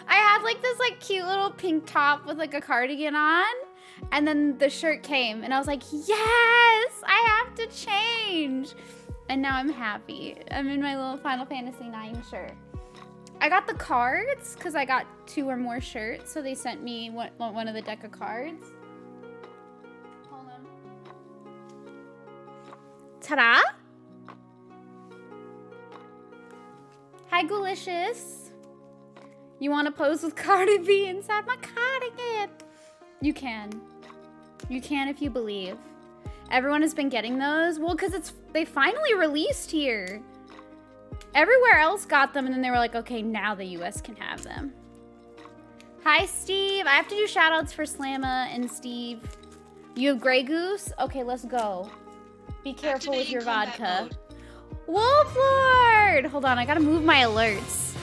I had like this like cute little pink top with like a cardigan on, and then the shirt came and I was like, yes, I have to change. And now I'm happy. I'm in my little Final Fantasy IX shirt. I got the cards because I got 2 or more shirts, so they sent me one of the deck of cards. Hold on. Ta-da! Hi, Goolicious. You want to pose with Cardi B inside my cardigan? You can. You can if you believe. Everyone has been getting those. Well, because they finally released here. Everywhere else got them, and then they were like, okay, now the US can have them. Hi, Steve. I have to do shout-outs for Slamma and Steve. You have Grey Goose? Okay, let's go. Be careful with your vodka. Wolf Lord! Hold on, I gotta move my alerts.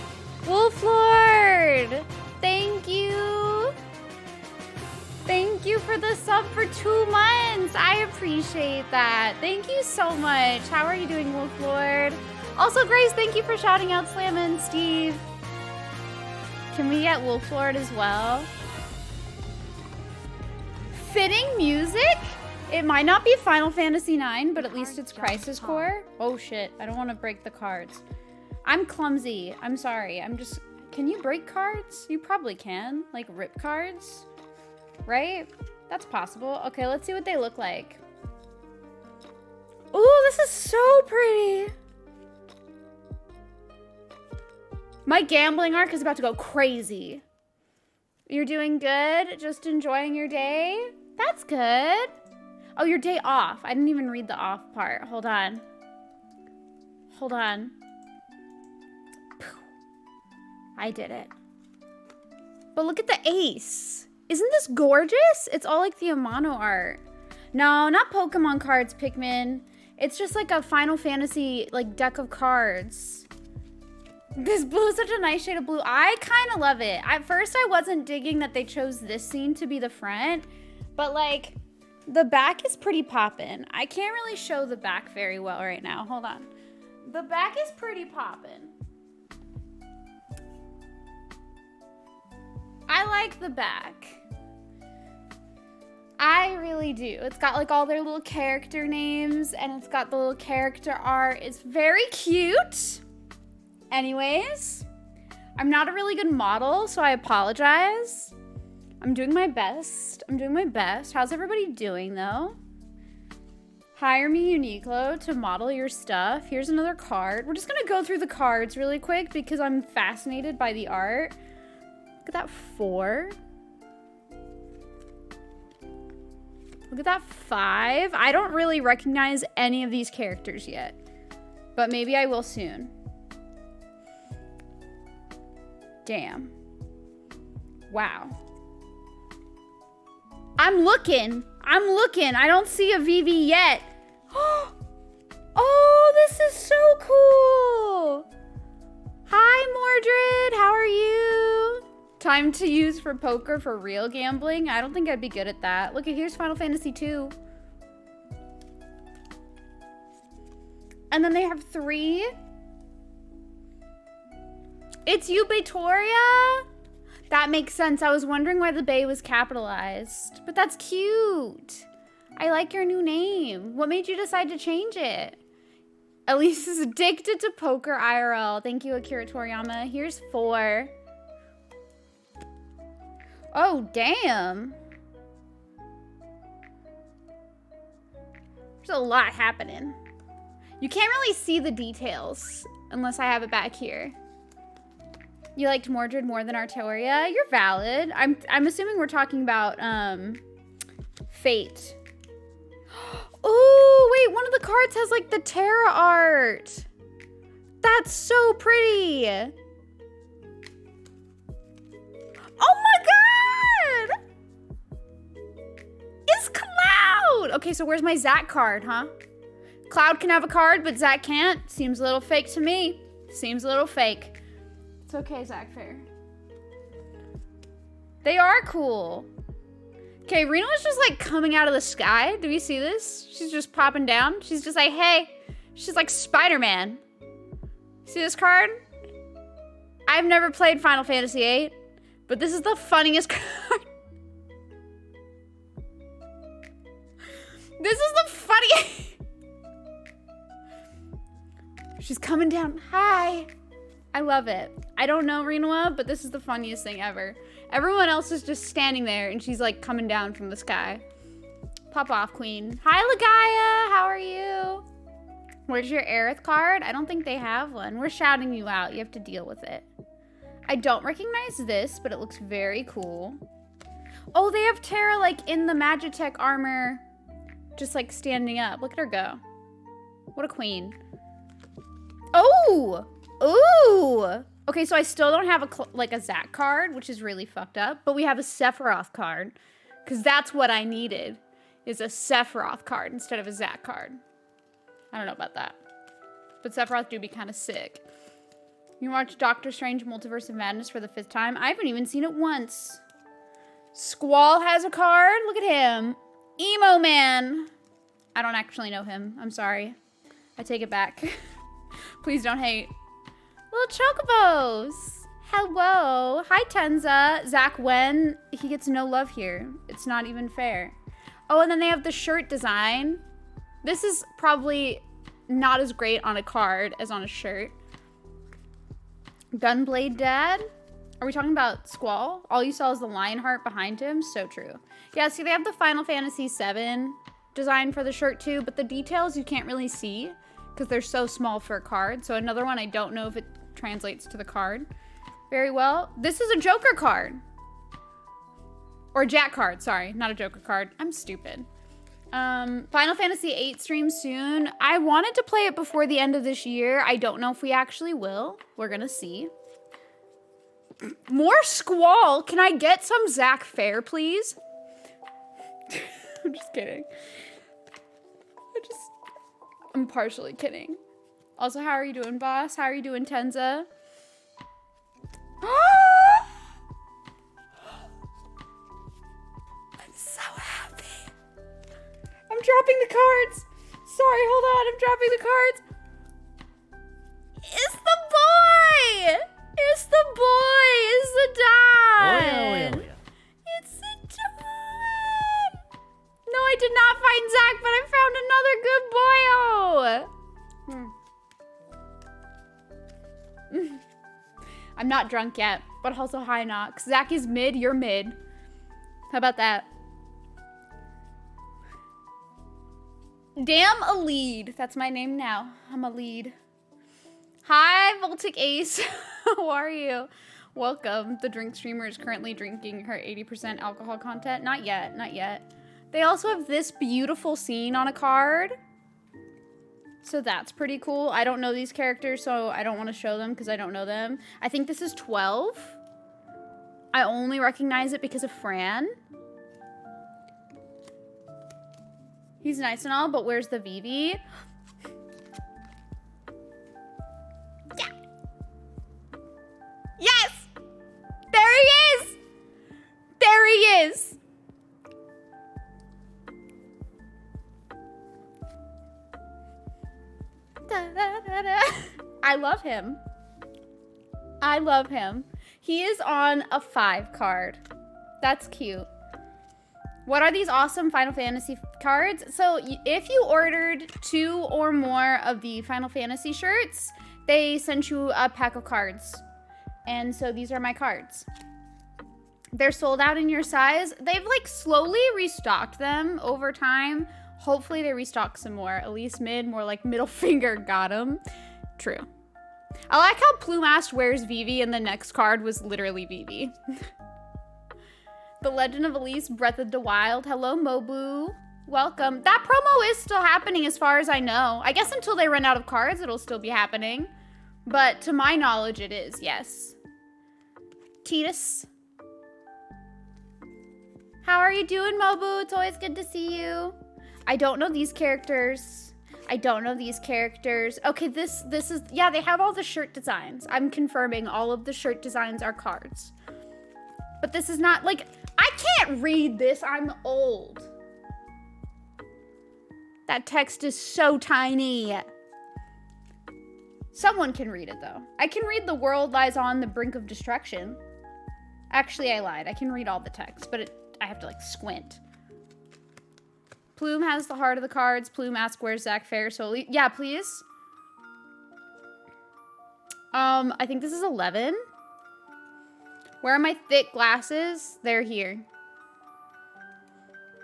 Wolf Lord! Thank you. Thank you for the sub for 2 months. I appreciate that. Thank you so much. How are you doing, Wolf Lord? Also, Grace, thank you for shouting out Slamma and Steve. Can we get Wolf Lord as well? Fitting music? It might not be Final Fantasy IX, but at least it's Crisis Core. Oh shit, I don't want to break the cards. I'm clumsy. I'm sorry. Can you break cards? You probably can. Like rip cards, right? That's possible. Okay, let's see what they look like. Ooh, this is so pretty. My gambling arc is about to go crazy. You're doing good? Just enjoying your day? That's good. Oh, your day off. I didn't even read the off part. Hold on. Hold on. I did it. But look at the ace. Isn't this gorgeous? It's all like the Amano art. No, not Pokemon cards, Pikmin. It's just like a Final Fantasy like deck of cards. This blue is such a nice shade of blue. I kind of love it. At first, I wasn't digging that they chose this scene to be the front, but like the back is pretty poppin'. I can't really show the back very well right now. Hold on. The back is pretty poppin'. I like the back. I really do. It's got like all their little character names and it's got the little character art. It's very cute. Anyways, I'm not a really good model, so I apologize. I'm doing my best. I'm doing my best. How's everybody doing, though? Hire me, Uniqlo, to model your stuff. Here's another card. We're just going to go through the cards really quick because I'm fascinated by the art. Look at that 4. Look at that 5. I don't really recognize any of these characters yet, but maybe I will soon. Damn. Wow. I'm looking. I don't see a VV yet. Oh, this is so cool. Hi, Mordred. How are you? Time to use for poker for real gambling? I don't think I'd be good at that. Look, here's Final Fantasy 2. And then they have 3. It's you, Batoria? That makes sense. I was wondering why the Bay was capitalized. But that's cute. I like your new name. What made you decide to change it? Elise is addicted to poker IRL. Thank you, Akira Toriyama. Here's 4. Oh, damn. There's a lot happening. You can't really see the details unless I have it back here. You liked Mordred more than Artoria? You're valid. I'm assuming we're talking about Fate. Oh, wait, one of the cards has like the Terra art. That's so pretty. Oh my god! It's Cloud! Okay, so where's my Zack card, huh? Cloud can have a card, but Zack can't. Seems a little fake to me. Seems a little fake. It's okay, Zack Fair. They are cool. Okay, Reno is just like coming out of the sky. Do we see this? She's just popping down. She's just like, hey. She's like Spider-Man. See this card? I've never played Final Fantasy VIII. But this is the funniest card. This is the funniest. She's coming down. Hi. I love it. I don't know Rinoa, but this is the funniest thing ever. Everyone else is just standing there and she's like coming down from the sky. Pop off, queen. Hi, Lagaya. How are you? Where's your Aerith card? I don't think they have one. We're shouting you out. You have to deal with it. I don't recognize this, but it looks very cool. Oh, they have Terra like in the Magitech armor, just like standing up. Look at her go. What a queen. Oh! Ooh! Okay, so I still don't have a Zac card, which is really fucked up, but we have a Sephiroth card, because that's what I needed, is a Sephiroth card instead of a Zac card. I don't know about that. But Sephiroth do be kind of sick. You watch Doctor Strange Multiverse of Madness for the 5th time? I haven't even seen it once. Squall has a card. Look at him. Emo Man. I don't actually know him. I'm sorry. I take it back. Please don't hate. Little chocobos. Hello. Hi, Tenza. Zac Wen. He gets no love here. It's not even fair. Oh, and then they have the shirt design. This is probably not as great on a card as on a shirt. Gunblade Dad? Are we talking about Squall? All you saw is the lion heart behind him? So true. Yeah, see, they have the Final Fantasy VII design for the shirt too, but the details you can't really see because they're so small for a card. So another one, I don't know if it translates to the card very well. This is a Joker card. Or a Jack card, sorry, not a Joker card. I'm stupid. Final Fantasy VIII stream soon. I wanted to play it before the end of this year. I don't know if we actually will. We're gonna see. More Squall. Can I get some Zac Fair, please? I'm just kidding. I'm partially kidding. Also, how are you doing, boss? How are you doing, Tenza? I'm so happy. I'm dropping the cards. Sorry, hold on. I'm dropping the cards. It's the boy. It's the boy. It's the Don. It's the Don. No, I did not find Zac, but I found another good boyo. I'm not drunk yet, but also high Nox. Zac is mid, you're mid. How about that? Damn a lead. That's my name now. I'm a lead. Hi, Voltic Ace. How are you? Welcome. The drink streamer is currently drinking her 80% alcohol content. Not yet, not yet. They also have this beautiful scene on a card. So that's pretty cool. I don't know these characters, so I don't want to show them because I don't know them. I think this is 12. I only recognize it because of Fran. He's nice and all, but where's the Vivi? Yeah. Yes! There he is! There he is! Da, da, da, da. I love him. I love him. He is on a 5 card. That's cute. What are these awesome Final Fantasy cards? So if you ordered 2 or more of the Final Fantasy shirts, they sent you a pack of cards. And so these are my cards. They're sold out in your size. They've like slowly restocked them over time. Hopefully they restock some more. At least mid, more like middle finger got him. True. I like how Plumast wears Vivi and the next card was literally Vivi. The Legend of Elise, Breath of the Wild. Hello, Mobu. Welcome. That promo is still happening as far as I know. I guess until they run out of cards, it'll still be happening. But to my knowledge, it is, yes. Titus. How are you doing, Mobu? It's always good to see you. I don't know these characters. I don't know these characters. Okay, this is, yeah, they have all the shirt designs. I'm confirming all of the shirt designs are cards. But this is not, like, I can't read this. I'm old. That text is so tiny. Someone can read it, though. I can read "The world lies on the brink of destruction." Actually, I lied. I can read all the text, but I have to like squint. Plume has the heart of the cards. Plume asks, where's Zach Fair? So yeah, please. I think this is 11. Where are my thick glasses? They're here.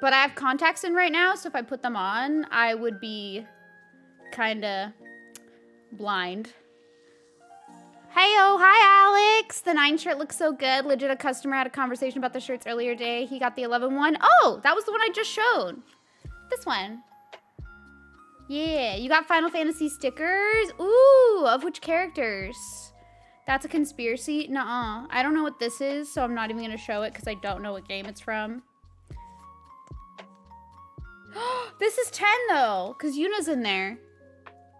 But I have contacts in right now, so if I put them on, I would be kind of blind. Hey-oh, hi, Alex. The 9 shirt looks so good. Legit, a customer had a conversation about the shirts earlier today. He got the 11 one. Oh, that was the one I just showed. This one. Yeah, you got Final Fantasy stickers? Ooh, of which characters? That's a conspiracy? Nuh-uh. I don't know what this is, so I'm not even going to show it because I don't know what game it's from. This is 10, though, because Yuna's in there.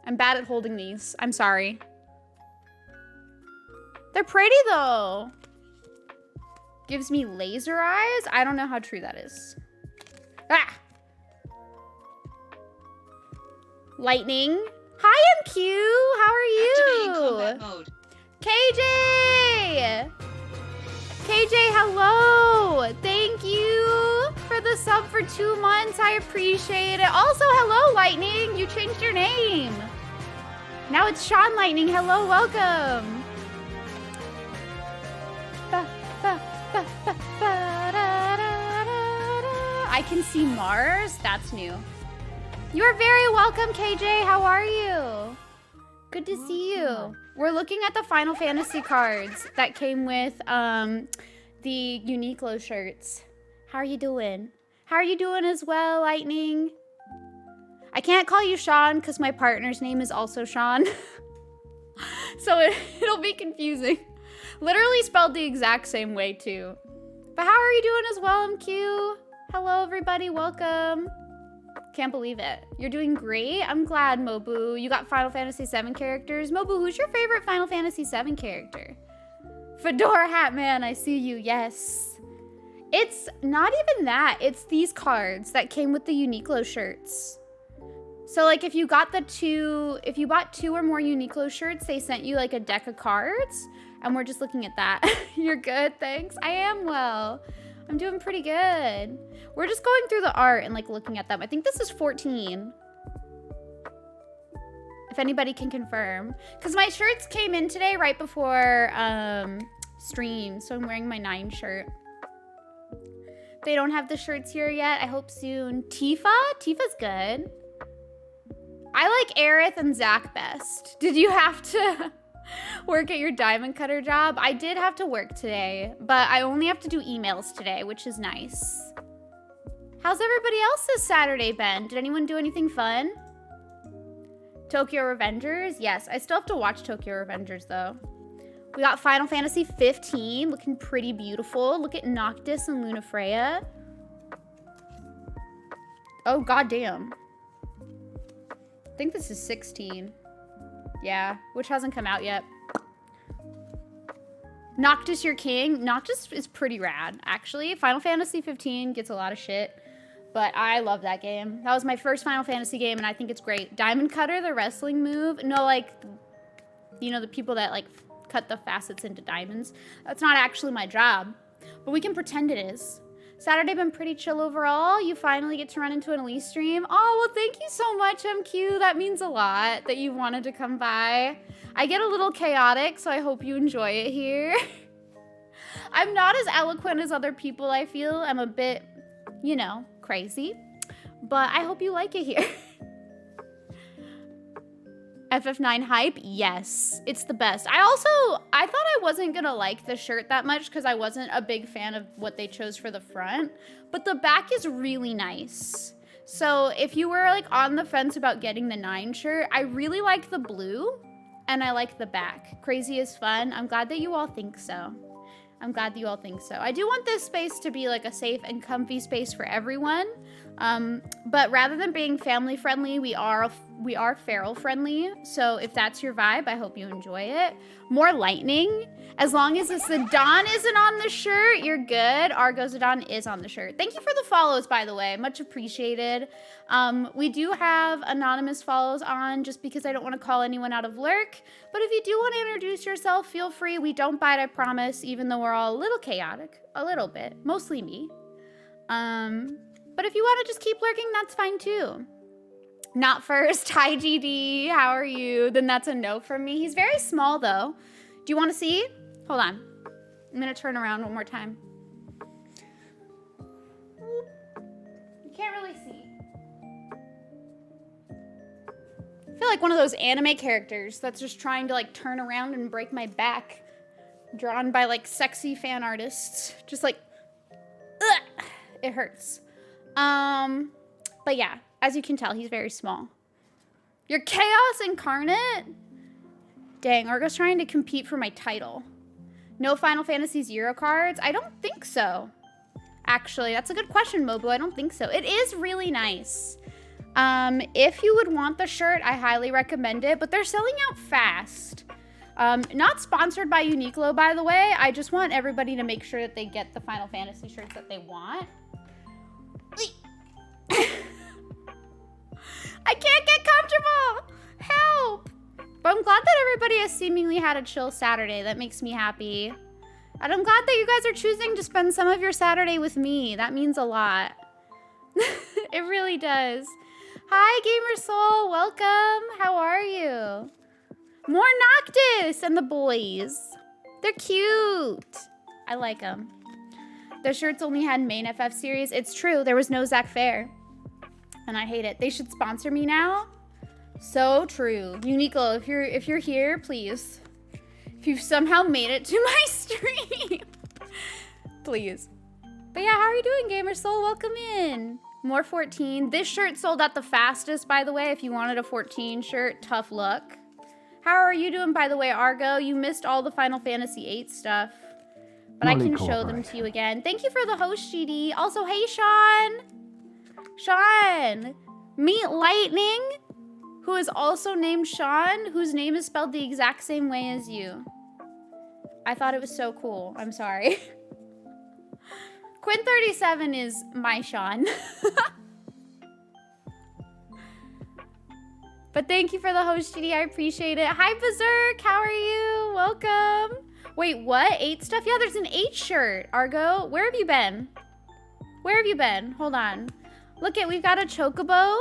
I'm bad at holding these. I'm sorry. They're pretty, though. Gives me laser eyes? I don't know how true that is. Ah! Lightning. Hi, MQ. How are you? Activating combat mode. KJ! KJ, hello! Thank you for the sub for 2 months. I appreciate it. Also, hello, Lightning. You changed your name. Now it's Sean Lightning. Hello, welcome. I can see Mars. That's new. You are very welcome, KJ. How are you? Good to see you. We're looking at the Final Fantasy cards that came with the Uniqlo shirts. How are you doing? How are you doing as well, Lightning? I can't call you Sean because my partner's name is also Sean. So it'll be confusing. Literally spelled the exact same way too. But how are you doing as well, MQ? Hello, everybody. Welcome. Can't believe it. You're doing great. I'm glad, Mobu. You got Final Fantasy VII characters. Mobu, who's your favorite Final Fantasy VII character? Fedora Hat Man, I see you. Yes. It's not even that. It's these cards that came with the Uniqlo shirts. So like if you got if you bought 2 or more Uniqlo shirts, they sent you like a deck of cards. And we're just looking at that. You're good, thanks. I am well. I'm doing pretty good. We're just going through the art and like looking at them. I think this is 14. If anybody can confirm. Because my shirts came in today right before stream. So I'm wearing my 9 shirt. They don't have the shirts here yet. I hope soon. Tifa? Tifa's good. I like Aerith and Zach best. Did you have to work at your diamond cutter job? I did have to work today, but I only have to do emails today, which is nice. How's everybody else's Saturday been? Did anyone do anything fun? Tokyo Revengers? Yes, I still have to watch Tokyo Revengers though. We got Final Fantasy 15, looking pretty beautiful. Look at Noctis and Lunafreya. Oh, goddamn. I think this is 16. Yeah, which hasn't come out yet. Noctis, your king. Noctis is pretty rad, actually. Final Fantasy 15 gets a lot of shit, but I love that game. That was my first Final Fantasy game, and I think it's great. Diamond Cutter, the wrestling move. No, like, you know, the people that, like, cut the facets into diamonds. That's not actually my job, but we can pretend it is. Saturday been pretty chill overall. You finally get to run into an Elise stream. Oh, well, thank you so much, MQ. That means a lot that you wanted to come by. I get a little chaotic, so I hope you enjoy it here. I'm not as eloquent as other people, I feel. I'm a bit, you know, crazy. But I hope you like it here. FF9 hype? Yes, it's the best. I thought I wasn't gonna like the shirt that much because I wasn't a big fan of what they chose for the front, but the back is really nice. So if you were like on the fence about getting the 9 shirt, I really liked the blue and I like the back. Crazy is fun. I'm glad that you all think so. I'm glad that you all think so. I do want this space to be like a safe and comfy space for everyone. But rather than being family friendly, we are we are feral friendly. So if that's your vibe, I hope you enjoy it. More lightning. As long as the Zidane isn't on the shirt, you're good. Argo Zidane is on the shirt. Thank you for the follows, by the way. Much appreciated. We do have anonymous follows on just because I don't want to call anyone out of lurk. But if you do want to introduce yourself, feel free. We don't bite, I promise, even though we're all a little chaotic. A little bit. Mostly me. But if you want to just keep lurking, that's fine too. Not first. Hi, GD. How are you? Then that's a no from me. He's very small, though. Do you want to see? Hold on. I'm going to turn around one more time. You can't really see. I feel like one of those anime characters that's just trying to, like, turn around and break my back. Drawn by, like, sexy fan artists. Just like, ugh, it hurts. But yeah, as you can tell, he's very small. You're Chaos Incarnate? Dang, Argo's trying to compete for my title. No Final Fantasy Zero cards? I don't think so. Actually, that's a good question, Mobu. I don't think so. It is really nice. If you would want the shirt, I highly recommend it, but they're selling out fast. Not sponsored by Uniqlo, by the way. I just want everybody to make sure that they get the Final Fantasy shirts that they want. I can't get comfortable! Help! But I'm glad that everybody has seemingly had a chill Saturday. That makes me happy. And I'm glad that you guys are choosing to spend some of your Saturday with me. That means a lot. It really does. Hi, Gamer Soul. Welcome. How are you? More Noctis and the boys. They're cute. I like them. The shirts only had main FF series. It's true. There was no Zac Fair. And I hate it. They should sponsor me now. So true. Uniqlo, if you're here, please. If you've somehow made it to my stream, please. But yeah, how are you doing, Gamer Soul? Welcome in. More 14. This shirt sold out the fastest, by the way. If you wanted a 14 shirt, tough luck. How are you doing, by the way, Argo? You missed all the Final Fantasy VIII stuff. But I can show them to you again. Thank you for the host, GD. Also, hey, Sean. Sean. Meet Lightning, who is also named Sean, whose name is spelled the exact same way as you. I thought it was so cool. I'm sorry. Quinn37 is my Sean. But thank you for the host, GD. I appreciate it. Hi, Berserk. How are you? Welcome. Wait, what? 8 stuff? Yeah, there's an 8 shirt. Argo, where have you been? Where have you been? Hold on. Look it, we've got a Chocobo.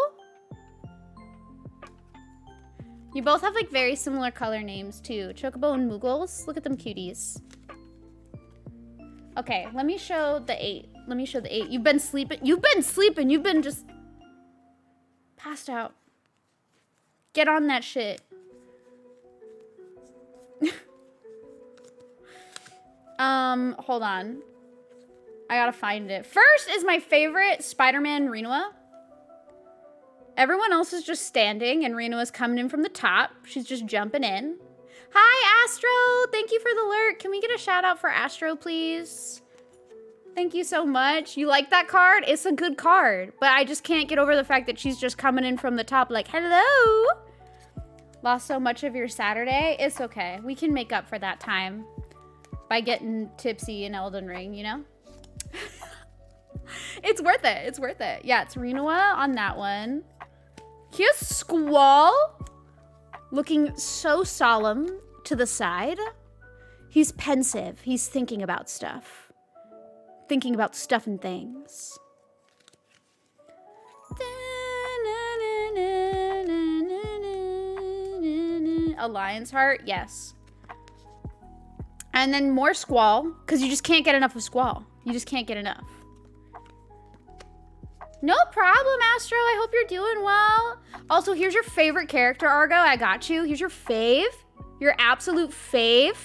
You both have like very similar color names too. Chocobo and Moogles. Look at them cuties. Okay, let me show the 8. Let me show the 8. You've been sleeping. You've been sleeping. You've been just passed out. Get on that shit. Hold on. I gotta find it. First is my favorite Spider-Man Rinua. Everyone else is just standing and Rinua's coming in from the top. She's just jumping in. Hi, Astro. Thank you for the lurk. Can we get a shout out for Astro, please? Thank you so much. You like that card? It's a good card, but I just can't get over the fact that she's just coming in from the top like, hello. Lost so much of your Saturday. It's okay. We can make up for that time by getting tipsy in Elden Ring, you know? It's worth it. It's worth it. Yeah, it's Rinua on that one. Here's Squall looking so solemn to the side. He's pensive. He's thinking about stuff. Thinking about stuff and things. A lion's heart, yes. And then more Squall, because you just can't get enough of Squall. You just can't get enough. No problem, Astro. I hope you're doing well. Also, here's your favorite character, Argo. I got you. Here's your fave. Your absolute fave.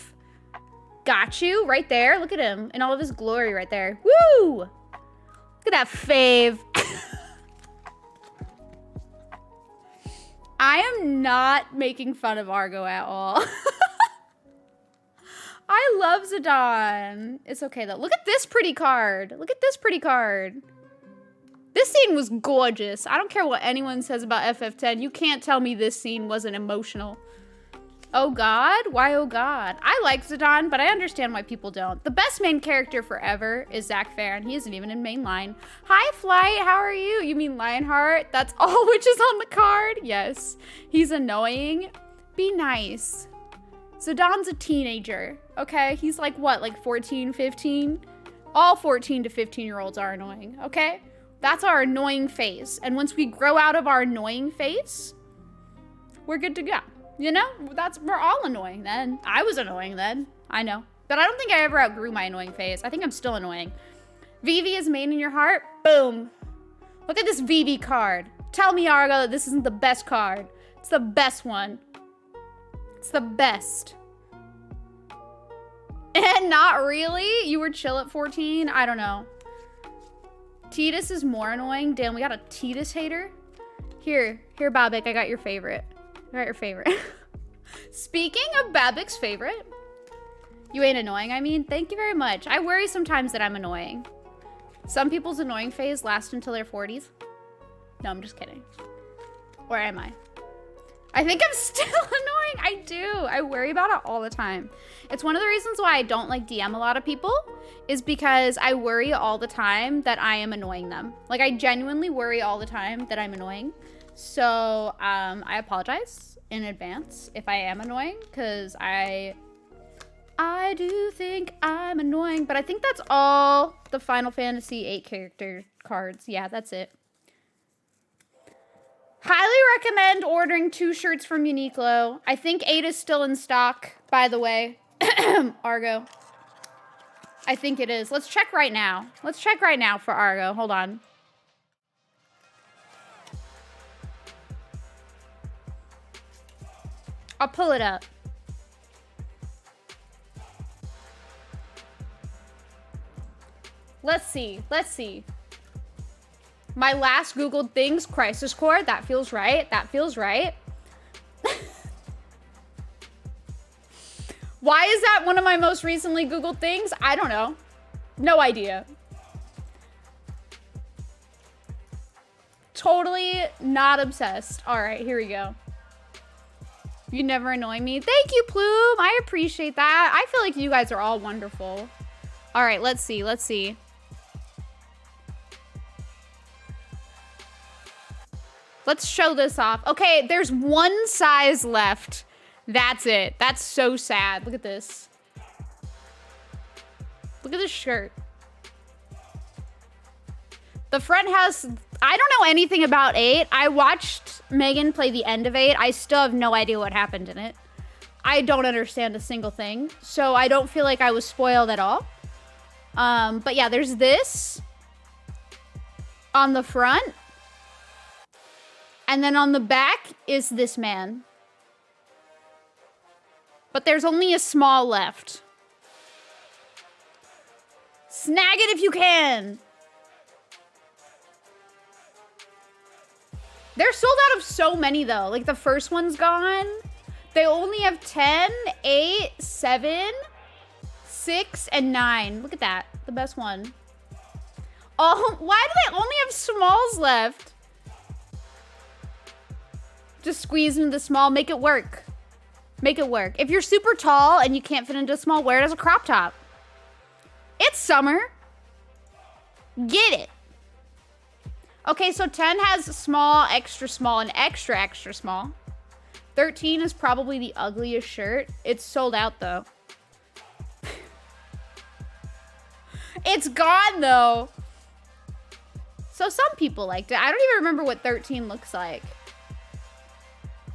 Got you right there. Look at him in all of his glory right there. Woo! Look at that fave. I am not making fun of Argo at all. I love Zidane. It's okay though. Look at this pretty card. Look at this pretty card. This scene was gorgeous. I don't care what anyone says about FF10. You can't tell me this scene wasn't emotional. Oh God? Why oh God? I like Zidane, but I understand why people don't. The best main character forever is Zac Fair, and he isn't even in mainline. Hi, Flight. How are you? You mean Lionheart? That's all which is on the card? Yes. He's annoying. Be nice. Zidane's a teenager, okay? He's like, what, like 14, 15? All 14 to 15-year-olds are annoying, okay? That's our annoying phase. And once we grow out of our annoying phase, we're good to go. You know, we're all annoying then. I was annoying then, I know. But I don't think I ever outgrew my annoying phase. I think I'm still annoying. Vivi is main in your heart, boom. Look at this Vivi card. Tell me, Argo, that this isn't the best card. It's the best one. It's the best. And not really? You were chill at 14? I don't know. Tidus is more annoying. Damn, we got a Tidus hater. Here, Babik, I got your favorite. I got your favorite. Speaking of Babik's favorite, you ain't annoying, I mean. Thank you very much. I worry sometimes that I'm annoying. Some people's annoying phase lasts until their 40s. No, I'm just kidding. Or am I? I think I'm still annoying. I do. I worry about it all the time. It's one of the reasons why I don't like DM a lot of people is because I worry all the time that I am annoying them. Like, I genuinely worry all the time that I'm annoying. So, I apologize in advance if I am annoying, because I do think I'm annoying, but I think that's all the Final Fantasy VIII character cards. Yeah, that's it. Highly recommend ordering 2 shirts from Uniqlo. I think 8 is still in stock, by the way. Argo. I think it is. Let's check right now. Let's check right now for Argo. Hold on. I'll pull it up. Let's see. Let's see. My last Googled things, Crisis Core. That feels right. That feels right. Why is that one of my most recently Googled things? I don't know. No idea. Totally not obsessed. All right, here we go. You never annoy me. Thank you, Plume. I appreciate that. I feel like you guys are all wonderful. All right, let's see. Let's see. Let's show this off. Okay, there's 1 size left. That's it. That's so sad. Look at this. Look at this shirt. The front has... I don't know anything about 8. I watched Megan play the end of 8. I still have no idea what happened in it. I don't understand a single thing. So I don't feel like I was spoiled at all. But yeah, there's this on the front. And then on the back is this man. But there's only a small left. Snag it if you can. They're sold out of so many though. Like the first one's gone. They only have 10, 8, 7, 6, and 9. Look at that. The best one. Oh, why do they only have smalls left? Just squeeze into the small. Make it work. Make it work. If you're super tall and you can't fit into a small, wear it as a crop top. It's summer. Get it. Okay, so 10 has small, extra small, and extra, extra small. 13 is probably the ugliest shirt. It's sold out, though. It's gone, though. So some people liked it. I don't even remember what 13 looks like.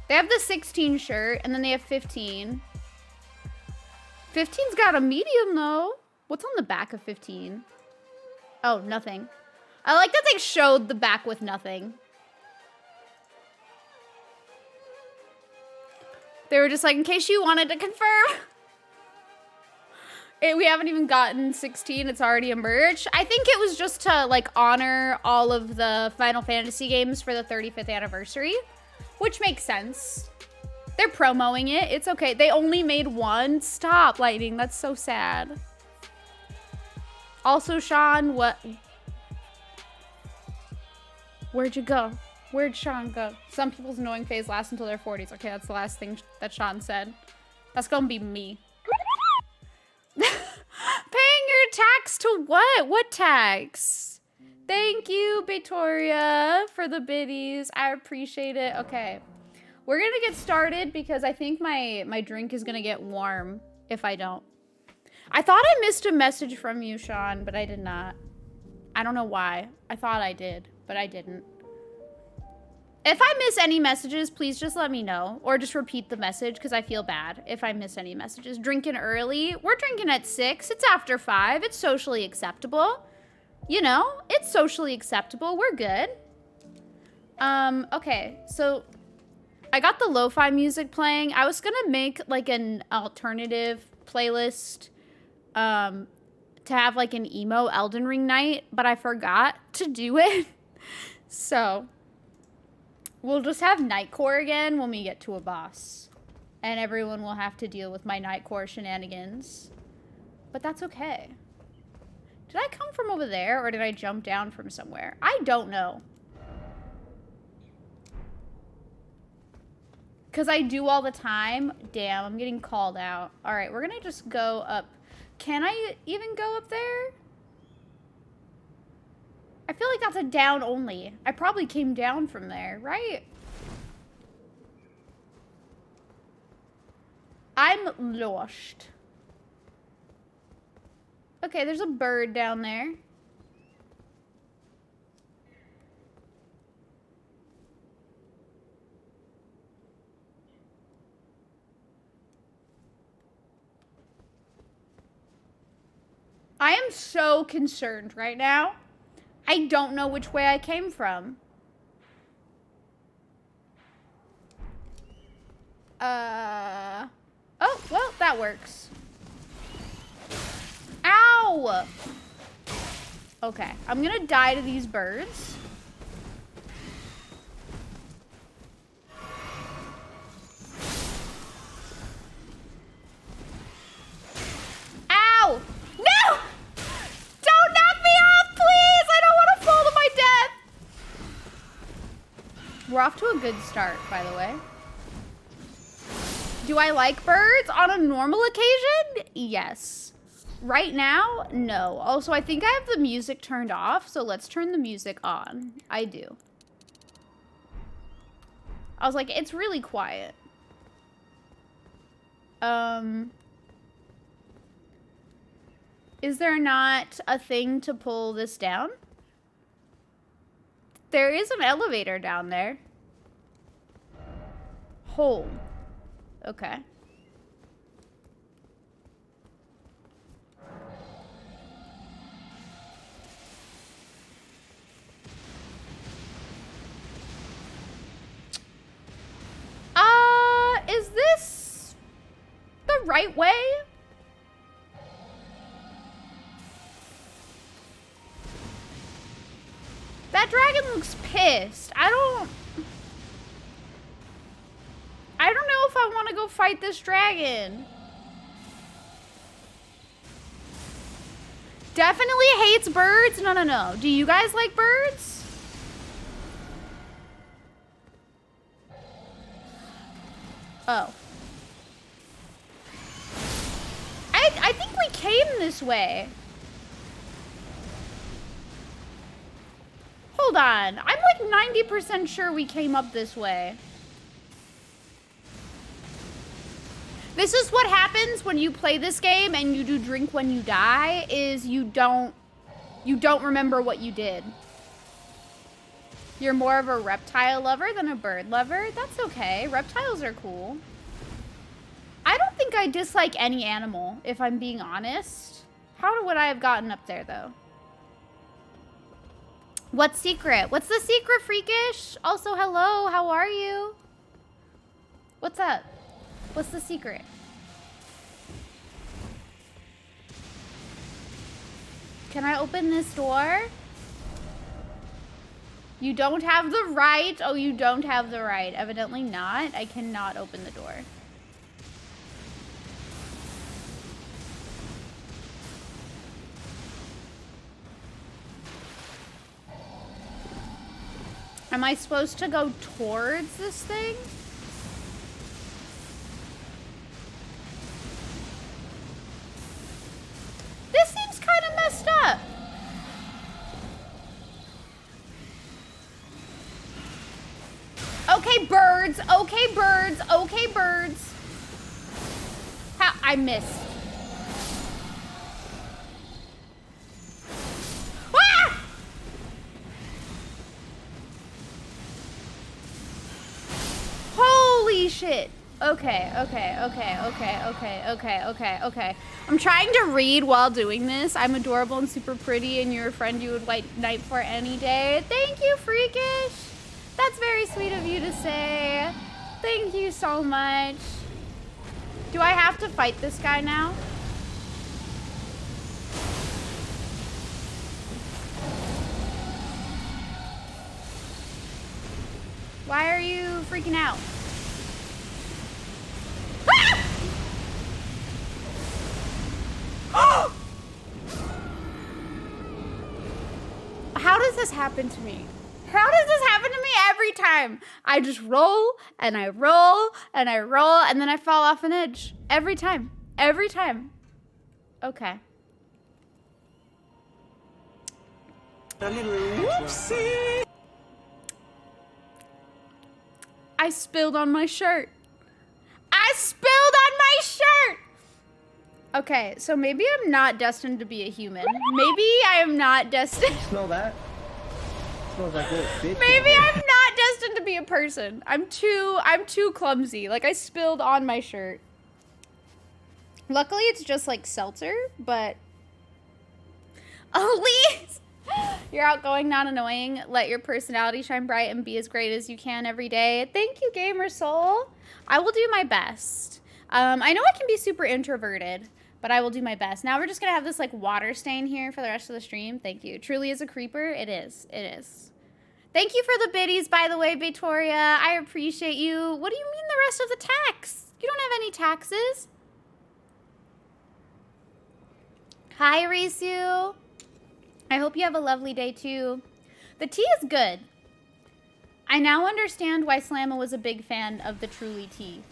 They have the 16 shirt, and then they have 15. 15's got a medium, though. What's on the back of 15? Oh, nothing. I like that they showed the back with nothing. They were just like, in case you wanted to confirm. We haven't even gotten 16. It's already emerged. I think it was just to, like, honor all of the Final Fantasy games for the 35th anniversary. Which makes sense. They're promoting it. It's okay. They only made 1. Stop, Lightning. That's so sad. Also, Sean, what... Where'd you go? Where'd Sean go? Some people's annoying phase lasts until their 40s. Okay, that's the last thing that Sean said. That's gonna be me. Paying your tax to what? What tax? Thank you, Victoria, for the biddies. I appreciate it. Okay. We're gonna get started because I think my drink is gonna get warm if I don't. I thought I missed a message from you, Sean, but I did not. I don't know why. I thought I did, but I didn't. If I miss any messages, please just let me know. Or just repeat the message, because I feel bad if I miss any messages. Drinking early. We're drinking at 6. It's after 5. It's socially acceptable. You know, it's socially acceptable. We're good. Okay, so I got the lo-fi music playing. I was gonna make like an alternative playlist to have like an emo Elden Ring night, but I forgot to do it. So we'll just have Nightcore again when we get to a boss. And everyone will have to deal with my Nightcore shenanigans. But that's okay. Did I come from over there or did I jump down from somewhere? I don't know. Because I do all the time. Damn, I'm getting called out. All right, we're going to just go up. Can I even go up there? I feel like that's a down only. I probably came down from there, right? I'm lost. Okay, there's a bird down there. I am so concerned right now. I don't know which way I came from. Oh, well, that works. Ow! Okay, I'm gonna die to these birds. Ow! No! Don't knock me off, please! I don't want to fall to my death! We're off to a good start, by the way. Do I like birds on a normal occasion? Yes. Right now, no. Also, I think I have the music turned off, so let's turn the music on. I do. I was like, it's really quiet. Is there not a thing to pull this down? There is an elevator down there. Hold. Okay. Is this the right way? That dragon looks pissed. I don't know if I want to go fight this dragon. Definitely hates birds. No. Do you guys like birds? Oh. I think we came this way. Hold on. I'm like 90% sure we came up this way. This is what happens when you play this game and you do drink when you die, is you don't remember what you did. You're more of a reptile lover than a bird lover? That's okay. Reptiles are cool. I don't think I dislike any animal, if I'm being honest. How would I have gotten up there, though? What secret? What's the secret, Freakish? Also, hello. How are you? What's up? What's the secret? Can I open this door? You don't have the right. Oh, you don't have the right. Evidently not. I cannot open the door. Am I supposed to go towards this thing? This seems kind of messed up. Okay, birds. Okay, birds. Okay, birds. How? I missed. Ah! Holy shit. Okay. I'm trying to read while doing this. I'm adorable and super pretty and you're a friend you would white knight for any day. Thank you, Freakish. That's very sweet of you to say. Thank you so much. Do I have to fight this guy now? Why are you freaking out? Ah! How does this happen to me? How does this happen to me every time? I just roll and I roll and I roll and then I fall off an edge. Every time. Every time. Okay. Whoopsie! I spilled on my shirt. I spilled on my shirt! Okay, so maybe I'm not destined to be a human. Maybe I am not destined. Smell that? Smells like little fish. Maybe I'm not destined to be a person. I'm too clumsy. Like I spilled on my shirt. Luckily it's just like seltzer, but Elise! You're outgoing, not annoying. Let your personality shine bright and be as great as you can every day. Thank you, Gamer Soul. I will do my best. I know I can be super introverted, but I will do my best. Now we're just gonna have this like water stain here for the rest of the stream. Thank you. Truly is a creeper. It is. It is. Thank you for the biddies, by the way, Victoria. I appreciate you. What do you mean the rest of the tax? You don't have any taxes. Hi, Risu. I hope you have a lovely day too. The tea is good. I now understand why Slamma was a big fan of the Truly tea.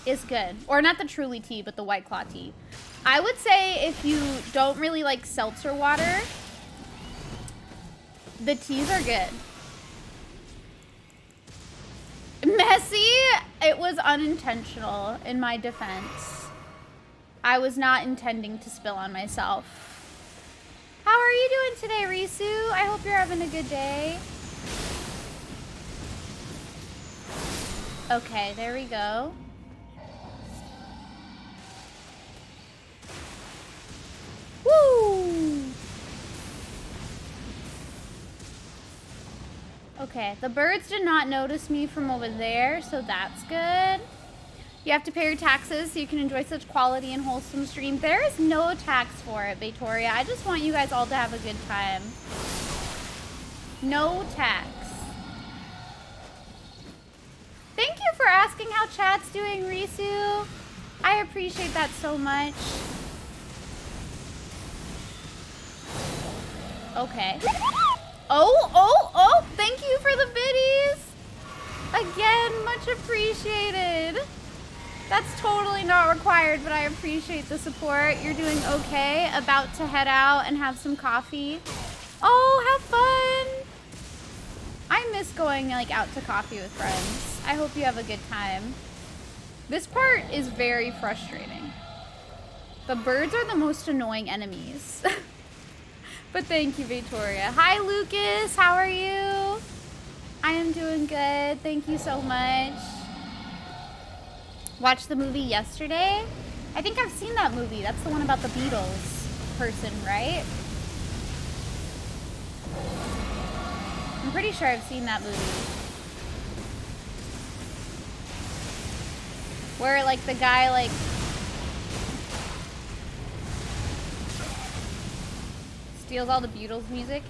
Is good. Or not the Truly tea, but the White Claw tea. I would say if you don't really like seltzer water, the teas are good. Messy, it was unintentional in my defense. I was not intending to spill on myself. How are you doing today, Risu? I hope you're having a good day. Okay, there we go. Woo! Okay, the birds did not notice me from over there, so that's good. You have to pay your taxes so you can enjoy such quality and wholesome stream. There is no tax for it, Victoria. I just want you guys all to have a good time. No tax. Thank you for asking how chat's doing, Risu. I appreciate that so much. Okay. Oh, thank you for the biddies. Again, much appreciated. That's totally not required, but I appreciate the support. You're doing okay. About to head out and have some coffee. Oh, have fun. I miss going like out to coffee with friends. I hope you have a good time. This part is very frustrating. The birds are the most annoying enemies. But thank you, Victoria. Hi, Lucas. How are you? I am doing good. Thank you so much. Watched the movie yesterday. I think I've seen that movie. That's the one about the Beatles person, right? I'm pretty sure I've seen that movie. Where like the guy like steals all the Beatles music.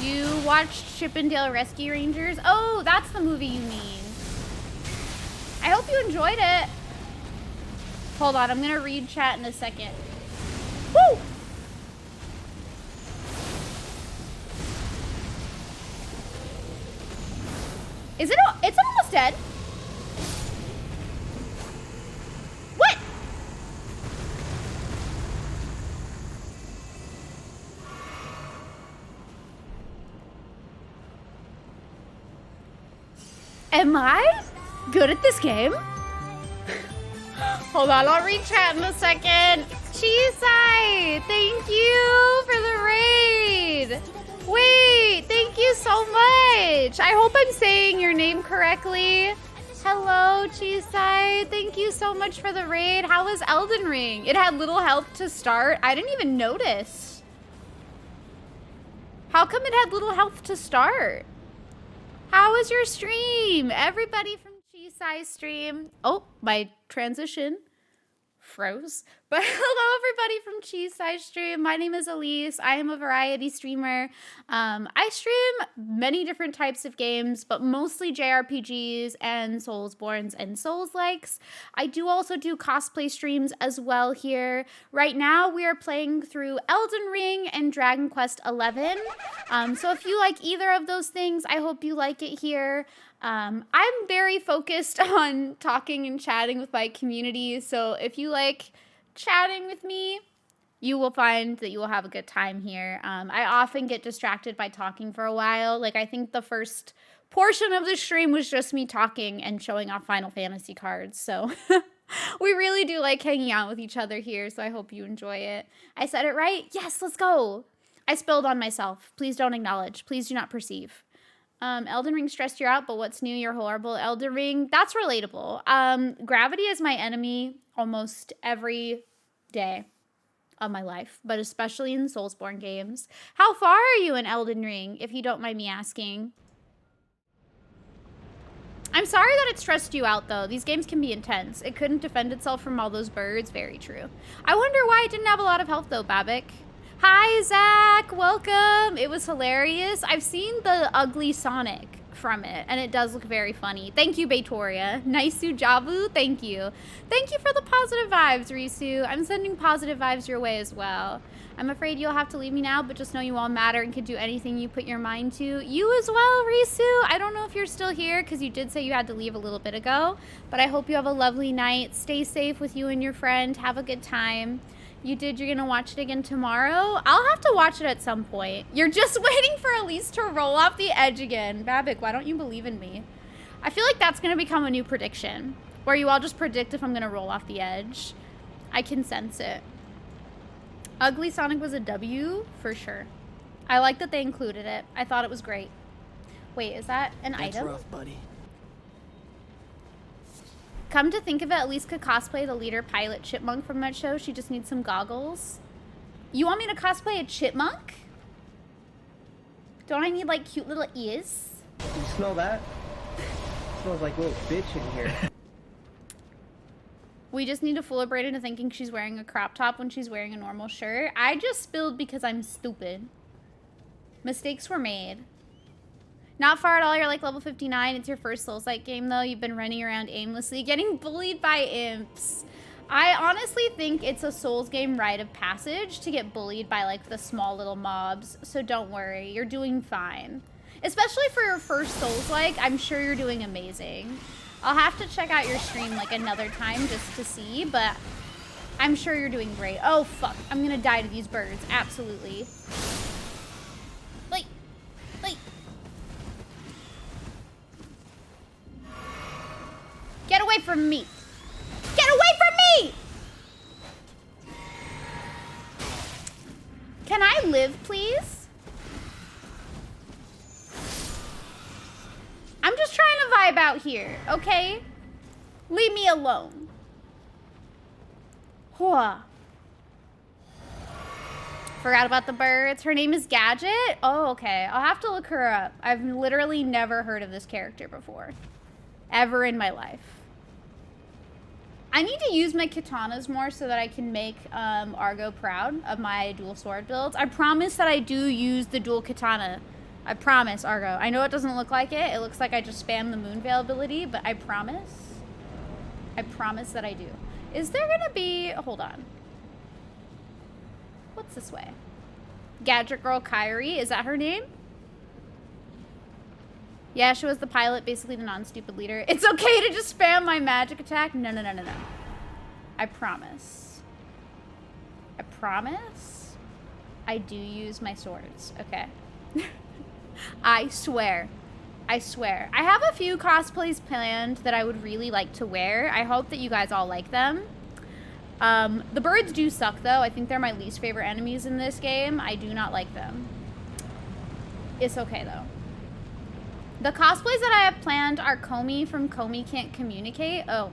You watched Chippendale Rescue Rangers? Oh, that's the movie you mean. I hope you enjoyed it. Hold on, I'm gonna read chat in a second. Woo! Is it? It's almost dead. What? Am I good at this game? Hold on, I'll read chat in a second. Chisai, thank you for the raid. Wait, thank you so much. I hope I'm saying your name correctly. Hello, Chisai. Thank you so much for the raid. How was Elden Ring? It had little health to start. I didn't even notice. How come it had little health to start? How was your stream? Everybody from Chisai's stream. Oh, my transition froze. But hello everybody from Chisai stream. My name is Elise. I am a variety streamer. I stream many different types of games, but mostly JRPGs and Soulsborns and Souls-likes. I do also do cosplay streams as well here. Right now we are playing through Elden Ring and Dragon Quest XI. So if you like either of those things, I hope you like it here. I'm very focused on talking and chatting with my community, so if you like chatting with me, you will find that you will have a good time here. I often get distracted by talking for a while. Like, I think the first portion of the stream was just me talking and showing off Final Fantasy cards, so we really do like hanging out with each other here, so I hope you enjoy it. I said it right? Yes, let's go! I spilled on myself. Please don't acknowledge. Please do not perceive. Elden Ring stressed you out, but what's new? You're horrible. Elden Ring, that's relatable. Gravity is my enemy almost every day of my life, but especially in Soulsborne games. How far are you in Elden Ring, if you don't mind me asking? I'm sorry that it stressed you out, though. These games can be intense. It couldn't defend itself from all those birds. Very true. I wonder why it didn't have a lot of health, though, Babik. Hi, Zach. Welcome. It was hilarious. I've seen the ugly Sonic from it, and it does look very funny. Thank you, Betoria. Nice Javu. Thank you. Thank you for the positive vibes, Risu. I'm sending positive vibes your way as well. I'm afraid you'll have to leave me now, but just know you all matter and can do anything you put your mind to. You as well, Risu. I don't know if you're still here, because you did say you had to leave a little bit ago, but I hope you have a lovely night. Stay safe with you and your friend. Have a good time. You're gonna watch it again tomorrow? I'll have to watch it at some point. You're just waiting for Elise to roll off the edge again. Babik, why don't you believe in me? I feel like that's gonna become a new prediction, where you all just predict if I'm gonna roll off the edge. I can sense it. Ugly Sonic was a W, for sure. I like that they included it. I thought it was great. Wait, is that an item? That's rough, buddy. Come to think of it, Elise could cosplay the leader pilot chipmunk from that show. She just needs some goggles. You want me to cosplay a chipmunk? Don't I need, like, cute little ears? You smell that? It smells like a little bitch in here. We just need to fool Brayden into thinking she's wearing a crop top when she's wearing a normal shirt. I just spilled because I'm stupid. Mistakes were made. Not far at all, you're like level 59. It's your first Souls-like game, though. You've been running around aimlessly, getting bullied by imps. I honestly think it's a Souls game rite of passage to get bullied by, like, the small little mobs. So don't worry, you're doing fine. Especially for your first Souls-like, I'm sure you're doing amazing. I'll have to check out your stream, like, another time just to see, but I'm sure you're doing great. Oh, fuck. I'm gonna die to these birds. Absolutely. Like, get away from me! Get away from me! Can I live, please? I'm just trying to vibe out here, okay? Leave me alone. Whoa. Forgot about the birds. Her name is Gadget? Oh, okay. I'll have to look her up. I've literally never heard of this character before. Ever in my life. I need to use my katanas more so that I can make Argo proud of my dual sword builds. I promise that I do use the dual katana. I promise, Argo. I know it doesn't look like it. It looks like I just spammed the Moonveil ability, but I promise. I promise that I do. Is there gonna be, hold on. What's this way? Gadget Girl Kyrie, is that her name? Yeah, she was the pilot, basically the non-stupid leader. It's okay to just spam my magic attack? No, no, no, no, no. I promise. I promise. I do use my swords, okay? I swear. I swear. I have a few cosplays planned that I would really like to wear. I hope that you guys all like them. The birds do suck, though. I think they're my least favorite enemies in this game. I do not like them. It's okay, though. The cosplays that I have planned are Comey from Comey Can't Communicate. Oh.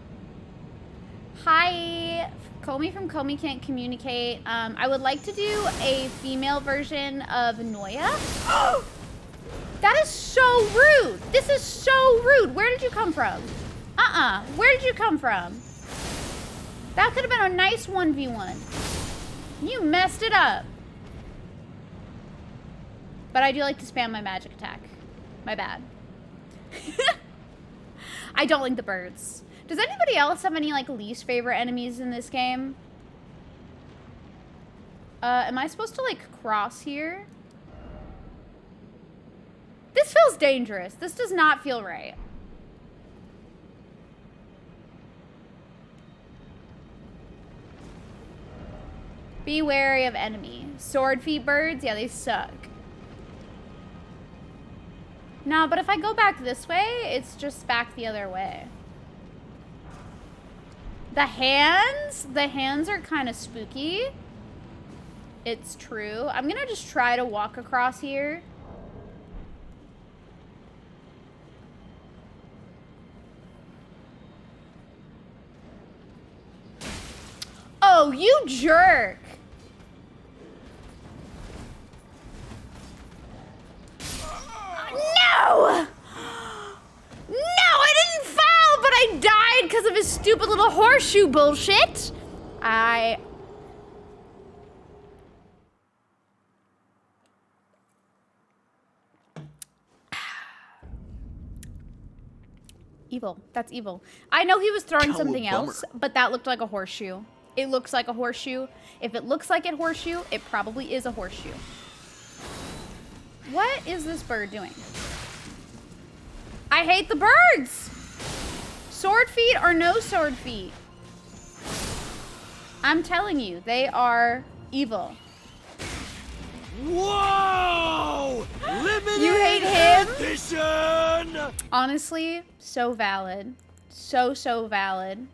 Hi, Comey from Comey Can't Communicate. I would like to do a female version of Noya. That is so rude. This is so rude. Where did you come from? Where did you come from? That could have been a nice 1v1. You messed it up. But I do like to spam my magic attack. My bad. I don't like the birds. Does anybody else have any, like, least favorite enemies in this game? Am I supposed to, like, cross here? This feels dangerous. This does not feel right. Be wary of enemy. Sword feet birds? Yeah, they suck. No, but if I go back this way, it's just back the other way. The hands are kind of spooky. It's true. I'm gonna just try to walk across here. Oh, you jerk. No! No, I didn't fall, but I died because of his stupid little horseshoe bullshit. Evil. That's evil. I know he was throwing something else, but that looked like a horseshoe. It looks like a horseshoe. If it looks like a horseshoe, it probably is a horseshoe. What is this bird doing? I hate the birds! Sword feet or no sword feet? I'm telling you, they are evil. Whoa! Limited You hate him? edition! Honestly, so valid. So valid.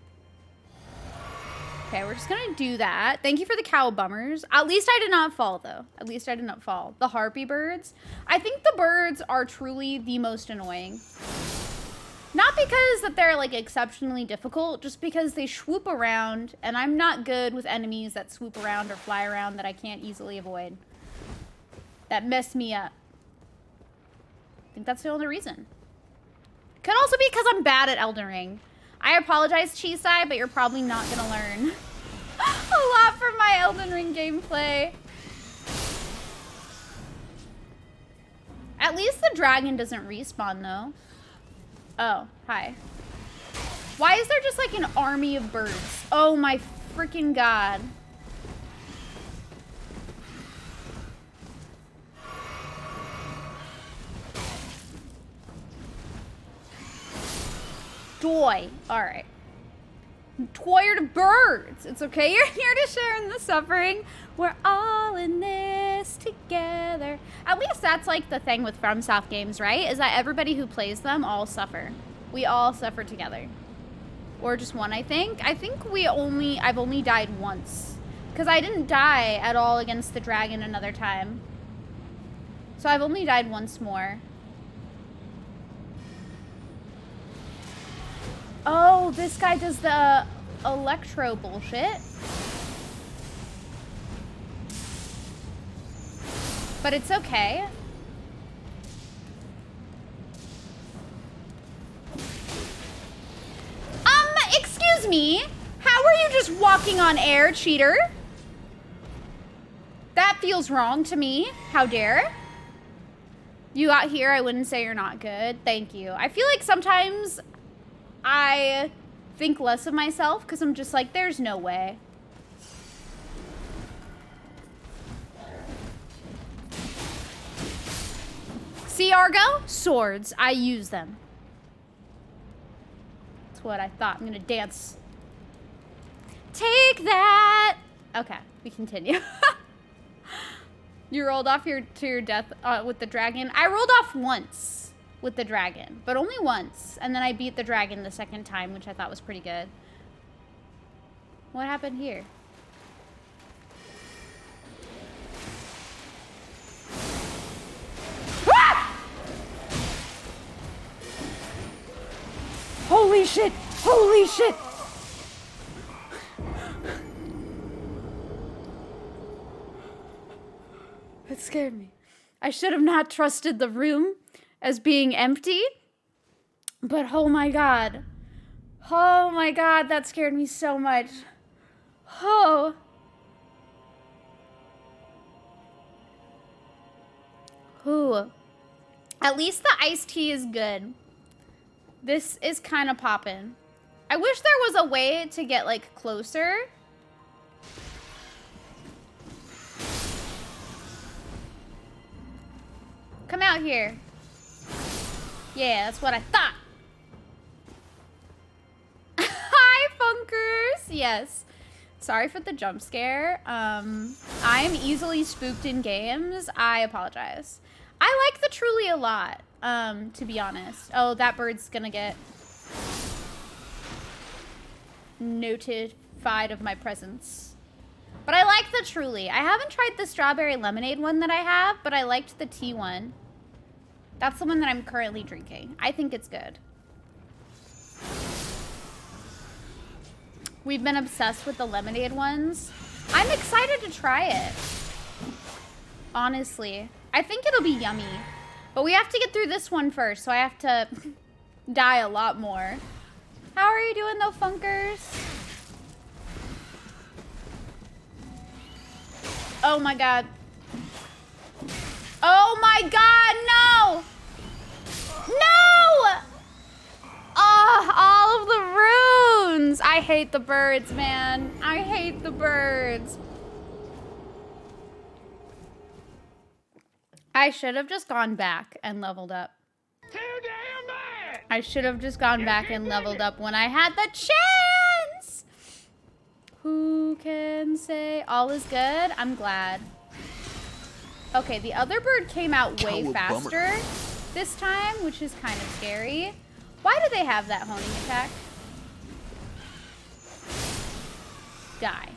Okay, we're just gonna do that. Thank you for the cow bummers. At least I did not fall, though. At least I did not fall. The harpy birds. I think the birds are truly the most annoying. Not because that they're, like, exceptionally difficult, just because they swoop around, and I'm not good with enemies that swoop around or fly around that I can't easily avoid. That messed me up. I think that's the only reason. Could also be because I'm bad at Elden Ring. I apologize, Chisai, but you're probably not gonna learn a lot from my Elden Ring gameplay. At least the dragon doesn't respawn, though. Oh, hi. Why is there just like an army of birds? Oh my freaking god. Toy. Alright. Tired of birds. It's okay. You're here to share in the suffering. We're all in this together. At least that's like the thing with FromSoft games, right? Is that everybody who plays them all suffer. We all suffer together. Or just one, I think. I think I've only died once. Because I didn't die at all against the dragon another time. So I've only died once more. Oh, this guy does the electro bullshit. But it's okay. Excuse me? How are you just walking on air, cheater? That feels wrong to me. How dare? You got here, I wouldn't say you're not good. Thank you. I feel like sometimes I think less of myself because I'm just like, there's no way. See, Argo? Swords. I use them. That's what I thought. I'm gonna dance. Take that! Okay, we continue. You rolled off to your death with the dragon. I rolled off once with the dragon, but only once. And then I beat the dragon the second time, which I thought was pretty good. What happened here? Ah! Holy shit! Holy shit! It scared me. I should have not trusted the room as being empty. But oh my god. Oh my god, that scared me so much. Oh. Ooh. At least the iced tea is good. This is kind of poppin'. I wish there was a way to get, like, closer. Come out here. Yeah, that's what I thought. Hi, Funkers. Yes. Sorry for the jump scare. I'm easily spooked in games. I apologize. I like the Truly a lot, to be honest. Oh, that bird's gonna get notified of my presence. But I like the Truly. I haven't tried the strawberry lemonade one that I have, but I liked the tea one. That's the one that I'm currently drinking. I think it's good. We've been obsessed with the lemonade ones. I'm excited to try it. Honestly. I think it'll be yummy. But we have to get through this one first, so I have to die a lot more. How are you doing though, Funkers? Oh my god. Oh my god, no! No! Oh, all of the runes! I hate the birds, man. I hate the birds. I should have just gone back and leveled up. Too damn bad! I should have just gone back and leveled up when I had the chance! Who can say all is good? I'm glad. Okay, the other bird came out way faster this time, which is kind of scary. Why do they have that honing attack? Die.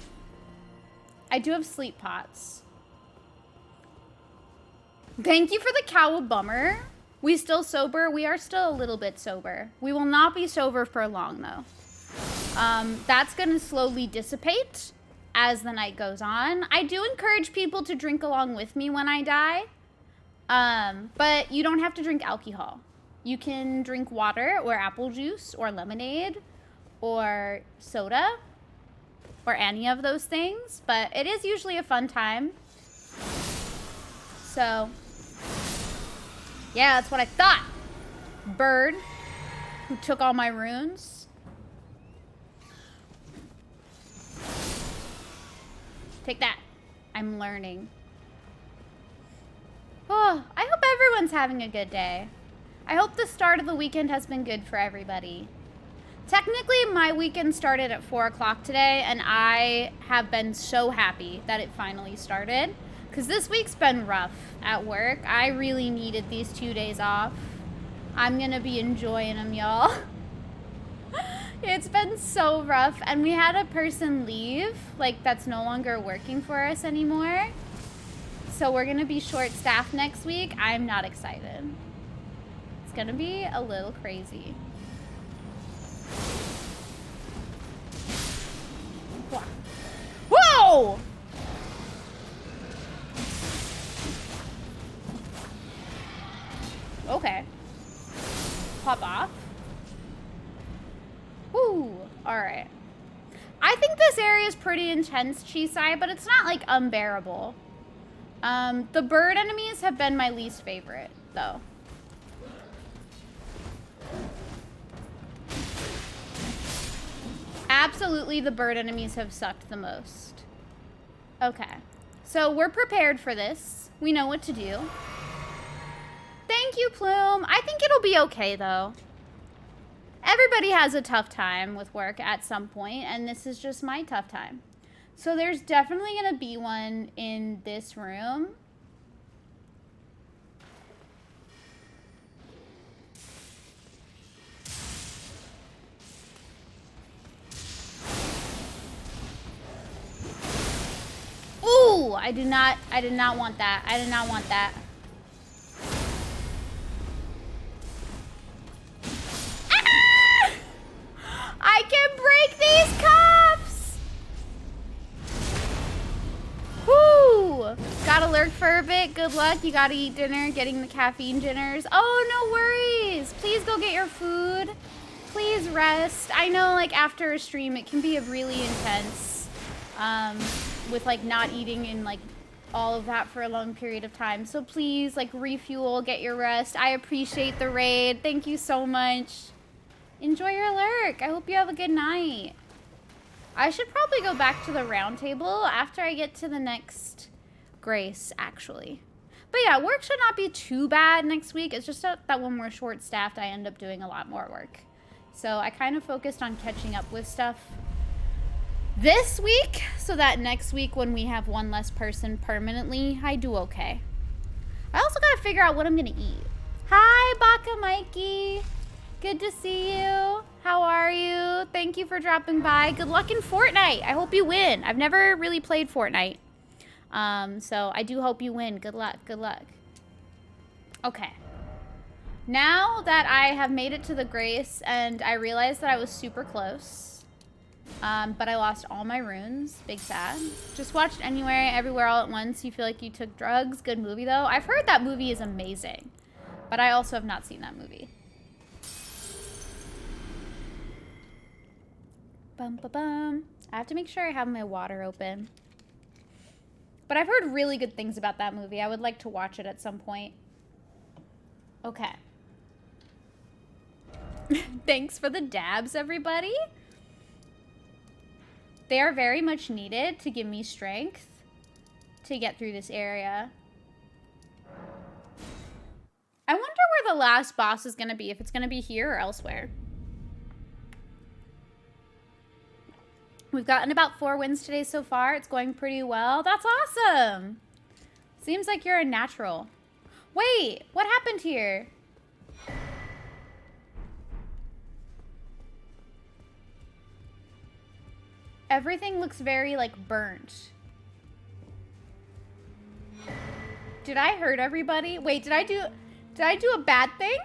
I do have sleep pots. Thank you for the cowabummer. We still sober? We are still a little bit sober. We will not be sober for long, though. That's going to slowly dissipate as the night goes on. I do encourage people to drink along with me when I die. But you don't have to drink alcohol. You can drink water or apple juice or lemonade or soda or any of those things. But it is usually a fun time. So, yeah, that's what I thought. Bird who took all my runes. Take that. I'm learning. Oh, I hope everyone's having a good day. I hope the start of the weekend has been good for everybody. Technically, my weekend started at 4 o'clock today, and I have been so happy that it finally started. Because this week's been rough at work. I really needed these 2 days off. I'm going to be enjoying them, y'all. It's been so rough. And we had a person leave, like, that's no longer working for us anymore. So we're going to be short-staffed next week. I'm not excited. It's going to be a little crazy. Whoa! Okay. Pop off. Woo. Alright. I think this area is pretty intense, Chisai, but it's not, like, unbearable. The bird enemies have been my least favorite, though. Absolutely, the bird enemies have sucked the most. Okay. So we're prepared for this. We know what to do. Thank you, Plume. I think it'll be okay, though. Everybody has a tough time with work at some point, and this is just my tough time. So there's definitely going to be one in this room. Ooh, I did not want that. I did not want that. Ah! I can break these cups! Whoo! Gotta lurk for a bit. Good luck. You gotta eat dinner. Getting the caffeine dinners. Oh, no worries. Please go get your food. Please rest. I know, like, after a stream, it can be a really intense. With like not eating and like all of that for a long period of time. So please like refuel, get your rest. I appreciate the raid. Thank you so much. Enjoy your lurk. I hope you have a good night. I should probably go back to the round table after I get to the next Grace, actually. But yeah, work should not be too bad next week. It's just that when we're short staffed, I end up doing a lot more work. So I kind of focused on catching up with stuff this week, so that next week when we have one less person permanently, I do okay. I also gotta figure out what I'm gonna eat. Hi, Baka Mikey. Good to see you. How are you? Thank you for dropping by. Good luck in Fortnite. I hope you win. I've never really played Fortnite. So I do hope you win. Good luck. Good luck. Okay. Now that I have made it to the Grace and I realized that I was super close, but I lost all my runes. Big sad. Just watched Anywhere, Everywhere, All at Once. You feel like you took drugs. Good movie, though. I've heard that movie is amazing, but I also have not seen that movie. Bum, ba, bum. I have to make sure I have my water open. But I've heard really good things about that movie. I would like to watch it at some point. Okay. Thanks for the dabs, everybody. They are very much needed to give me strength to get through this area. I wonder where the last boss is going to be, if it's going to be here or elsewhere. We've gotten about 4 wins today so far. It's going pretty well. That's awesome. Seems like you're a natural. Wait, what happened here? Everything looks very, like, burnt. Did I hurt everybody? Wait, did I do a bad thing?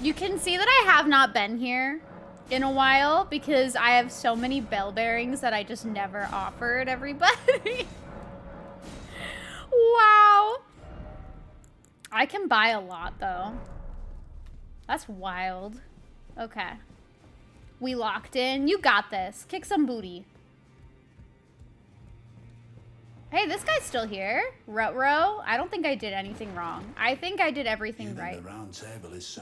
You can see that I have not been here in a while because I have so many bell bearings that I just never offered everybody. Wow. I can buy a lot, though. That's wild. Okay. We locked in. You got this. Kick some booty. Hey, this guy's still here. Ruh-roh. I don't think I did anything wrong. I think I did everything right. The round table is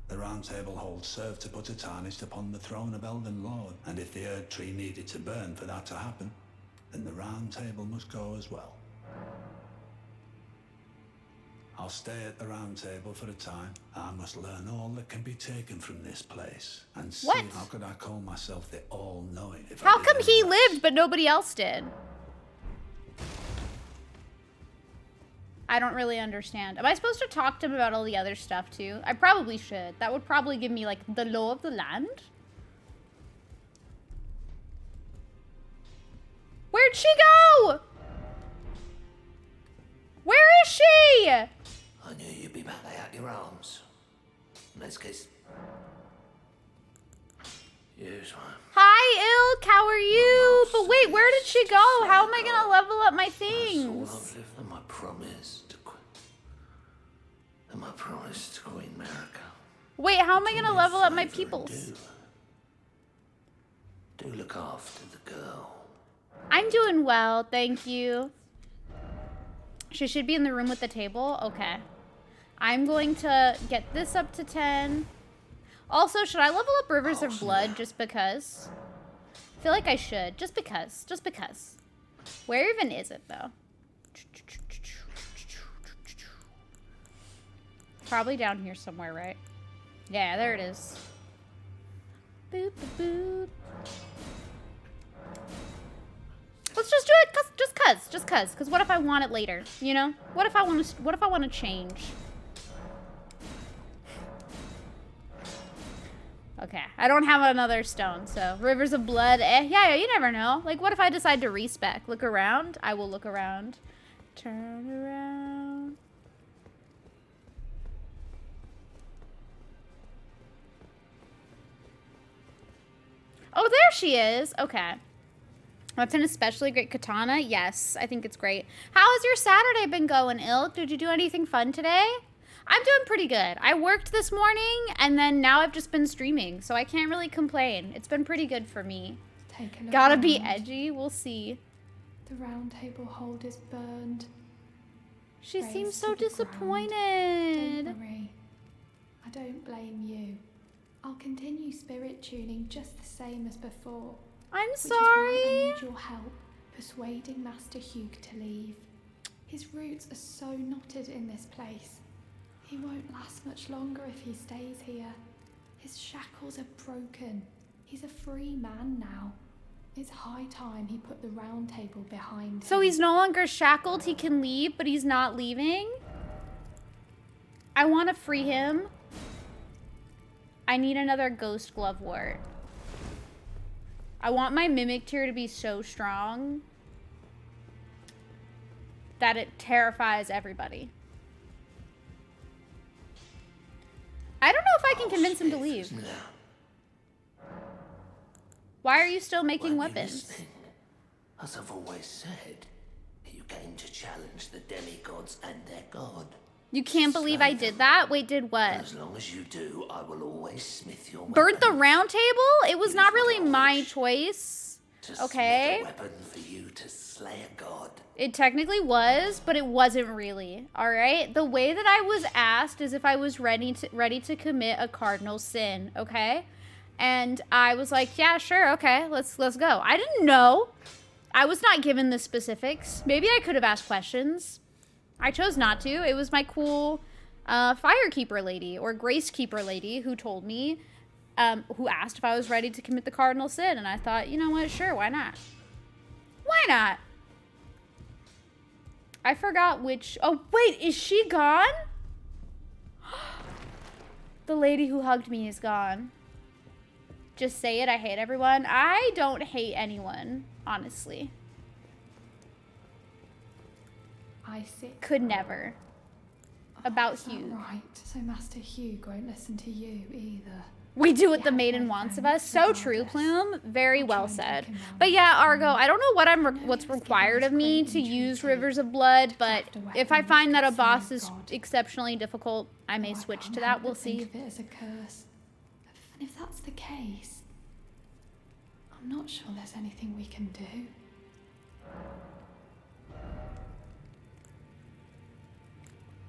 the round table holds served to put a tarnished upon the throne of Elden Lord. And if the Erd Tree needed to burn for that to happen, then the round table must go as well. I'll stay at the round table for a time. I must learn all that can be taken from this place. And see, how could I call myself the all-knowing if How come he lived but nobody else did? I don't really understand. Am I supposed to talk to him about all the other stuff too? I probably should. That would probably give me like the law of the land. Where'd she go? Where is she? I knew you'd be back out your arms. Let's get... Here's one. Hi, Ilk. How are you? But wait, where did she go? How am I gonna level up my things? And my promise to Queen America. Wait, how am I gonna level up my peoples? Do look after the girl. I'm doing well, thank you. She should be in the room with the table? Okay. I'm going to get this up to 10. Also, should I level up Rivers of Blood just because? I feel like I should. Just because. Just because. Where even is it, though? Probably down here somewhere, right? Yeah, there it is. Boop, boop, boop. Let's just do it just cuz. Cuz what if I want it later, you know? What if I want to change? Okay, I don't have another stone, so Rivers of Blood, yeah, you never know. Like, what if I decide to respec? Look around? I will look around. Turn around. Oh, there she is. Okay. That's an especially great katana. Yes, I think it's great. How has your Saturday been going, Ilk? Did you do anything fun today? I'm doing pretty good. I worked this morning, and then now I've just been streaming, so I can't really complain. It's been pretty good for me. Take a look Gotta around. be edgy. We'll see. The round table hold is burned. She Raised seems to so the ground. disappointed. Don't worry. I don't blame you. I'll continue spirit tuning just the same as before. I'm Which sorry. is why I need your help persuading Master Hugh to leave. His roots are so knotted in this place. He won't last much longer if he stays here. His shackles are broken. He's a free man now. It's high time he put the round table behind So him. he's no longer shackled. He can leave, but he's not leaving. I want to free him. I need another ghost glove wart. I want my mimic tier to be so strong that it terrifies everybody. I don't know if I can convince him to leave. Why are you still making weapons? As I've always said, you came to challenge the demigods and their god. You can't believe I did that? Wait, did what? As long as you do, I will always smith your weapon. Burnt the round table? It was not really my choice. To Okay. smith a weapon for you to slay a god. It technically was, but it wasn't really. All right? The way that I was asked is if I was ready to commit a cardinal sin, okay? And I was like, yeah, sure, okay, let's go. I didn't know. I was not given the specifics. Maybe I could have asked questions. I chose not to. It was my cool Firekeeper lady or Gracekeeper lady who told me, who asked if I was ready to commit the cardinal sin. And I thought, you know what, sure, why not? Why not? I forgot which... Oh, wait, is she gone? The lady who hugged me is gone. Just say it, I hate everyone. I don't hate anyone, honestly. I see. Could never. About Is that Hugh. right? So Master Hugh won't listen to you either. We do what the Yeah, maiden my wants of thanks, us. So true, regardless. Plume. Very I'll well try and said. take him round But yeah, next Argo, time. I don't know what No, what's he was required given of me great to use entreaty Rivers of Blood, but craft a if I weapon find which that a could boss slay a is god. exceptionally difficult, I may Though switch can't to help that. We'll but think see. of it as a curse. And if that's the case, I'm not sure there's anything we can do.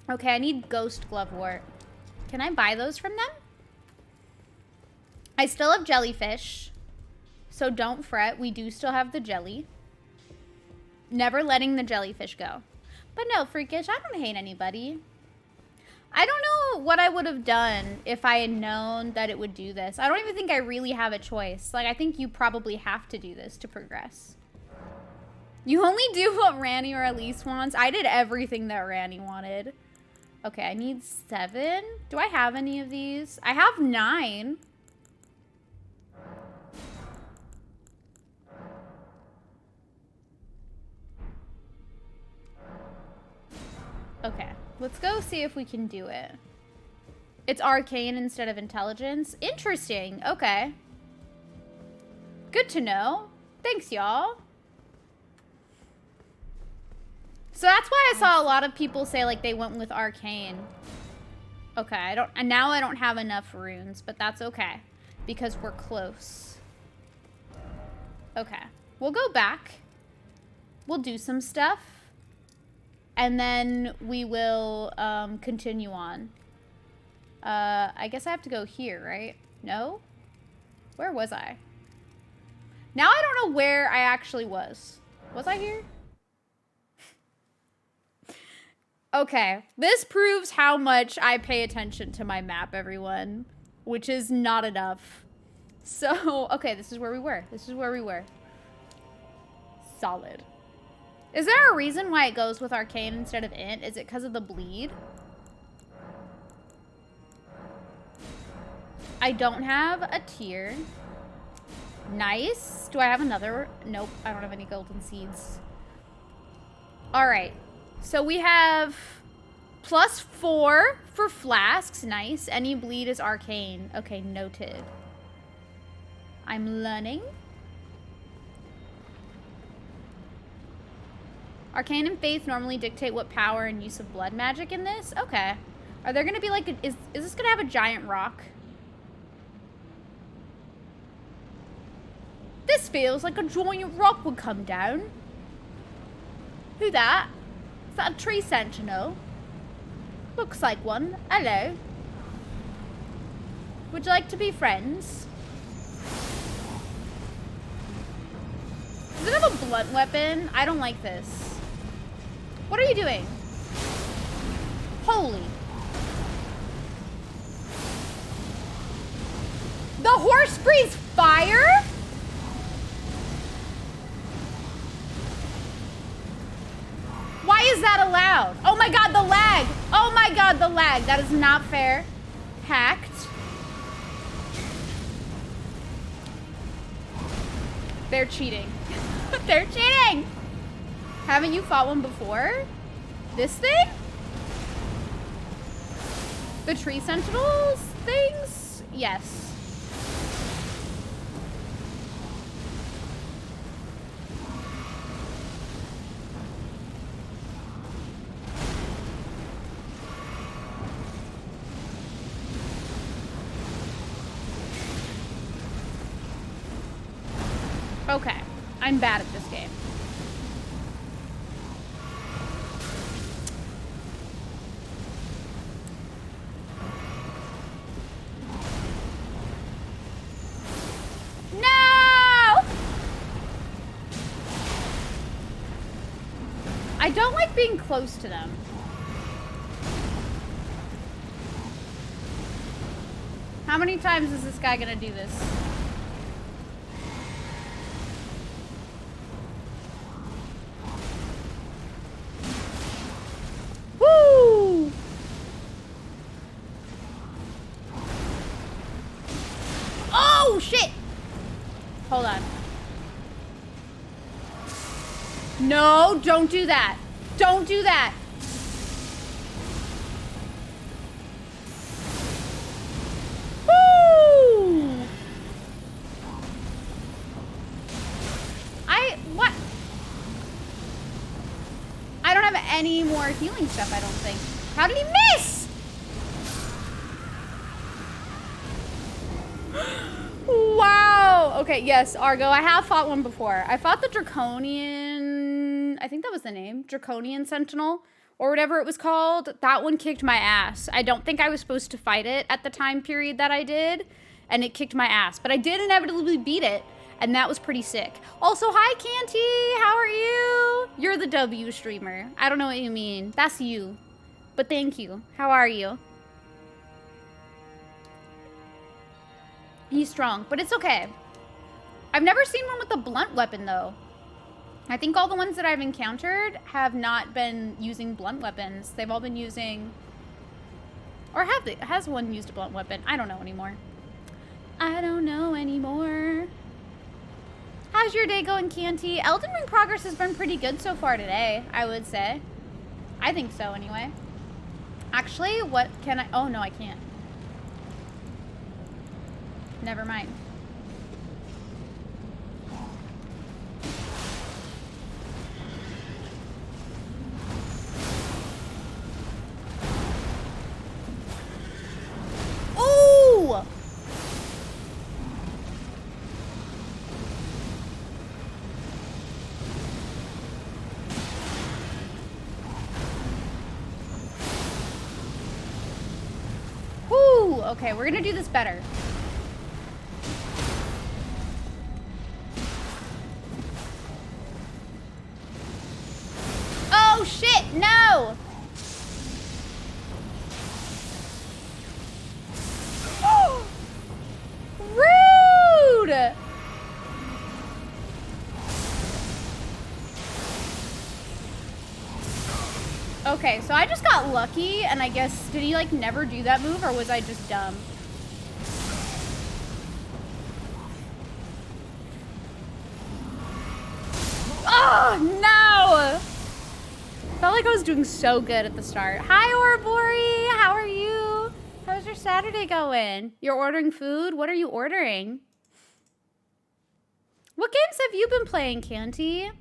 Okay, I need Ghost Glove Wart. Can I buy those from them? I still have jellyfish, so don't fret. We do still have the jelly. Never letting the jellyfish go. But no, Freakish, I don't hate anybody. I don't know what I would have done if I had known that it would do this. I don't even think I really have a choice. Like, I think you probably have to do this to progress. You only do what Ranny or Elise wants. I did everything that Ranny wanted. Okay, I need 7. Do I have any of these? I have 9. Okay, let's go see if we can do it. It's arcane instead of intelligence. Interesting. Okay. Good to know. Thanks, y'all. So that's why I saw a lot of people say like they went with arcane. Okay, and now I don't have enough runes, but that's okay because we're close. Okay, we'll go back. We'll do some stuff. and then we will continue on. I guess I have to go here, right? No? Where was I? Now I don't know where I actually was. Was I here? Okay, this proves how much I pay attention to my map, everyone, which is not enough. So, okay, this is where we were. This is where we were. Solid. Is there a reason why it goes with Arcane instead of Int? Is it because of the bleed? I don't have a tier. Nice. Do I have another? Nope, I don't have any golden seeds. All right. So we have +4 for flasks. Nice. Any bleed is arcane. Okay, noted. I'm learning. Arcane and faith normally dictate what power and use of blood magic in this. Okay. Are there gonna be like is this gonna have a giant rock? This feels like a giant rock would come down. Who that? Is that a tree sentinel? Looks like one. Hello. Would you like to be friends? Does it have a blunt weapon? I don't like this. What are you doing? Holy. The horse breathes fire? Why is that allowed? Oh my god, the lag! Oh my god, the lag. That is not fair. Hacked. They're cheating. They're cheating! Haven't you fought one before? This thing? The tree sentinels things? Yes. Okay, I'm bad at this game. No! I don't like being close to them. How many times is this guy gonna do this? Woo! Oh, shit! Hold on. No, don't do that. Don't do that. Woo! What? I don't have any more healing stuff, I don't think. How did he miss? Wow. Okay, yes, Argo. I have fought one before. I fought the Draconian... I think that was the name. Draconian Sentinel, or whatever it was called. That one kicked my ass. I don't think I was supposed to fight it at the time period that I did, and it kicked my ass. But I did inevitably beat it, and that was pretty sick. Also, hi, Canty. How are you? You're the W streamer. I don't know what you mean. That's you. But thank you. How are you? He's strong, but it's okay. I've never seen one with a blunt weapon, though. I think all the ones that I've encountered have not been using blunt weapons. They've all been using... Or have they? Has one used a blunt weapon? I don't know anymore. I don't know anymore. How's your day going, Canty? Elden Ring progress has been pretty good so far today, I would say. I think so, anyway. Actually, what can I... Oh, no, I can't. Never mind. Ooh! Okay, we're gonna do this better. Oh shit, no! Rude! Okay, so I just got lucky, and I guess, did he like never do that move, or was I just dumb? Oh, no! Felt like I was doing so good at the start. Hi, Orbori! How are you? How's your Saturday going? You're ordering food? What are you ordering? What games have you been playing, Canty?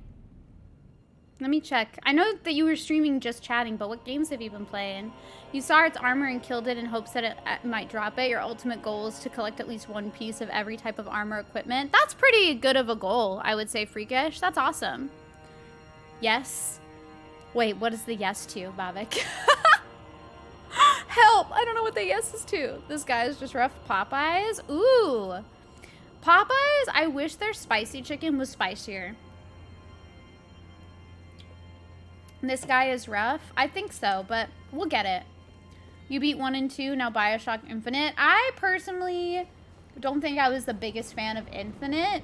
Let me check. I know that you were streaming just chatting, but what games have you been playing? You saw its armor and killed it in hopes that it might drop it. Your ultimate goal is to collect at least one piece of every type of armor equipment. That's pretty good of a goal, I would say, Freakish. That's awesome. Yes. Wait, what is the yes to, Bavik? Help! I don't know what the yes is to. This guy is just rough. Popeyes? Ooh. Popeyes, I wish their spicy chicken was spicier. This guy is rough. I think so, but we'll get it. You beat 1 and 2, now BioShock Infinite. I personally don't think I was the biggest fan of Infinite,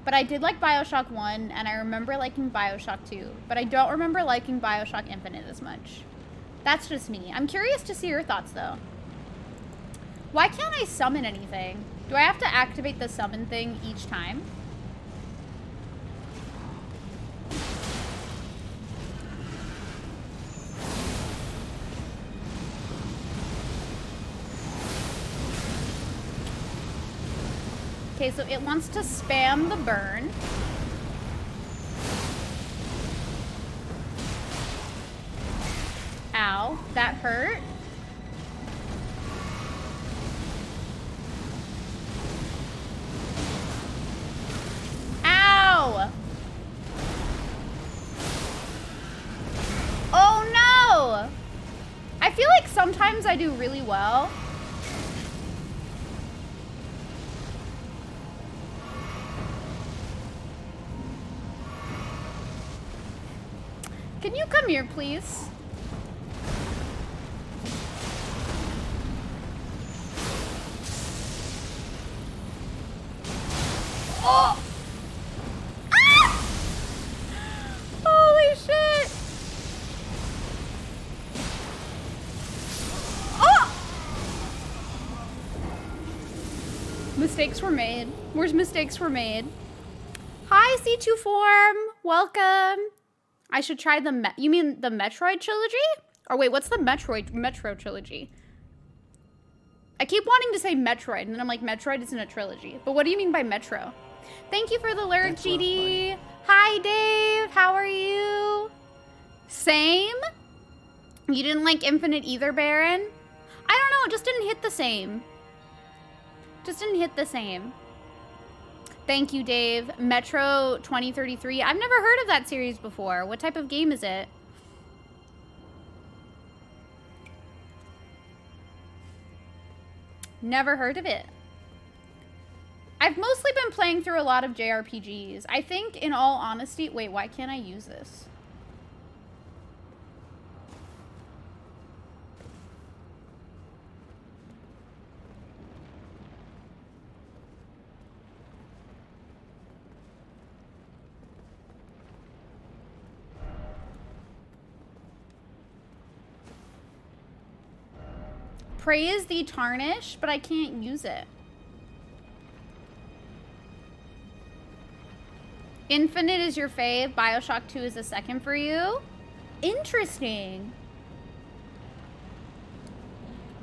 but I did like BioShock 1, and I remember liking BioShock 2, but I don't remember liking BioShock Infinite as much. That's just me. I'm curious to see your thoughts, though. Why can't I summon anything? Do I have to activate the summon thing each time? Okay, so it wants to spam the burn. Ow, that hurt. Ow! Oh no! I feel like sometimes I do really well. Can you come here, please? Oh! Ah! Holy shit! Oh! Mistakes were made. Where's mistakes were made? Hi, C2 Form. Welcome. I should try the you mean the Metroid trilogy? Or wait, what's the Metro trilogy? I keep wanting to say Metroid, and then I'm like, Metroid isn't a trilogy. But what do you mean by Metro? Thank you for the lurk, GD. Hi, Dave. How are you? Same? You didn't like Infinite either, Baron? I don't know. It just didn't hit the same. Just didn't hit the same. Thank you, Dave. Metro 2033. I've never heard of that series before. What type of game is it? Never heard of it. I've mostly been playing through a lot of JRPGs. I think, in all honesty... Wait, why can't I use this? Praise the Tarnish, but I can't use it. Infinite is your fave. BioShock 2 is the second for you. Interesting.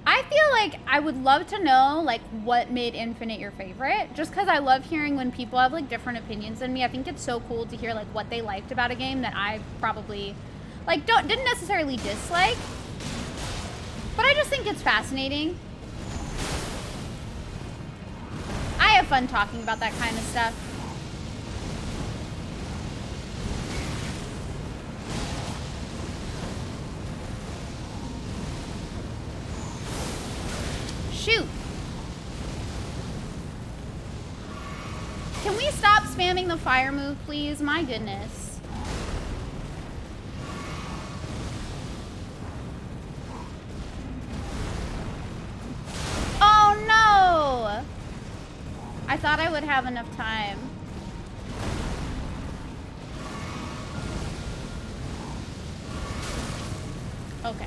I feel like I would love to know, like, what made Infinite your favorite. Just because I love hearing when people have, like, different opinions than me. I think it's so cool to hear, like, what they liked about a game that I probably, like, didn't necessarily dislike. But I just think it's fascinating. I have fun talking about that kind of stuff. Shoot. spamming the fire move, please? My goodness. Oh no! I thought I would have enough time. Okay.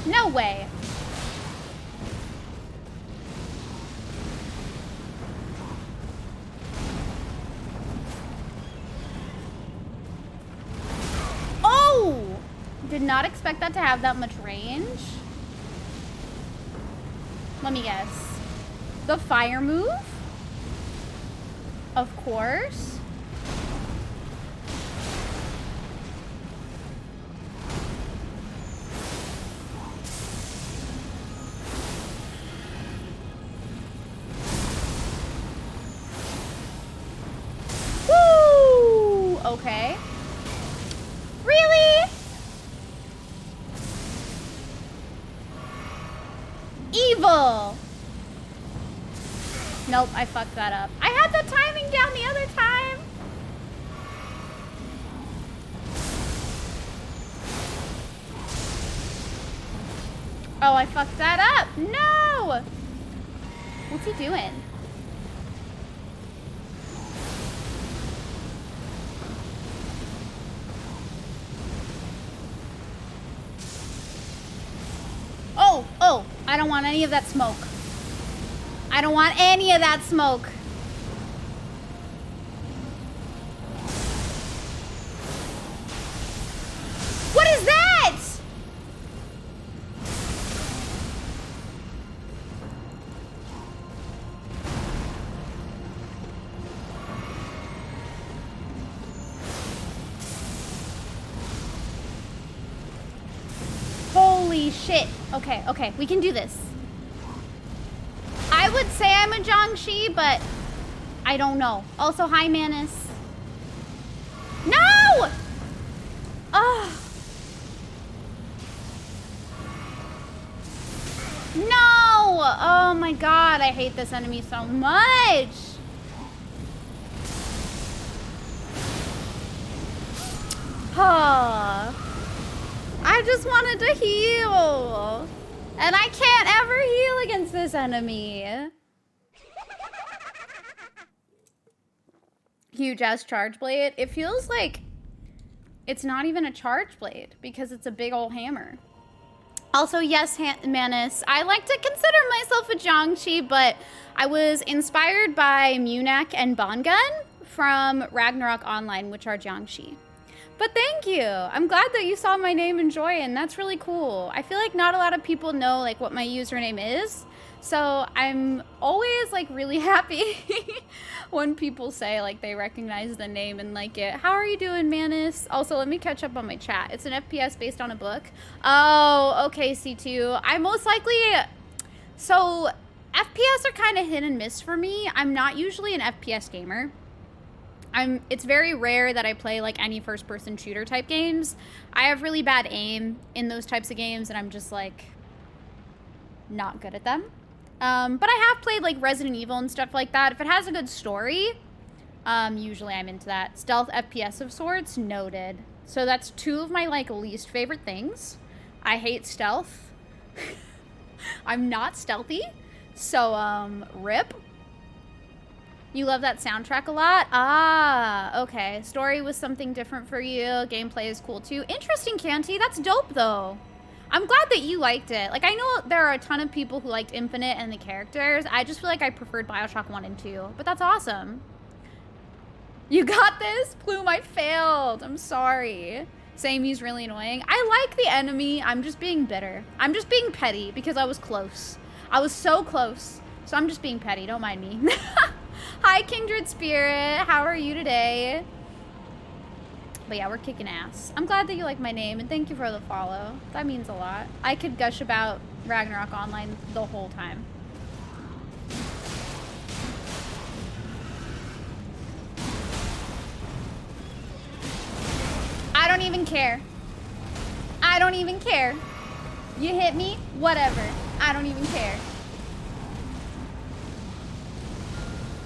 No way. Oh! Did not expect that to have that much range. Let me guess. The fire move? Of course. Woo! Okay. Really? Evil! Nope, I fucked that up. I had the timing down the other time! Oh, I fucked that up! No! What's he doing? Oh, I don't want any of that smoke. I don't want any of that smoke. What is that? Holy shit. Okay, okay, we can do this. I would say I'm a Jiangshi, but I don't know. Also, hi, Manus. No! Ugh. No! Oh my god, I hate this enemy so much. Huh. I just wanted to heal. And I can't ever heal against this enemy. Huge ass charge blade. It feels like it's not even a charge blade because it's a big old hammer. Also, yes, Manus, I like to consider myself a Jiangshi, but I was inspired by Munak and Bongun from Ragnarok Online, which are Jiangshi. But thank you. I'm glad that you saw my name and joined. That's really cool. I feel like not a lot of people know like what my username is. So I'm always like really happy when people say like they recognize the name and like it. How are you doing, Manus? Also, let me catch up on my chat. It's an FPS based on a book. Oh, okay, C2. I most likely... So FPS are kind of hit and miss for me. I'm not usually an FPS gamer. It's very rare that I play like any first-person shooter type games. I have really bad aim in those types of games and I'm just like not good at them. But I have played like Resident Evil and stuff like that. If it has a good story, usually I'm into that. Stealth FPS of sorts, noted. So that's two of my like least favorite things. I hate stealth. I'm not stealthy. So, rip. You love that soundtrack a lot? Ah, okay. Story was something different for you. Gameplay is cool too. Interesting, Canty. That's dope though. I'm glad that you liked it. Like, I know there are a ton of people who liked Infinite and the characters. I just feel like I preferred Bioshock 1 and 2. But that's awesome. You got this? Plume, I failed. I'm sorry. Same, he's really annoying. I like the enemy. I'm just being bitter. I'm just being petty because I was close. I was so close. So I'm just being petty. Don't mind me. Hi, Kindred Spirit. How are you today? But yeah, we're kicking ass. I'm glad that you like my name, and thank you for the follow. That means a lot. I could gush about Ragnarok Online the whole time. I don't even care. I don't even care. You hit me, whatever. I don't even care.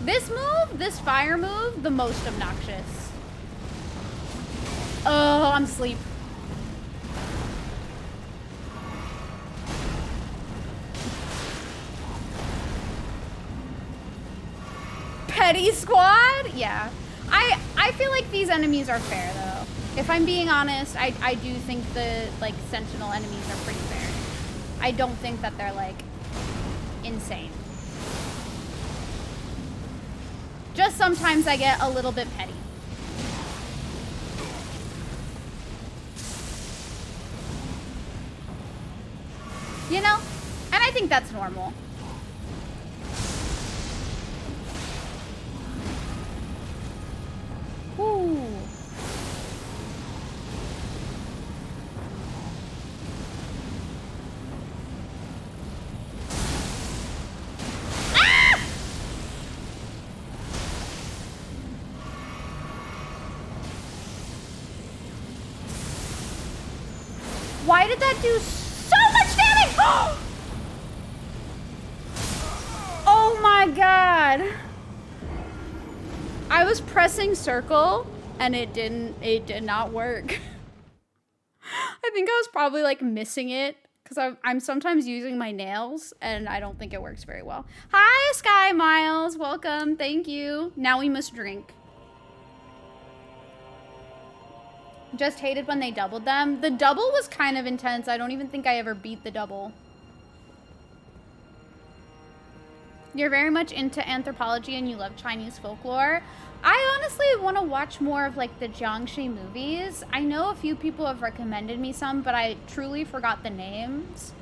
This move, this fire move, the most obnoxious. Oh, I'm asleep. Petty squad? Yeah. I feel like these enemies are fair though. If I'm being honest, I do think the like sentinel enemies are pretty fair. I don't think that they're like insane. Just sometimes I get a little bit petty. You know? And I think that's normal. Ooh. Ah! Why did that do so much damage? Oh my god. I was pressing circle and it did not work. I think I was probably like missing it because I'm sometimes using my nails and I don't think it works very well. Hi, Sky Miles. Welcome. Thank you. Now we must drink. Just hated when they doubled them. The double was kind of intense. I don't even think I ever beat the double. You're very much into anthropology and you love Chinese folklore. I honestly want to watch more of like the Jiangxi movies. I know a few people have recommended me some, but I truly forgot the names.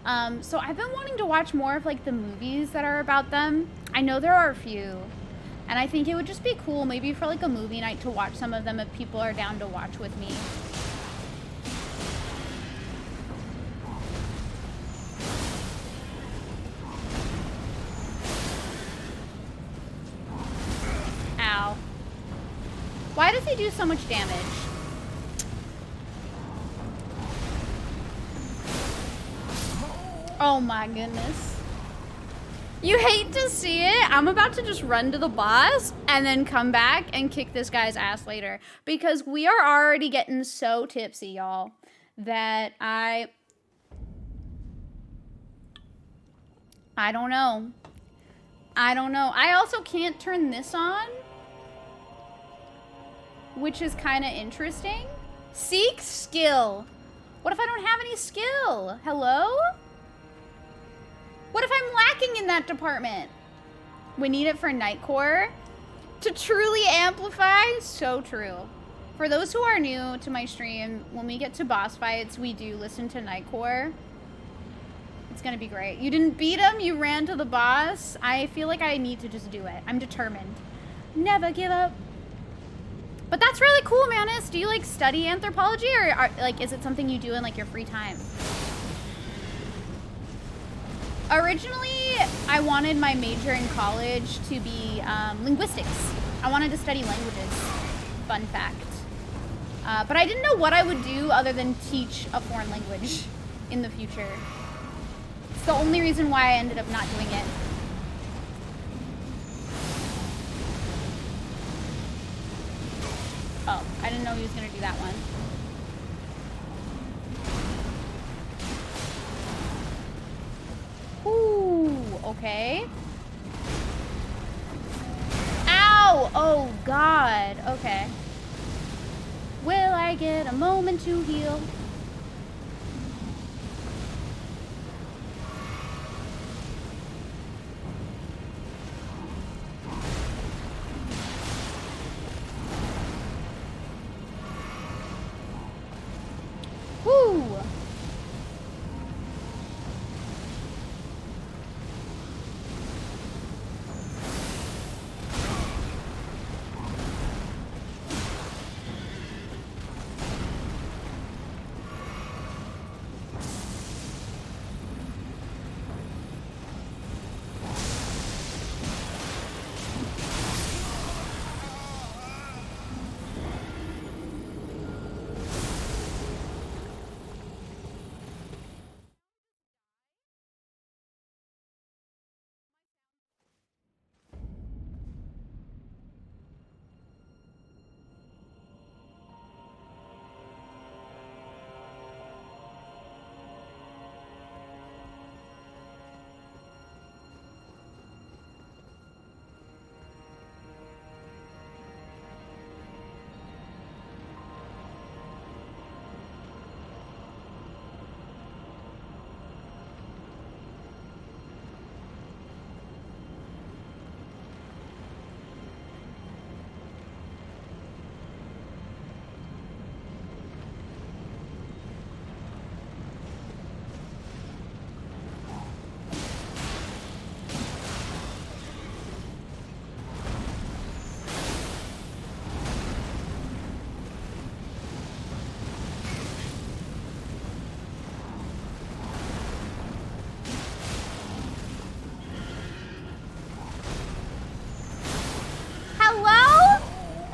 So I've been wanting to watch more of like the movies that are about them. I know there are a few. And I think it would just be cool maybe for like a movie night to watch some of them if people are down to watch with me. Ow. Why does he do so much damage? Oh my goodness. You hate to see it. I'm about to just run to the boss and then come back and kick this guy's ass later. Because we are already getting so tipsy, y'all, that I don't know. I don't know. I also can't turn this on, which is kind of interesting. Seek skill. What if I don't have any skill? Hello? What if I'm lacking in that department? We need it for Nightcore to truly amplify. So true. For those who are new to my stream, when we get to boss fights, we do listen to Nightcore. It's gonna be great. You didn't beat him, you ran to the boss. I feel like I need to just do it. I'm determined. Never give up. But that's really cool, Manus. Do you like study anthropology or like is it something you do in like your free time? Originally, I wanted my major in college to be linguistics. I wanted to study languages. Fun fact. But I didn't know what I would do other than teach a foreign language in the future. It's the only reason why I ended up not doing it. Oh, I didn't know he was gonna do that one. Ooh, okay. Ow! Oh, God. Okay. Will I get a moment to heal? Woo!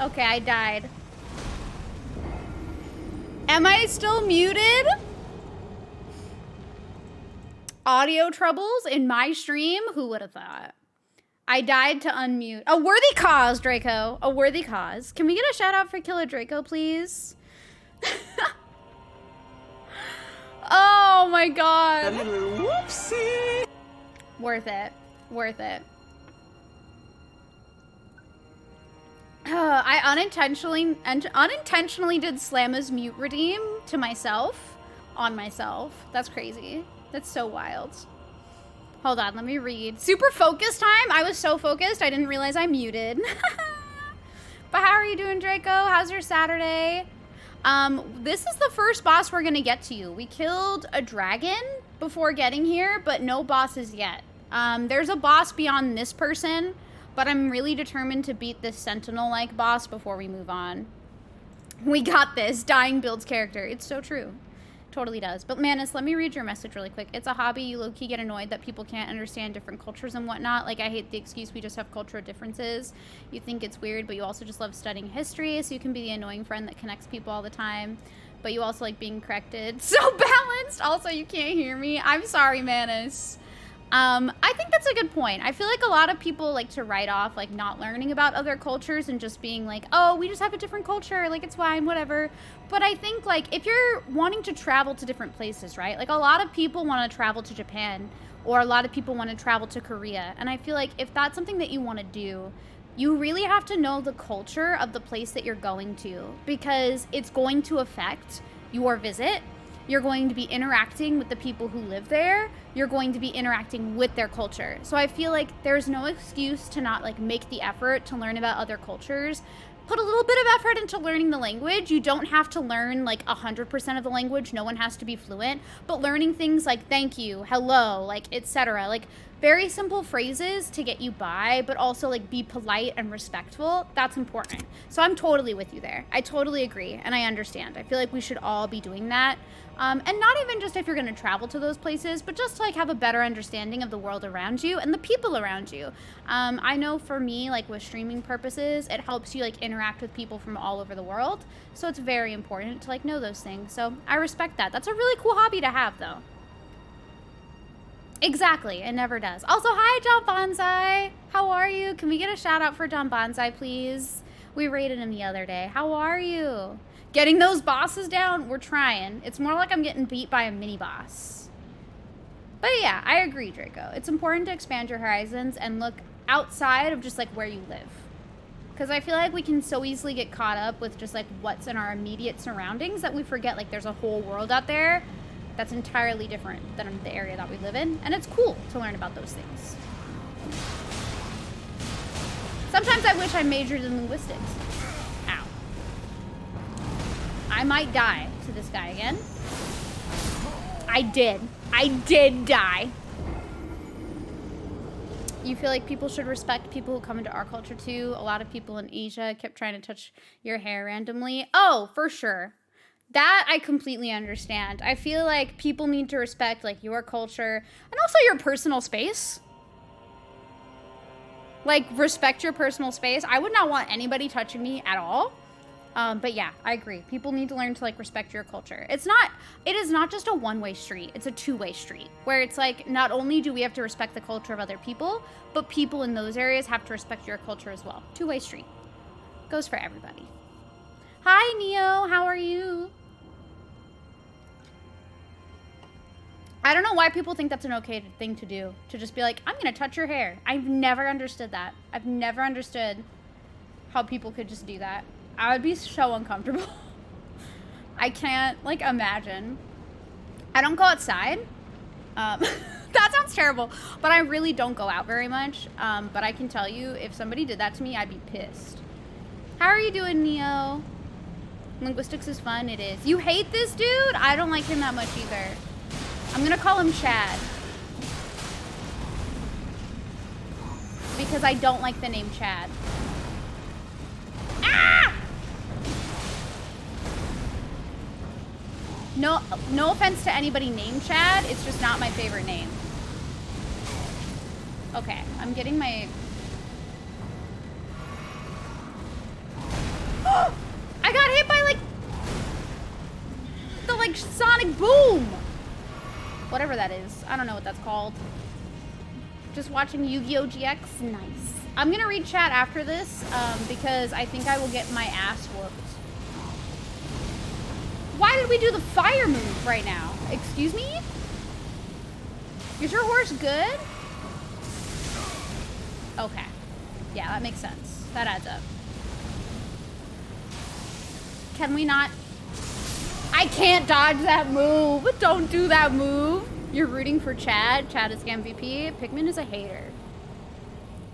Okay, I died. Am I still muted? Audio troubles in my stream? Who would have thought? I died to unmute. A worthy cause, Draco. A worthy cause. Can we get a shout out for Killer Draco, please? Oh my god. A little whoopsie. Worth it. Worth it. I unintentionally did Slamma's mute redeem to myself. On myself. That's crazy. That's so wild. Hold on, let me read. Super focus time? I was so focused, I didn't realize I muted. But how are you doing, Draco? How's your Saturday? This is the first boss we're gonna get to. We killed a dragon before getting here, but no bosses yet. There's a boss beyond this person, but I'm really determined to beat this sentinel-like boss before we move on. We got this. Dying builds character. It's so true. Totally does. But Manus, let me read your message really quick. It's a hobby. You low-key get annoyed that people can't understand different cultures and whatnot. Like, I hate the excuse we just have cultural differences. You think it's weird, but you also just love studying history, so you can be the annoying friend that connects people all the time. But you also like being corrected. So balanced! Also, you can't hear me. I'm sorry, Manus. I think that's a good point. I feel like a lot of people like to write off like not learning about other cultures and just being like, oh, we just have a different culture, like it's fine, whatever. But I think like if you're wanting to travel to different places, right? Like a lot of people want to travel to Japan, or a lot of people want to travel to Korea. And I feel like if that's something that you want to do, you really have to know the culture of the place that you're going to, because it's going to affect your visit. You're going to be interacting with the people who live there. You're going to be interacting with their culture. So I feel like there's no excuse to not like make the effort to learn about other cultures. Put a little bit of effort into learning the language. You don't have to learn like 100% of the language. No one has to be fluent, but learning things like thank you, hello, like etc. Like very simple phrases to get you by, but also like be polite and respectful. That's important. So I'm totally with you there. I totally agree. And I understand. I feel like we should all be doing that. And not even just if you're going to travel to those places, but just to like have a better understanding of the world around you and the people around you. I know for me, like with streaming purposes, it helps you like interact with people from all over the world. So it's very important to like know those things. So I respect that. That's a really cool hobby to have though. Exactly. It never does. Also, hi, John Bonsai. How are you? Can we get a shout out for John Bonsai, please? We rated him the other day. How are you? Getting those bosses down? We're trying. It's more like I'm getting beat by a mini boss. But yeah, I agree, Draco. It's important to expand your horizons and look outside of just like where you live. Because I feel like we can so easily get caught up with just like what's in our immediate surroundings that we forget like there's a whole world out there that's entirely different than the area that we live in. And it's cool to learn about those things. Sometimes I wish I majored in linguistics. Ow. I might die to this guy again. I did die. You feel like people should respect people who come into our culture too? A lot of people in Asia kept trying to touch your hair randomly. Oh, for sure. That I completely understand. I feel like people need to respect like your culture and also your personal space. Like respect your personal space. I would not want anybody touching me at all. But yeah, I agree. People need to learn to like respect your culture. It is not just a one-way street. It's a two-way street where it's like, not only do we have to respect the culture of other people, but people in those areas have to respect your culture as well. Two-way street. Goes for everybody. Hi, Neo. How are you? I don't know why people think that's an okay thing to do. To just be like, I'm going to touch your hair. I've never understood that. I've never understood how people could just do that. I would be so uncomfortable. I can't, like, imagine. I don't go outside. That sounds terrible. But I really don't go out very much. But I can tell you, if somebody did that to me, I'd be pissed. How are you doing, Neo? Linguistics is fun. It is. You hate this dude? I don't like him that much either. I'm gonna call him Chad. Because I don't like the name Chad. Ah! No offense to anybody named Chad, it's just not my favorite name. Okay, I'm getting my... like, boom! Whatever that is. I don't know what that's called. Just watching Yu-Gi-Oh! GX? Nice. I'm gonna read chat after this, because I think I will get my ass whooped. Why did we do the fire move right now? Excuse me? Is your horse good? Okay. Yeah, that makes sense. That adds up. Can we not? I can't dodge that move. Don't do that move. You're rooting for Chad. Chad is the MVP. Pikmin is a hater.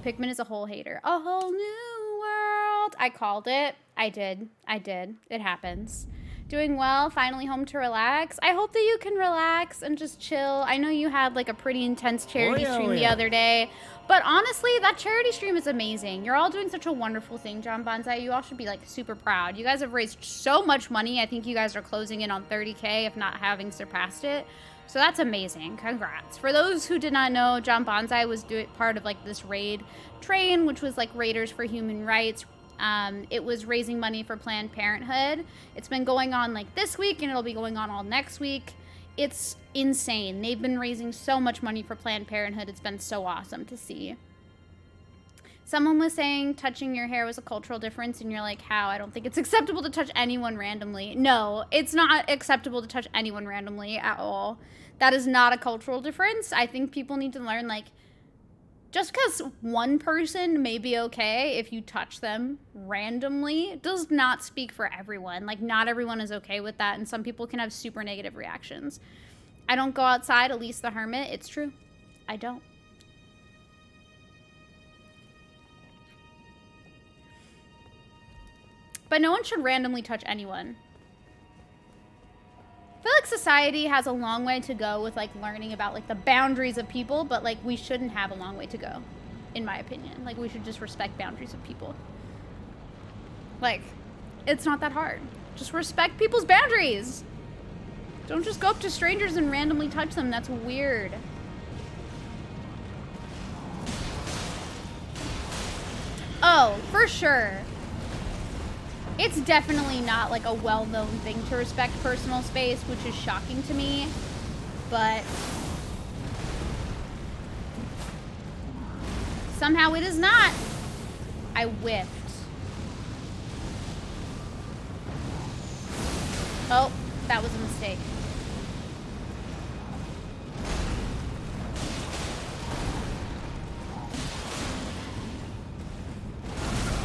Pikmin is a whole hater. A whole new world. I called it. I did. It happens. Doing well. Finally home to relax. I hope that you can relax and just chill. I know you had like a pretty intense charity stream the other day. But honestly, that charity stream is amazing. You're all doing such a wonderful thing, John Bonsai. You all should be like super proud. You guys have raised so much money. I think you guys are closing in on 30K, if not having surpassed it. So that's amazing. Congrats. For those who did not know, John Bonsai was part of like this raid train, which was like Raiders for Human Rights. It was raising money for Planned Parenthood. It's been going on like this week, and it'll be going on all next week. It's insane. They've been raising so much money for Planned Parenthood. It's been so awesome to see. Someone was saying touching your hair was a cultural difference, and you're like, how? I don't think it's acceptable to touch anyone randomly. No, it's not acceptable to touch anyone randomly at all. That is not a cultural difference. I think people need to learn, like, just because one person may be okay if you touch them randomly does not speak for everyone. Like, not everyone is okay with that, and some people can have super negative reactions. I don't go outside, Elise the Hermit. It's true. I don't. But no one should randomly touch anyone. I feel like society has a long way to go with like learning about like the boundaries of people, but like we shouldn't have a long way to go, in my opinion. Like we should just respect boundaries of people. Like, it's not that hard. Just respect people's boundaries. Don't just go up to strangers and randomly touch them. That's weird. Oh, for sure. It's definitely not like a well-known thing to respect personal space, which is shocking to me, but somehow it is not. I whiffed. Oh, that was a mistake.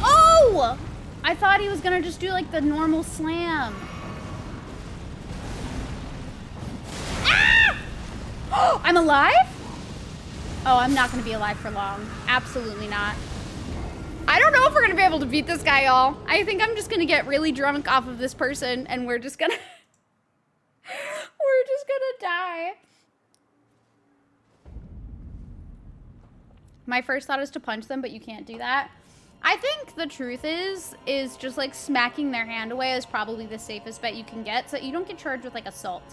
Oh! I thought he was gonna just do like the normal slam. Ah! Oh, I'm alive? Oh, I'm not gonna be alive for long. Absolutely not. I don't know if we're gonna be able to beat this guy, y'all. I think I'm just gonna get really drunk off of this person and we're just gonna we're just gonna die. My first thought is to punch them, but you can't do that. I think the truth is just like smacking their hand away is probably the safest bet you can get so that you don't get charged with like assault.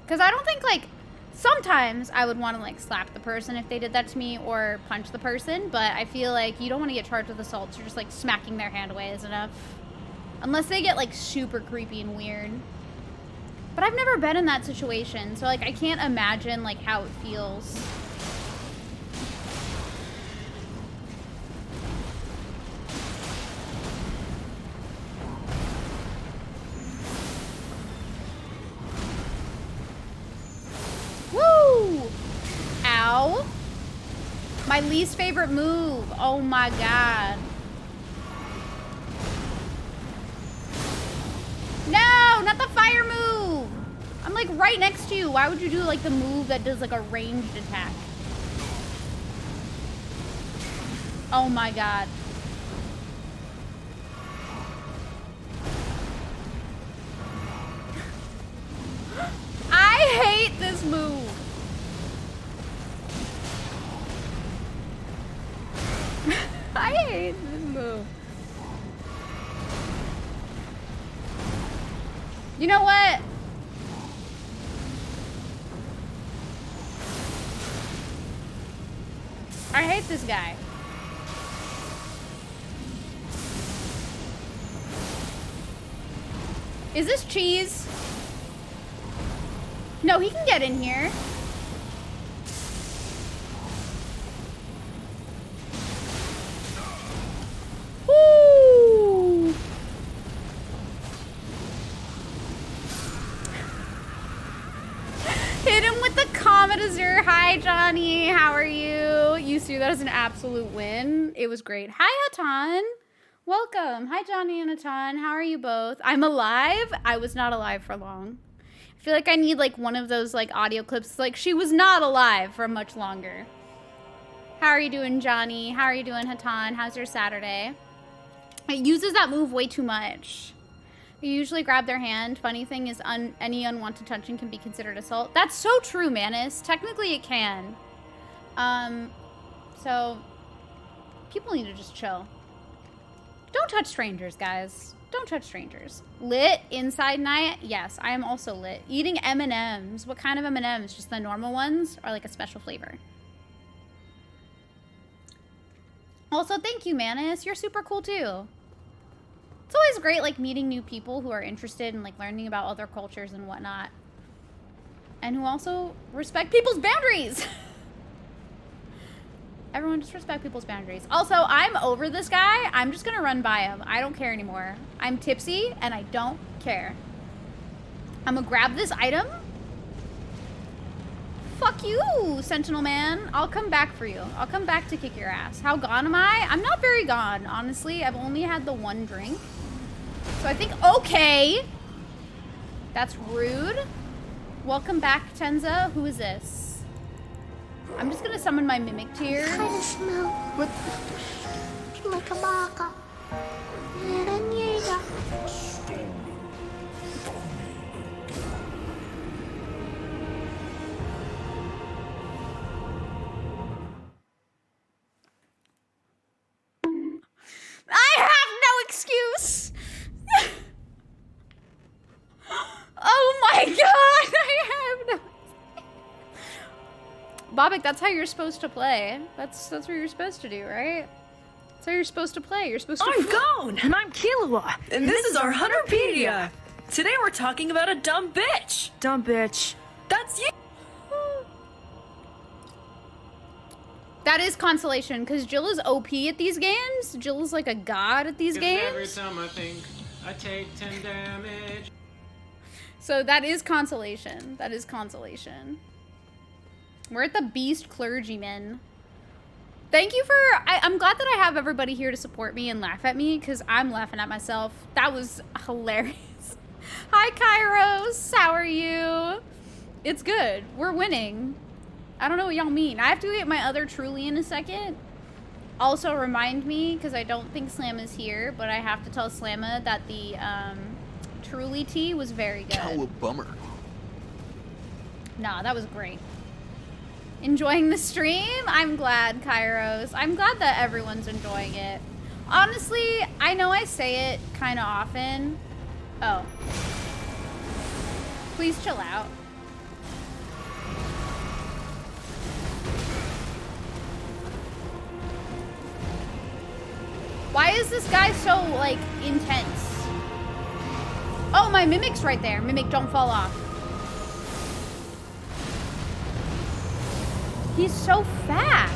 Because I don't think like, sometimes I would want to like slap the person if they did that to me or punch the person, but I feel like you don't want to get charged with assault, so just like smacking their hand away is enough. Unless they get like super creepy and weird. But I've never been in that situation, so like I can't imagine like how it feels. Woo! Ow. My least favorite move. Oh my god. No, not the fire move. I'm like right next to you. Why would you do like the move that does like a ranged attack? Oh my god. I hate this move. I hate this move. You know what? I hate this guy. Is this cheese? No, he can get in here. Woo! Hit him with the Comet Azure. Hi, Johnny. How are you? You see that as an absolute win. It was great. Hi, Hatan. Welcome. Hi, Johnny and Hatan. How are you both? I'm alive. I was not alive for long. I feel like I need like one of those like audio clips. Like she was not alive for much longer. How are you doing, Johnny? How are you doing, Hatan? How's your Saturday? It uses that move way too much. You usually grab their hand. Funny thing is any unwanted touching can be considered assault. That's so true, Manus. Technically it can. So people need to just chill. Don't touch strangers, guys. Don't touch strangers. Lit inside night? Yes, I am also lit. Eating M&Ms. What kind of M&Ms? Just the normal ones or like a special flavor? Also, thank you, Manus. You're super cool too. It's always great like meeting new people who are interested in like learning about other cultures and whatnot. And who also respect people's boundaries. Everyone just respect people's boundaries. Also, I'm over this guy. I'm just gonna run by him. I don't care anymore. I'm tipsy and I don't care. I'm gonna grab this item. Fuck you, Sentinel Man. I'll come back for you. I'll come back to kick your ass. How gone am I? I'm not very gone, honestly. I've only had the one drink. So I think, okay. That's rude. Welcome back, Tenza. Who is this? I'm just gonna summon my mimic tears. Kind of smell What? like a baka. I have no excuse. Oh my god, I have no. Bobik, that's how you're supposed to play. That's what you're supposed to do, right? That's how you're supposed to play. You're supposed to. I'm Gone, and I'm Killua, and this is our Hunterpedia. Today we're talking about a dumb bitch. Dumb bitch. That's you. That is consolation, because Jill is OP at these games. Jill is like a god at these games. Every time I think I take 10 damage. So that is consolation. That is consolation. We're at the Beast Clergyman. Thank you for... I'm glad that I have everybody here to support me and laugh at me, because I'm laughing at myself. That was hilarious. Hi, Kairos. How are you? It's good. We're winning. I don't know what y'all mean. I have to get my other Truly in a second. Also, remind me, because I don't think Slam is here, but I have to tell Slamma that the Truly tea was very good. Oh, a bummer. Nah, that was great. Enjoying the stream? I'm glad, Kairos. I'm glad that everyone's enjoying it. Honestly, I know I say it kind of often. Oh. Please chill out. Why is this guy so, like, intense? Oh, my Mimic's right there. Mimic, don't fall off. He's so fast.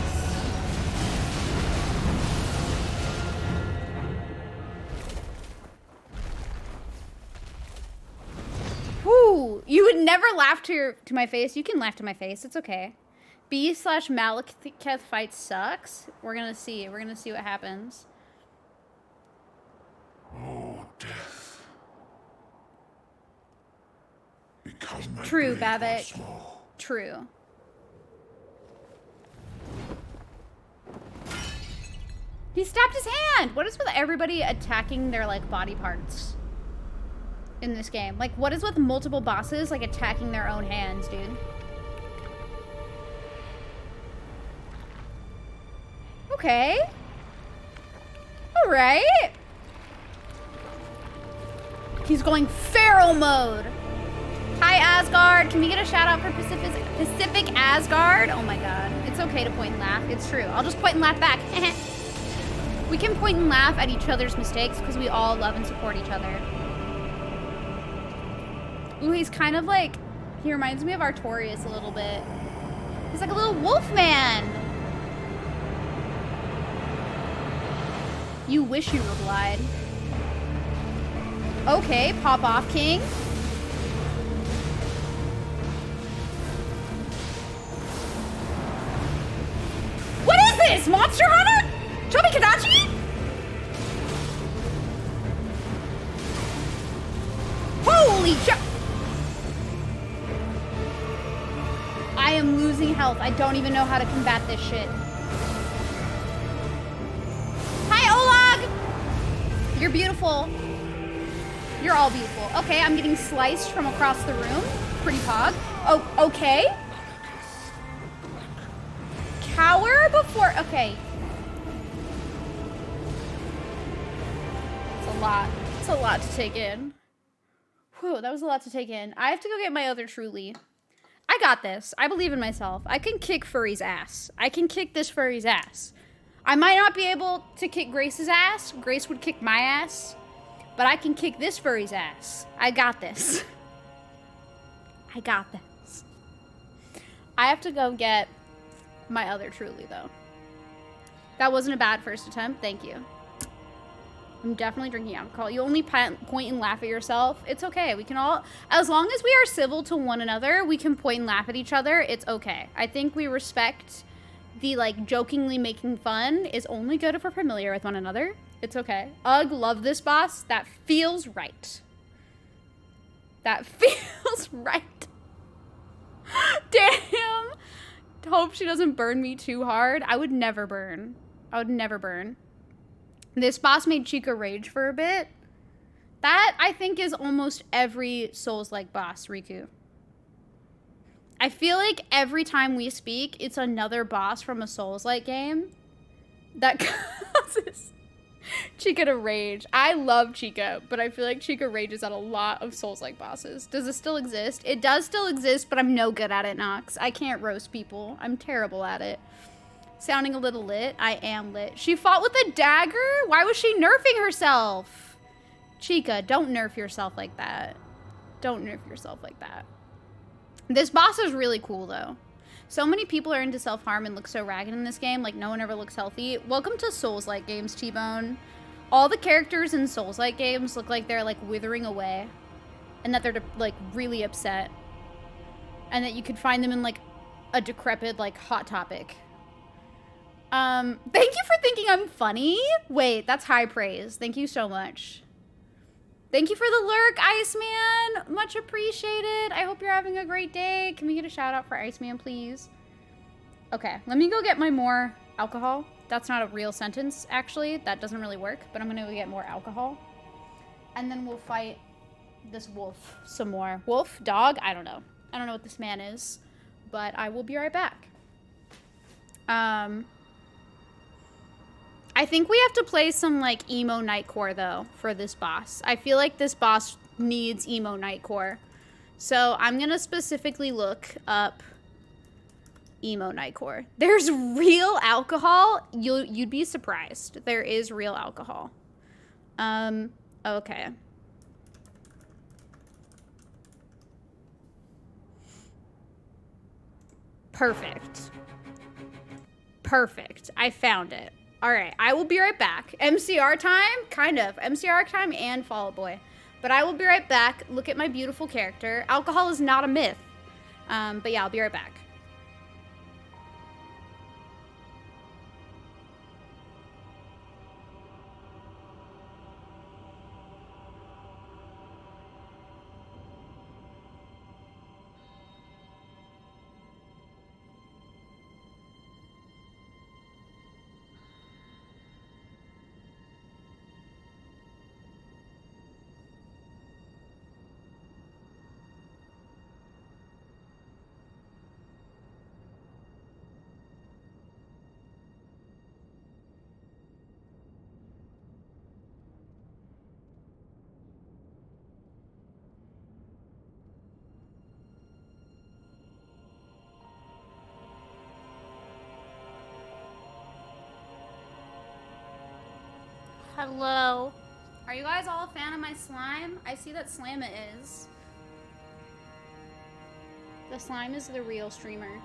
Whoo! You would never laugh to my face. You can laugh to my face. It's okay. B/Malekith fight sucks. We're gonna see. We're gonna see what happens. Oh, death. Because my True, blade Babbitt. was small. True. He stabbed his hand! What is with everybody attacking their, like, body parts in this game? Like, what is with multiple bosses, like, attacking their own hands, dude? Okay. Alright. He's going feral mode. Hi, Asgard. Can we get a shout out for Pacific Asgard? Oh my god. It's okay to point and laugh. It's true. I'll just point and laugh back. We can point and laugh at each other's mistakes because we all love and support each other. Ooh, he's kind of like, he reminds me of Artorias a little bit. He's like a little wolf man. You wish you were blind. Okay, pop off, king. What is this? Monster Hunter? Tobi Kadachi? Holy shit! I am losing health. I don't even know how to combat this shit. Hi, Olag! You're beautiful. You're all beautiful. Okay, I'm getting sliced from across the room. Pretty pog. Oh, okay. Cower before... Okay. It's a lot. It's a lot to take in. Whew, that was a lot to take in. I have to go get my other Truly. I got this. I believe in myself. I can kick Furry's ass. I can kick this Furry's ass. I might not be able to kick Grace's ass. Grace would kick my ass. But I can kick this Furry's ass. I got this. I got this. I have to go get my other Truly, though. That wasn't a bad first attempt. Thank you. I'm definitely drinking alcohol. You only point and laugh at yourself. It's okay. We can all, as long as we are civil to one another, we can point and laugh at each other. It's okay. I think we respect the, like, jokingly making fun is only good if we're familiar with one another. It's okay. Ugh, love this boss. That feels right. That feels right. Damn. Hope she doesn't burn me too hard. I would never burn. I would never burn. This boss made Chica rage for a bit. That, I think, is almost every Souls-like boss, Riku. I feel like every time we speak, it's another boss from a Souls-like game that causes Chica to rage. I love Chica, but I feel like Chica rages at a lot of Souls-like bosses. Does it still exist? It does still exist, but I'm no good at it, Nox. I can't roast people. I'm terrible at it. Sounding a little lit. I am lit. She fought with a dagger? Why was she nerfing herself? Chica, don't nerf yourself like that. Don't nerf yourself like that. This boss is really cool, though. So many people are into self-harm and look so ragged in this game. Like, no one ever looks healthy. Welcome to Souls-like games, T-Bone. All the characters in Souls-like games look like they're, like, withering away. And that they're, like, really upset. And that you could find them in, like, a decrepit, like, Hot Topic. Thank you for thinking I'm funny. Wait, that's high praise. Thank you so much. Thank you for the lurk, Iceman. Much appreciated. I hope you're having a great day. Can we get a shout out for Iceman, please? Okay, let me go get my more alcohol. That's not a real sentence, actually. That doesn't really work, but I'm gonna go get more alcohol. And then we'll fight this wolf some more. Wolf? Dog? I don't know. I don't know what this man is, but I will be right back. I think we have to play some, like, emo nightcore, though, for this boss. I feel like this boss needs emo nightcore. So I'm going to specifically look up emo nightcore. There's real alcohol. You'd be surprised. There is real alcohol. Okay. Perfect. Perfect. I found it. All right, I will be right back. MCR time? Kind of. MCR time and Fall Out Boy. But I will be right back. Look at my beautiful character. Alcohol is not a myth. But yeah, I'll be right back. Hello. Are you guys all a fan of my slime? I see that Slamma is. the slime is the real streamer.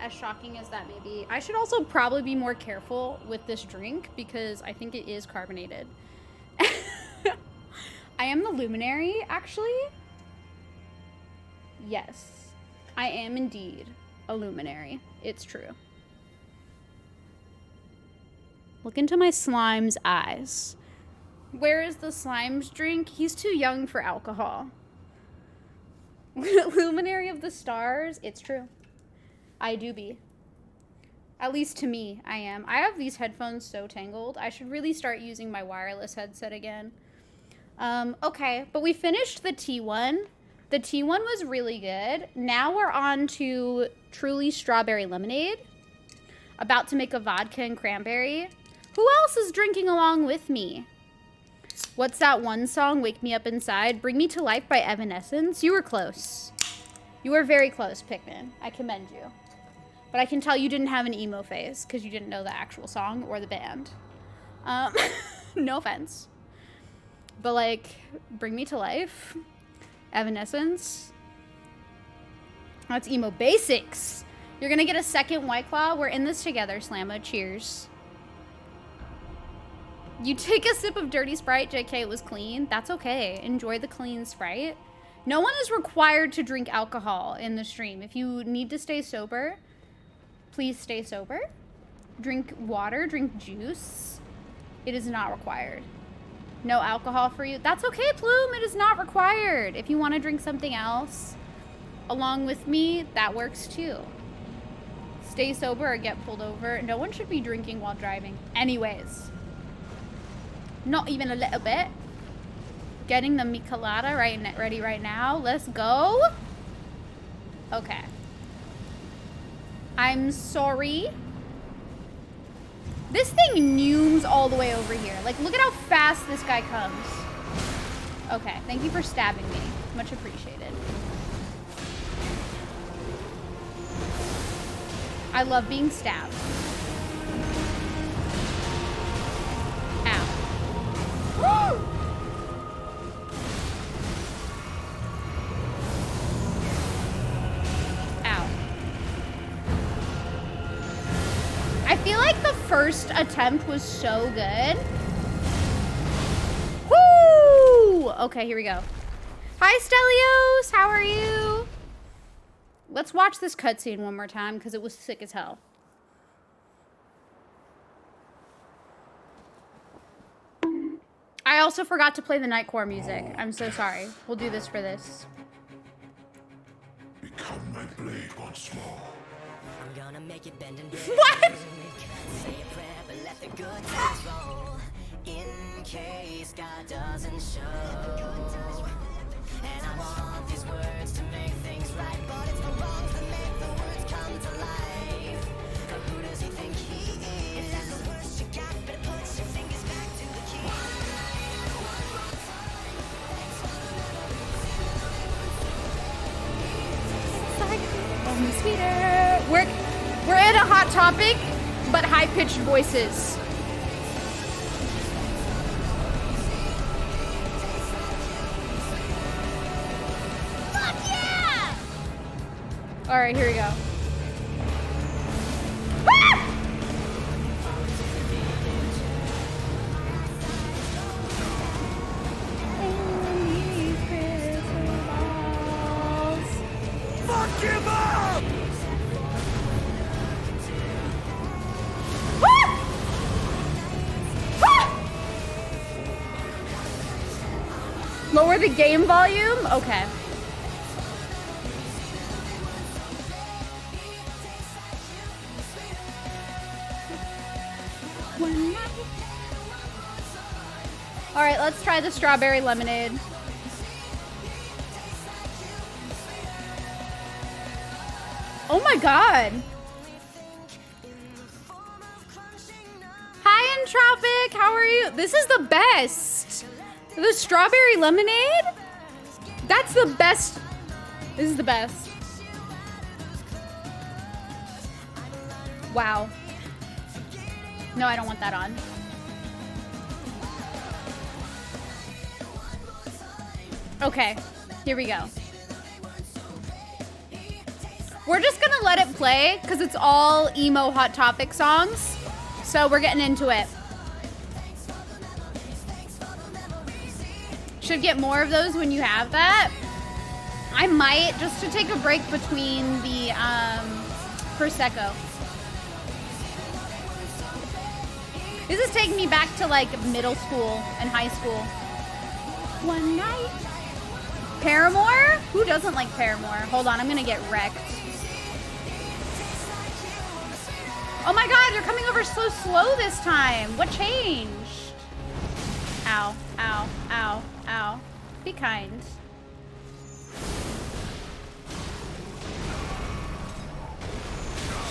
As shocking as that may be. I should also probably be more careful with this drink because I think it is carbonated. I am the luminary, actually. Yes, I am indeed a luminary. It's true. Look into my slime's eyes. Where is the slime's drink? He's too young for alcohol. Luminary of the stars. It's true. I do be. At least to me, I am. I have these headphones so tangled. I should really start using my wireless headset again. Okay, but we finished the T1. The T1 was really good. Now we're on to Truly Strawberry Lemonade. About to make a vodka and cranberry. Who else is drinking along with me? What's that one song, Wake Me Up Inside? Bring Me to Life by Evanescence. You were close. You were very close, Pikmin. I commend you. But I can tell you didn't have an emo phase because you didn't know the actual song or the band. No offense. But like, Bring Me to Life, Evanescence. That's emo basics. You're gonna get a second White Claw. We're in this together, Slamma. Cheers. You take a sip of dirty Sprite, JK, it was clean. That's okay. Enjoy the clean Sprite. No one is required to drink alcohol in the stream. If you need to stay sober, please stay sober. Drink water, drink juice. It is not required. No alcohol for you. That's okay, Plume. It is not required. If you want to drink something else along with me, that works too. Stay sober or get pulled over. No one should be drinking while driving. Anyways. Not even a little bit. Getting the Michelada ready right now. Let's go. Okay. I'm sorry. This thing nooms all the way over here. Like, look at how fast this guy comes. Okay, thank you for stabbing me. Much appreciated. I love being stabbed. Ow. Woo! Ow. I feel like the first attempt was so good. Woo! Okay, here we go. Hi, Stelios. How are you? Let's watch this cutscene one more time because it was sick as hell. I also forgot to play the Nightcore music. I'm so sorry. We'll do this for this. Become my blade once more. I'm gonna make it bend and break. What? Say a prayer, but let the good times roll. In case God doesn't show. And I want these words to make things right, but it's the wrongs that make the words come to life. But who does he think he is? If that's the worst you got, better put your fingers back to the key. Sweeter. We're at a hot topic, but high-pitched voices. Fuck yeah! All right, here we go. Ah! Fuck him up! Lower the game volume? Okay. All right, let's try the strawberry lemonade. Oh my god. Hi, Entropic. How are you? This is the best. The strawberry lemonade? That's the best. This is the best. Wow. No, I don't want that on. Okay, here we go. We're just gonna let it play because it's all emo Hot Topic songs. So we're getting into it. Should get more of those when you have that. I might, just to take a break between the Prosecco. This is taking me back to like middle school and high school. One night. Paramore? Who doesn't like Paramore? Hold on, I'm gonna get wrecked. Oh my god, they're coming over so slow this time. What changed? Ow, ow, ow, ow. Be kind.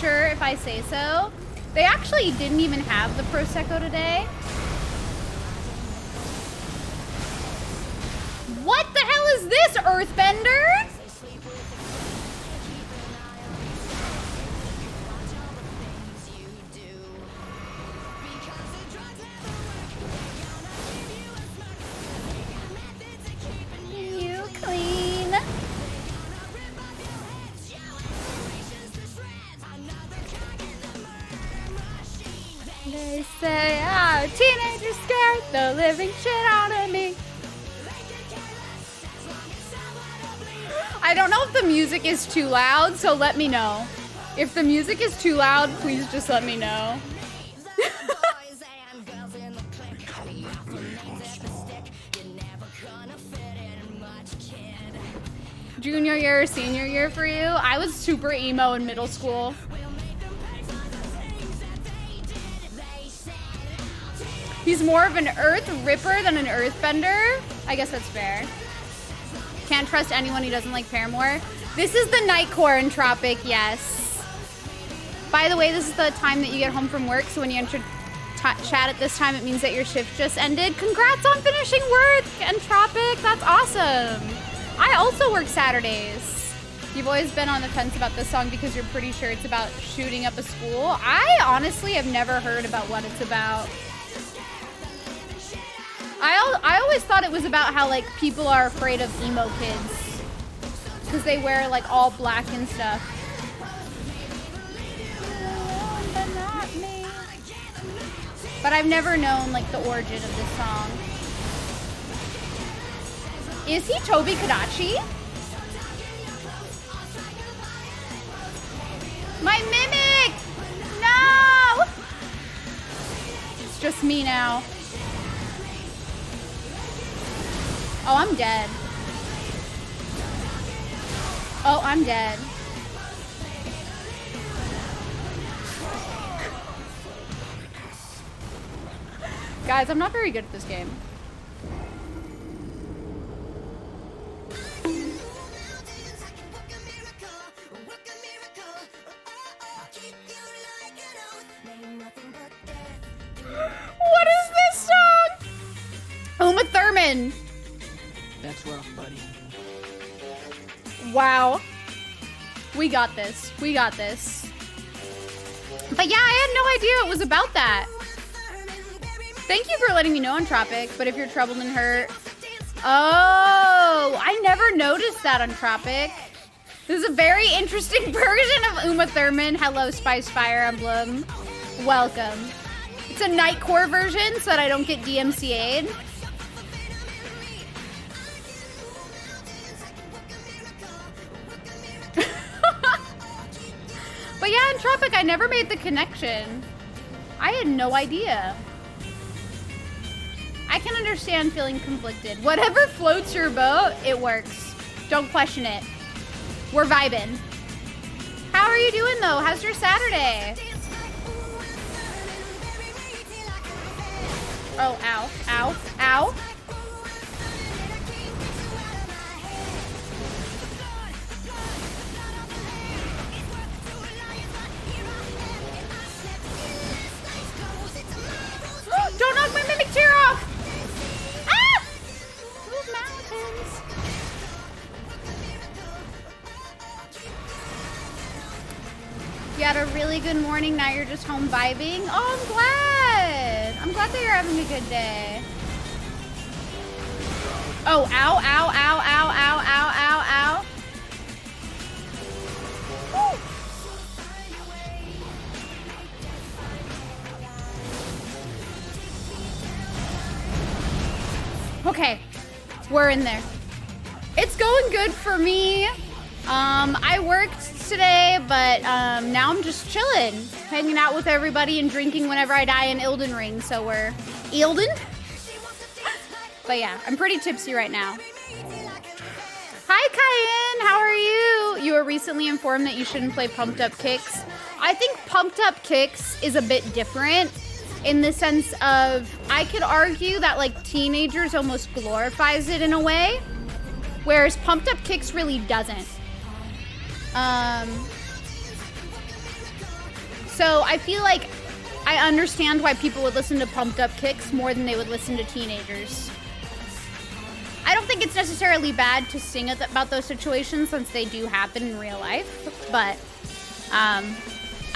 Sure, if I say so. They actually didn't even have the Prosecco today. What the hell is this, Earthbender? You clean. They say, oh, teenagers scared the living shit out of me. I don't know if the music is too loud, so let me know. If the music is too loud, please just let me know. Junior year or senior year for you? I was super emo in middle school. He's more of an earth ripper than an earthbender. I guess that's fair. Can't trust anyone who doesn't like Paramore. This is the Nightcore in Tropic, yes. By the way, this is the time that you get home from work, so when you enter chat at this time, it means that your shift just ended. Congrats on finishing work and Tropic, that's awesome. I also work Saturdays. You've always been on the fence about this song because you're pretty sure it's about shooting up a school. I honestly have never heard about what it's about. I always thought it was about how like people are afraid of emo kids because they wear like all black and stuff. But I've never known like the origin of this song. Is he Toby Kadachi? My mimic! No! It's just me now. Oh, I'm dead. Oh, I'm dead. Guys, I'm not very good at this game. What is this song? Uma Thurman. That's rough, buddy. Wow. We got this. We got this. But yeah, I had no idea it was about that. Thank you for letting me know on Tropic, but if you're troubled and hurt... Oh, I never noticed that on Tropic. This is a very interesting version of Uma Thurman. Hello, Spice Fire Emblem. Welcome. It's a Nightcore version so that I don't get DMCA'd. But yeah, in Tropic, I never made the connection. I had no idea. I can understand feeling conflicted. Whatever floats your boat, it works. Don't question it. We're vibing. How are you doing though? How's your Saturday? Oh, ow, ow, ow. Don't knock my mimic chair off! Ah! Move mountains. You had a really good morning, now you're just home vibing? Oh, I'm glad! I'm glad that you're having a good day. Oh, ow, ow, ow, ow, ow, ow, ow, ow. Okay, we're in there. It's going good for me. I worked today, but now I'm just chilling, hanging out with everybody and drinking whenever I die in Elden Ring. So we're Elden. But yeah, I'm pretty tipsy right now. Hi, Cayenne. How are you? You were recently informed that you shouldn't play Pumped Up Kicks. I think Pumped Up Kicks is a bit different in the sense of, I could argue that like Teenagers almost glorifies it in a way, whereas Pumped Up Kicks really doesn't. So I feel like I understand why people would listen to Pumped Up Kicks more than they would listen to Teenagers. I don't think it's necessarily bad to sing about those situations since they do happen in real life, but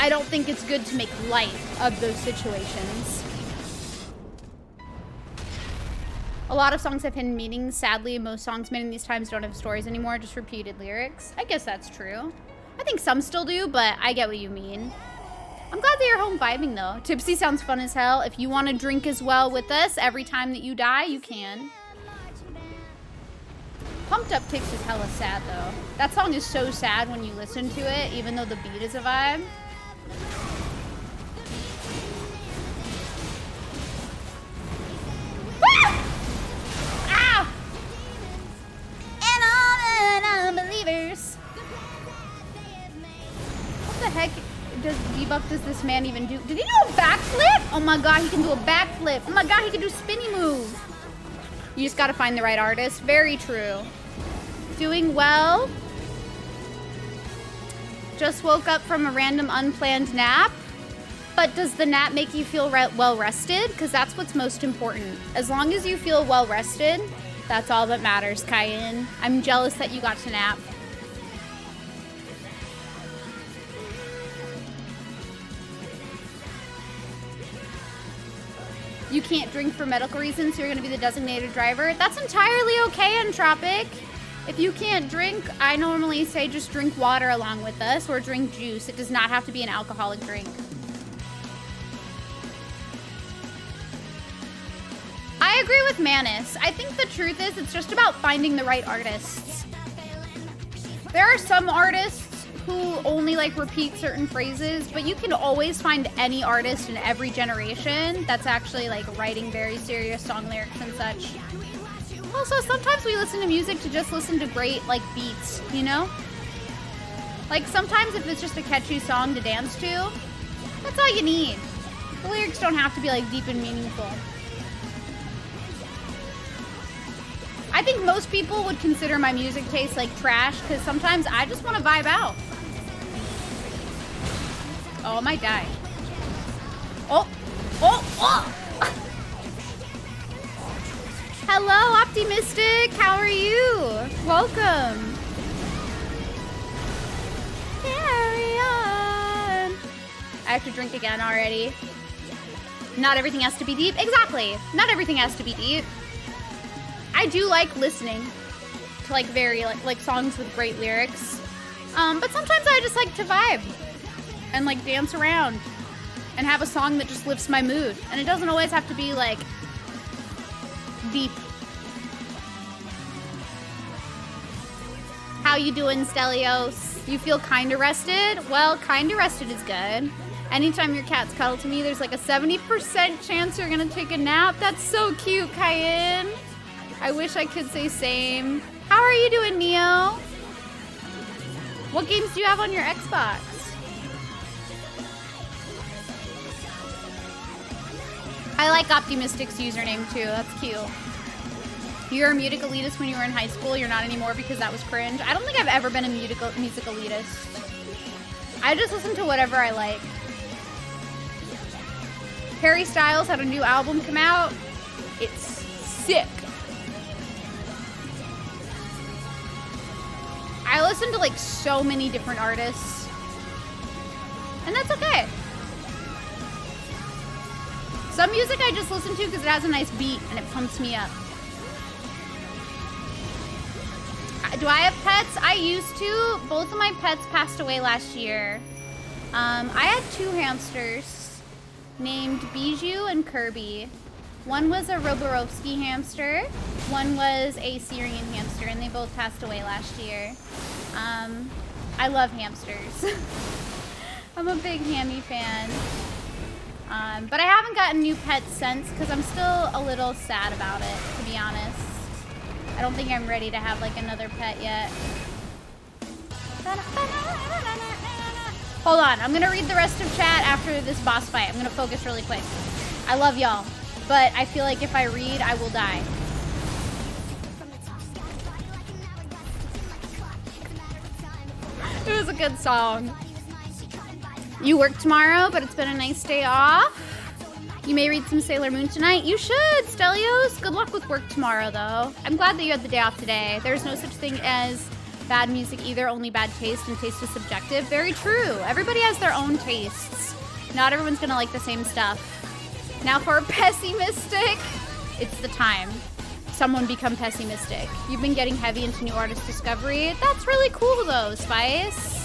I don't think it's good to make light of those situations. A lot of songs have hidden meanings. Sadly, most songs made in these times don't have stories anymore, just repeated lyrics. I guess that's true. I think some still do, but I get what you mean. I'm glad that you're home vibing, though. Tipsy sounds fun as hell. If you want to drink as well with us every time that you die, you can. Pumped Up Kicks is hella sad, though. That song is so sad when you listen to it, even though the beat is a vibe. Ah! And all the unbelievers. What the heck does this man even do? Did he do a backflip? Oh my god, he can do a backflip. Oh my god, he can do a spinny move. You just gotta find the right artist. Very true. Doing well. Just woke up from a random unplanned nap. But does the nap make you feel well rested? Because that's what's most important. As long as you feel well rested, that's all that matters, Cayenne. I'm jealous that you got to nap. You can't drink for medical reasons, so you're going to be the designated driver. That's entirely okay, Entropic. If you can't drink, I normally say just drink water along with us or drink juice. It does not have to be an alcoholic drink. I agree with Manus. I think the truth is it's just about finding the right artists. There are some artists who only like repeat certain phrases, but you can always find any artist in every generation that's actually like writing very serious song lyrics and such. Also, sometimes we listen to music to just listen to great like beats, you know? Like sometimes if it's just a catchy song to dance to, that's all you need. The lyrics don't have to be like deep and meaningful. I think most people would consider my music taste like trash because sometimes I just want to vibe out. Oh, I might die. Oh! Hello, Optimistic. How are you? Welcome. Carry on. I have to drink again already. Not everything has to be deep. Exactly. Not everything has to be deep. I do like listening to like very like songs with great lyrics. But sometimes I just like to vibe and like dance around and have a song that just lifts my mood. And it doesn't always have to be like deep. How you doing, Stelios? You feel kinda rested? Well, kinda rested is good. Anytime your cats cuddle to me, there's like a 70% chance you're gonna take a nap. That's so cute, Cayenne. I wish I could say same. How are you doing, Neo? What games do you have on your Xbox? I like Optimistic's username too. That's cute. You were a music elitist when you were in high school. You're not anymore because that was cringe. I don't think I've ever been a music elitist. I just listen to whatever I like. Harry Styles had a new album come out. It's sick. I listen to like so many different artists. And that's okay. Some music I just listen to because it has a nice beat and it pumps me up. Do I have pets? I used to. Both of my pets passed away last year. I had 2 hamsters named Bijou and Kirby. One was a Roborovsky hamster. One was a Syrian hamster, and they both passed away last year. I love hamsters. I'm a big hammy fan. But I haven't gotten new pets since because I'm still a little sad about it, to be honest. I don't think I'm ready to have like another pet yet. Hold on, I'm gonna read the rest of chat after this boss fight. I'm gonna focus really quick. I love y'all, but I feel like if I read, I will die. It was a good song. You work tomorrow, but it's been a nice day off. You may read some Sailor Moon tonight. You should, Stelios. Good luck with work tomorrow, though. I'm glad that you had the day off today. There's no such thing as bad music either, only bad taste, and taste is subjective. Very true. Everybody has their own tastes. Not everyone's gonna like the same stuff. Now for a pessimistic, it's the time. Someone become pessimistic. You've been getting heavy into new artist discovery. That's really cool though, Spice.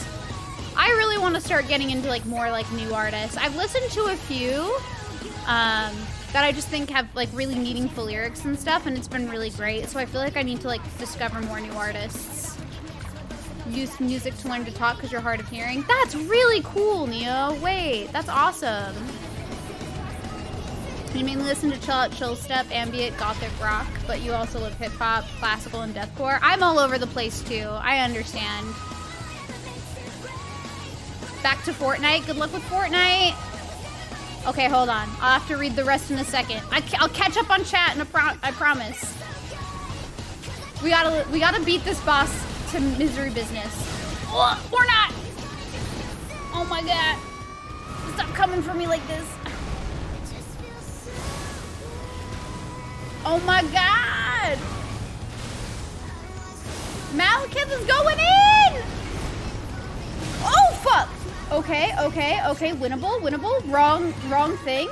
I really want to start getting into like more like new artists. I've listened to a few that I just think have like really meaningful lyrics and stuff, and it's been really great. So I feel like I need to like discover more new artists. Use music to learn to talk because you're hard of hearing. That's really cool, Neo. Wait, that's awesome. You mainly listen to chill out, chill step, ambient, gothic rock, but you also love hip hop, classical, and deathcore. I'm all over the place too. I understand. Back to Fortnite. Good luck with Fortnite. Okay, hold on. I'll have to read the rest in a second. I'll catch up on chat, and I promise. We gotta beat this boss to misery business. Oh, or not. Oh my god. Stop coming for me like this. Oh my god! Malekith is going in! Oh fuck! Okay. Winnable. Wrong thing.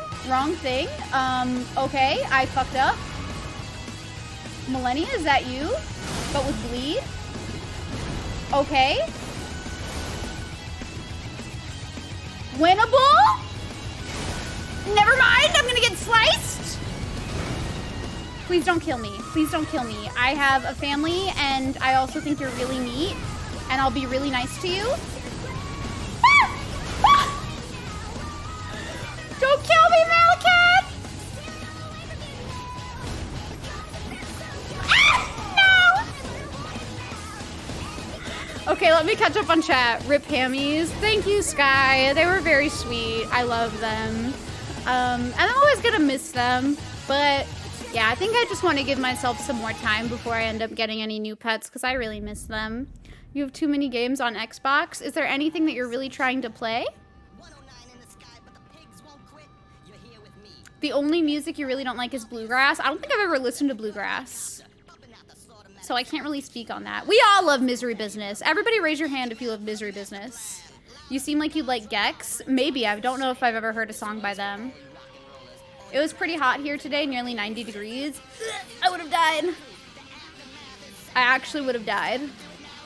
Okay, I fucked up. Millennia, is that you? But with bleed? Okay. Winnable? Never mind, I'm gonna get sliced! Please don't kill me. Please don't kill me. I have a family, and I also think you're really neat, and I'll be really nice to you. Ah! Ah! Don't kill me, Malekith! Ah! No! Okay, let me catch up on chat. Rip hammies. Thank you, Sky. They were very sweet. I love them. And I'm always gonna miss them, but yeah, I think I just want to give myself some more time before I end up getting any new pets because I really miss them. You have too many games on Xbox. Is there anything that you're really trying to play? The only music you really don't like is bluegrass. I don't think I've ever listened to bluegrass, so I can't really speak on that. We all love Misery Business. Everybody raise your hand if you love Misery Business. You seem like you'd like Gex. Maybe. I don't know if I've ever heard a song by them. It was pretty hot here today, nearly 90 degrees. I would have died. I actually would have died.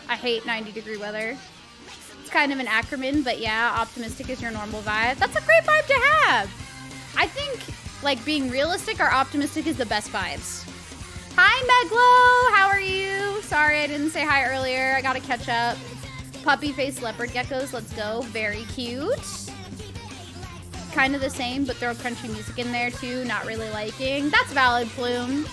I hate 90-degree weather. It's kind of an acronym, but yeah, optimistic is your normal vibe. That's a great vibe to have. I think, like, being realistic or optimistic is the best vibes. Hi, Meglo! How are you? Sorry I didn't say hi earlier. I gotta catch up. Puppy face leopard geckos, let's go. Very cute. Kind of the same, but throw country music in there too. Not really liking. That's valid, Plume.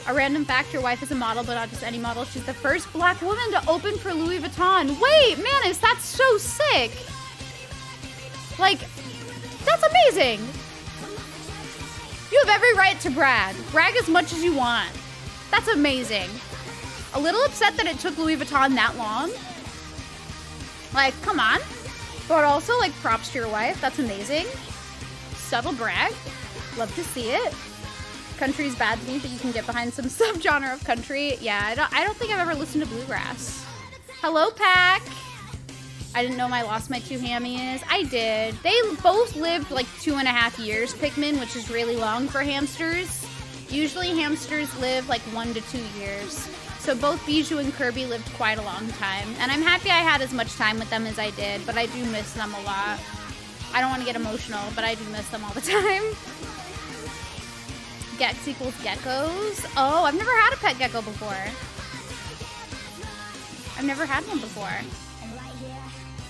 A random fact, your wife is a model, but not just any model. She's the first black woman to open for Louis Vuitton. Wait, Manus, that's so sick. Like, that's amazing. You have every right to brag. Brag as much as you want. That's amazing. A little upset that it took Louis Vuitton that long. Like, come on. But also, like, props to your wife. That's amazing. Subtle brag. Love to see it. Country's bad to me, but you can get behind some subgenre of country. Yeah, I don't think I've ever listened to bluegrass. Hello, Pack. I didn't know I lost my two hammies. I did. They both lived like 2.5 years, Pikmin, which is really long for hamsters. Usually hamsters live like 1 to 2 years. So both Bijou and Kirby lived quite a long time. And I'm happy I had as much time with them as I did, but I do miss them a lot. I don't want to get emotional, but I do miss them all the time. Gex equals geckos. Oh, I've never had a pet gecko before. I've never had one before.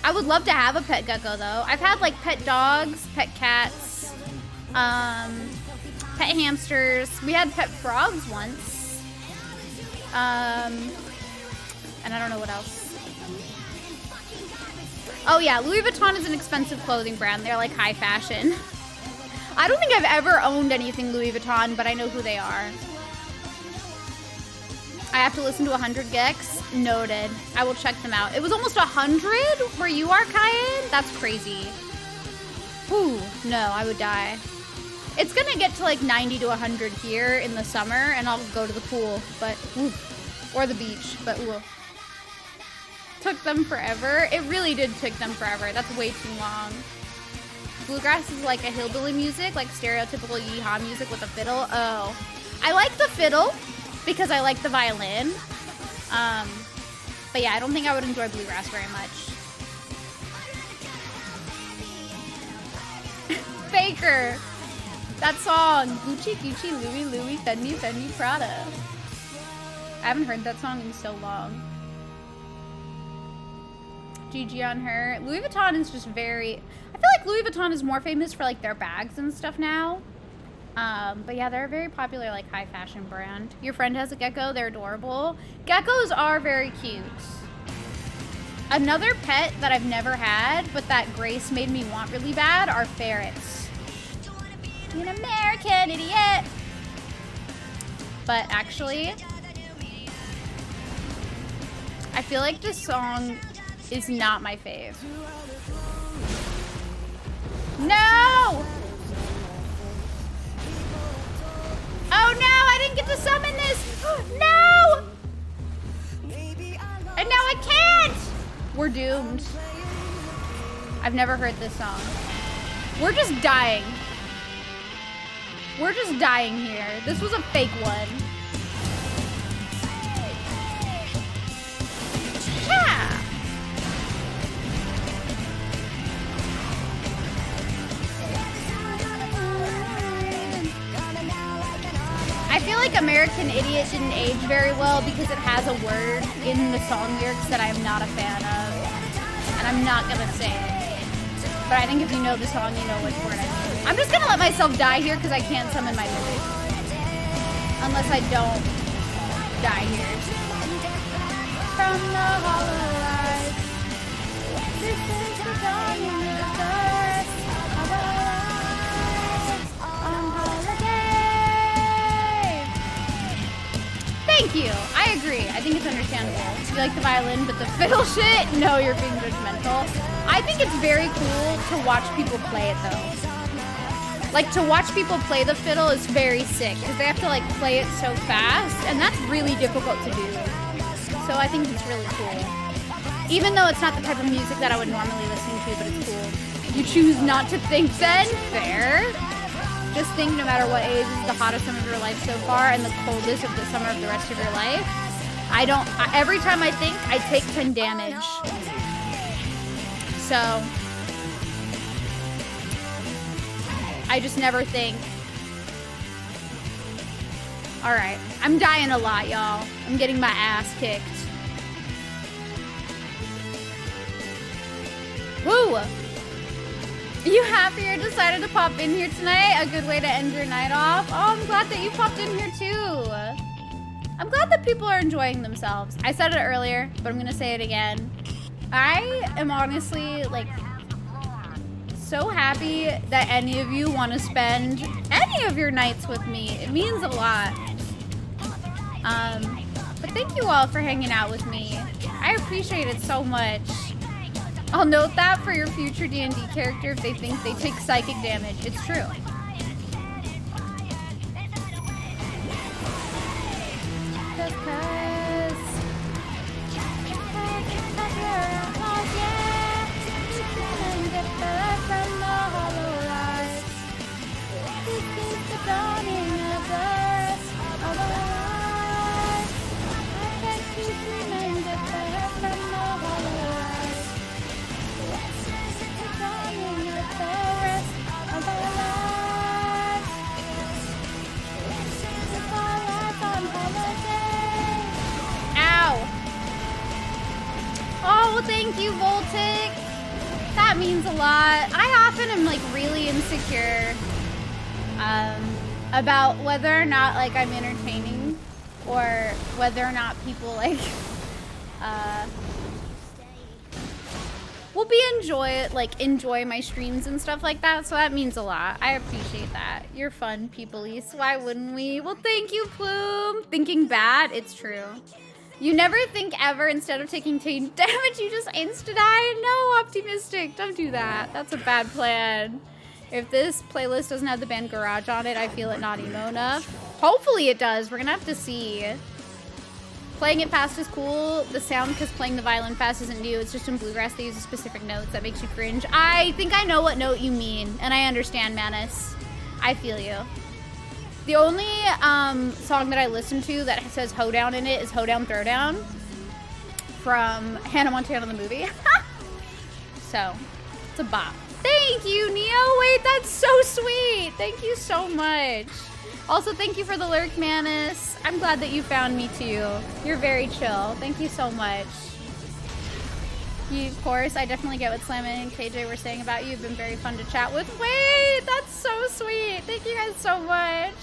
I would love to have a pet gecko though. I've had like pet dogs, pet cats, pet hamsters. We had pet frogs once. And I don't know what else. Oh yeah, Louis Vuitton is an expensive clothing brand. They're like high fashion. I don't think I've ever owned anything Louis Vuitton, but I know who they are. I have to listen to 100 Gex. Noted. I will check them out. It was almost 100 where you are, Kyan? That's crazy. Whew, no, I would die. It's gonna get to like 90 to 100 here in the summer, and I'll go to the pool, but whew, or the beach, but whew. Took them forever. It really did take them forever. That's way too long. Bluegrass is like a hillbilly music, like stereotypical yeehaw music with a fiddle. Oh, I like the fiddle because I like the violin. But yeah, I don't think I would enjoy bluegrass very much. Faker, that song, Gucci, Gucci, Louis, Louis, Fendi, Fendi, Prada. I haven't heard that song in so long. GG on her. Louis Vuitton is just very, I feel like Louis Vuitton is more famous for like their bags and stuff now. But yeah, they're a very popular like high fashion brand. Your friend has a gecko, they're adorable. Geckos are very cute. Another pet that I've never had, but that Grace made me want really bad are ferrets. You're an American idiot. But actually, I feel like this song is not my fave. No! Oh no, I didn't get to summon this! No! And now I can't! We're doomed. I've never heard this song. We're just dying. We're just dying here. This was a fake one. Yeah! I feel like American Idiot didn't age very well because it has a word in the song lyrics that I'm not a fan of. And I'm not gonna say it. But I think if you know the song, you know which word I mean. I'm just gonna let myself die here because I can't summon my mimic. Unless I don't die here. From the hollow light, this is the dawning of the birth of our lives on holiday. Thank you. I agree. I think it's understandable. You like the violin, but the fiddle shit? No, you're being judgmental. I think it's very cool to watch people play it though. Like to watch people play the fiddle is very sick because they have to like play it so fast, and that's really difficult to do. So I think it's really cool. Even though it's not the type of music that I would normally listen to, but it's cool. You choose not to think then? Fair. Just think no matter what age is the hottest summer of your life so far and the coldest of the summer of the rest of your life. Every time I think, I take 10 damage. So, I just never think. Alright, I'm dying a lot, y'all. I'm getting my ass kicked. Woo! You happy you decided to pop in here tonight? A good way to end your night off. Oh, I'm glad that you popped in here too. I'm glad that people are enjoying themselves. I said it earlier, but I'm gonna say it again. I am honestly like so happy that any of you want to spend any of your nights with me. It means a lot. But thank you all for hanging out with me. I appreciate it so much. I'll note that for your future D&D character if they think they take psychic damage. It's true. Just 'cause. From the hollow lights. This is the dawning of the rest of our lives. I bet you can get better from the hollow lights. This is the dawning of the rest of our lives. romantic. That means a lot. I often am like really insecure about whether or not like I'm entertaining or whether or not people like will enjoy my streams and stuff like that. So that means a lot. I appreciate that. You're fun, people-ese. Why wouldn't we? Well, thank you, Plume. Thinking bad, it's true. You never think ever, instead of taking damage, you just insta-die? No, Optimistic, don't do that. That's a bad plan. If this playlist doesn't have the band Garage on it, I feel it not emo enough. Hopefully it does, we're gonna have to see. Playing it fast is cool. The sound, because playing the violin fast isn't new, it's just in bluegrass they use specific notes that makes you cringe. I think I know what note you mean, and I understand, Manus. I feel you. The only song that I listen to that says hoedown in it is Hoedown Throwdown from Hannah Montana the movie. So, it's a bop. Thank you, Neo. Wait, that's so sweet. Thank you so much. Also, thank you for the lurk, Manus. I'm glad that you found me too. You're very chill. Thank you so much. Of course, I definitely get what Slam and KJ were saying about you. You've been very fun to chat with. Wait, that's so sweet. Thank you guys so much.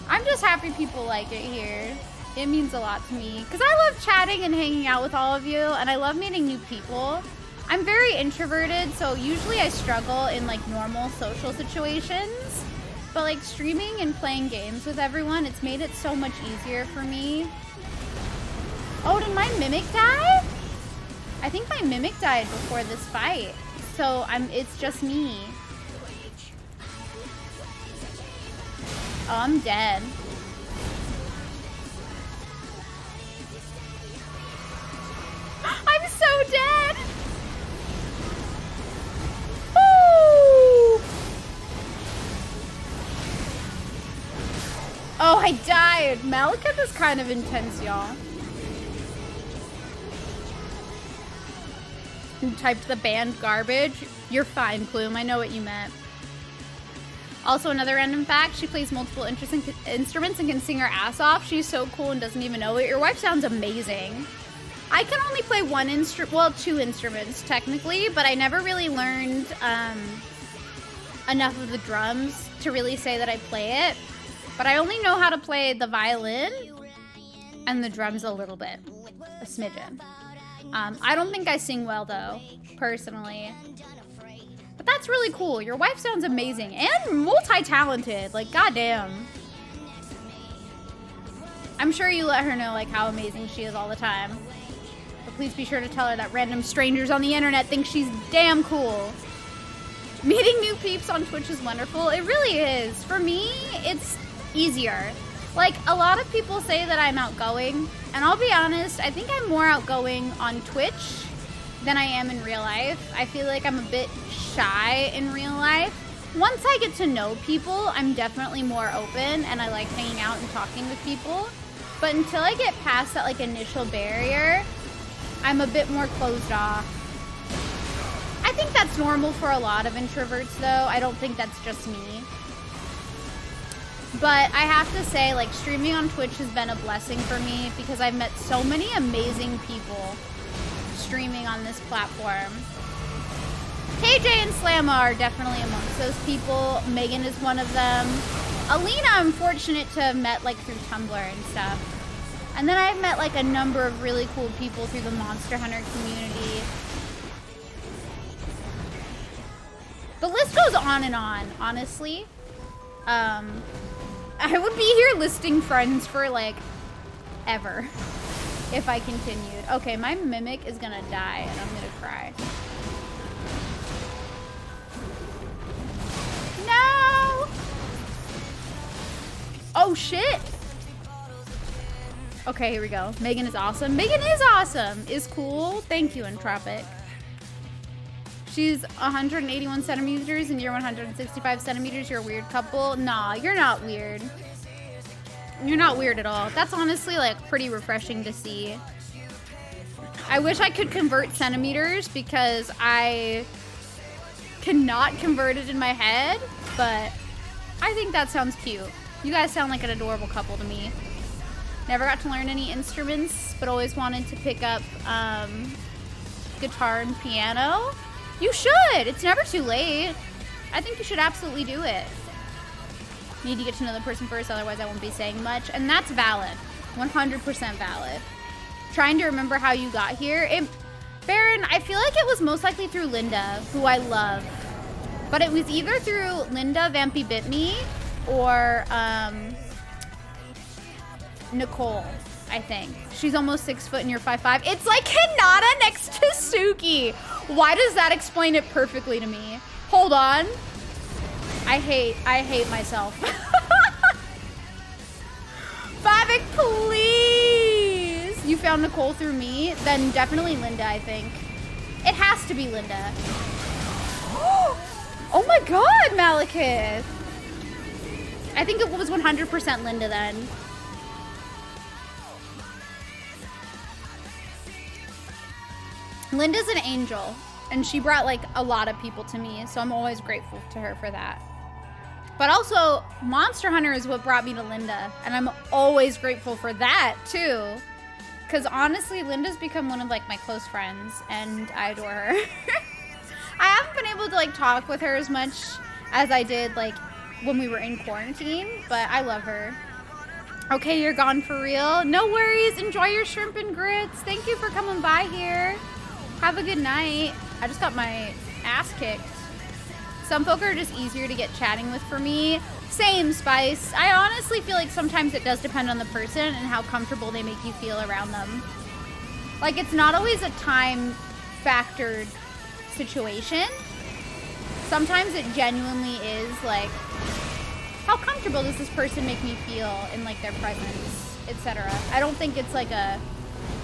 I'm just happy people like it here. It means a lot to me. Because I love chatting and hanging out with all of you, and I love meeting new people. I'm very introverted, so usually I struggle in like normal social situations. But like streaming and playing games with everyone, it's made it so much easier for me. Oh, did my Mimic die? I think my Mimic died before this fight, so it's just me. Oh, I'm dead. I'm so dead! Woo! Oh, I died! Malekith is kind of intense, y'all. You typed the band garbage. You're fine, Plume. I know what you meant. Also, another random fact, she plays multiple interesting instruments and can sing her ass off. She's so cool and doesn't even know it. Your wife sounds amazing. I can only play one instrument, well, 2 instruments technically, but I never really learned enough of the drums to really say that I play it. But I only know how to play the violin and the drums a little bit, a smidgen. I don't think I sing well though, personally. But that's really cool. Your wife sounds amazing and multi-talented. Like, goddamn. I'm sure you let her know like how amazing she is all the time. But please be sure to tell her that random strangers on the internet think she's damn cool. Meeting new peeps on Twitch is wonderful. It really is. For me, it's easier. Like, a lot of people say that I'm outgoing, and I'll be honest, I think I'm more outgoing on Twitch than I am in real life. I feel like I'm a bit shy in real life. Once I get to know people, I'm definitely more open, and I like hanging out and talking with people. But until I get past that, like, initial barrier, I'm a bit more closed off. I think that's normal for a lot of introverts, though. I don't think that's just me. But I have to say, like, streaming on Twitch has been a blessing for me because I've met so many amazing people streaming on this platform. KJ and Slamma are definitely amongst those people. Megan is one of them. Alina, I'm fortunate to have met, like, through Tumblr and stuff. And then I've met, like, a number of really cool people through the Monster Hunter community. The list goes on and on, honestly. I would be here listing friends for, like, ever if I continued. Okay, my Mimic is gonna die and I'm gonna cry. No! Oh, shit! Okay, here we go. Megan is awesome. Megan is awesome! Is cool. Thank you, Entropic. She's 181 centimeters and you're 165 centimeters. You're a weird couple. Nah, you're not weird. You're not weird at all. That's honestly, like, pretty refreshing to see. I wish I could convert centimeters because I cannot convert it in my head, but I think that sounds cute. You guys sound like an adorable couple to me. Never got to learn any instruments, but always wanted to pick up guitar and piano, you should. It's never too late. I think you should absolutely do it. Need to get to know the person first, otherwise I won't be saying much. And that's valid. 100% valid. Trying to remember how you got here. Baron, I feel like it was most likely through Linda, who I love. But it was either through Linda Vampy Bit Me or Nicole, I think. She's almost 6 foot and you're 5'5". It's like Hinata next to Suki. Why does that explain it perfectly to me? Hold on. I hate myself. Bavik, please. You found Nicole through me? Then definitely Linda, I think. It has to be Linda. Oh my god, Malekith. I think it was 100% Linda then. Linda's an angel, and she brought like a lot of people to me, so I'm always grateful to her for that. But also, Monster Hunter is what brought me to Linda, and I'm always grateful for that too. Because honestly, Linda's become one of like my close friends, and I adore her. I haven't been able to like talk with her as much as I did like when we were in quarantine, but I love her. Okay, you're gone for real. No worries. Enjoy your shrimp and grits. Thank you for coming by here. Have a good night. I just got my ass kicked. Some folk are just easier to get chatting with for me. Same, Spice. I honestly feel like sometimes it does depend on the person and how comfortable they make you feel around them. Like, it's not always a time-factored situation. Sometimes it genuinely is, like, how comfortable does this person make me feel in, like, their presence, etc. I don't think it's, like, a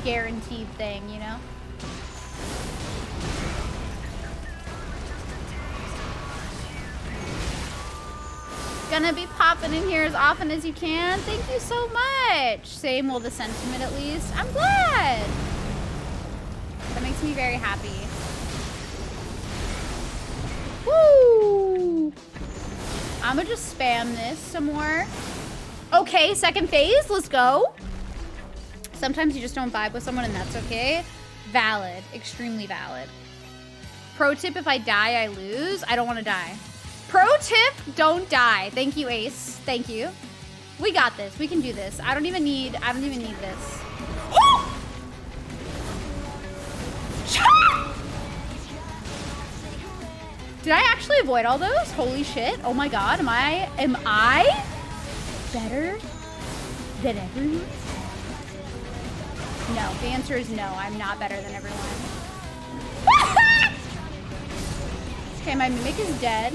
guaranteed thing, you know? Gonna be popping in here as often as you can. Thank you so much. Same, well, the sentiment at least. I'm glad. That makes me very happy. Woo! I'ma just spam this some more. Okay, second phase, let's go. Sometimes you just don't vibe with someone and that's okay. Valid, extremely valid. Pro tip, if I die, I lose. I don't wanna die. Pro tip, don't die. Thank you, Ace. Thank you. We got this. We can do this. I don't even need this. Did I actually avoid all those? Holy shit. Oh my god. Am I better than everyone? No. The answer is no. I'm not better than everyone. Okay, my mimic is dead.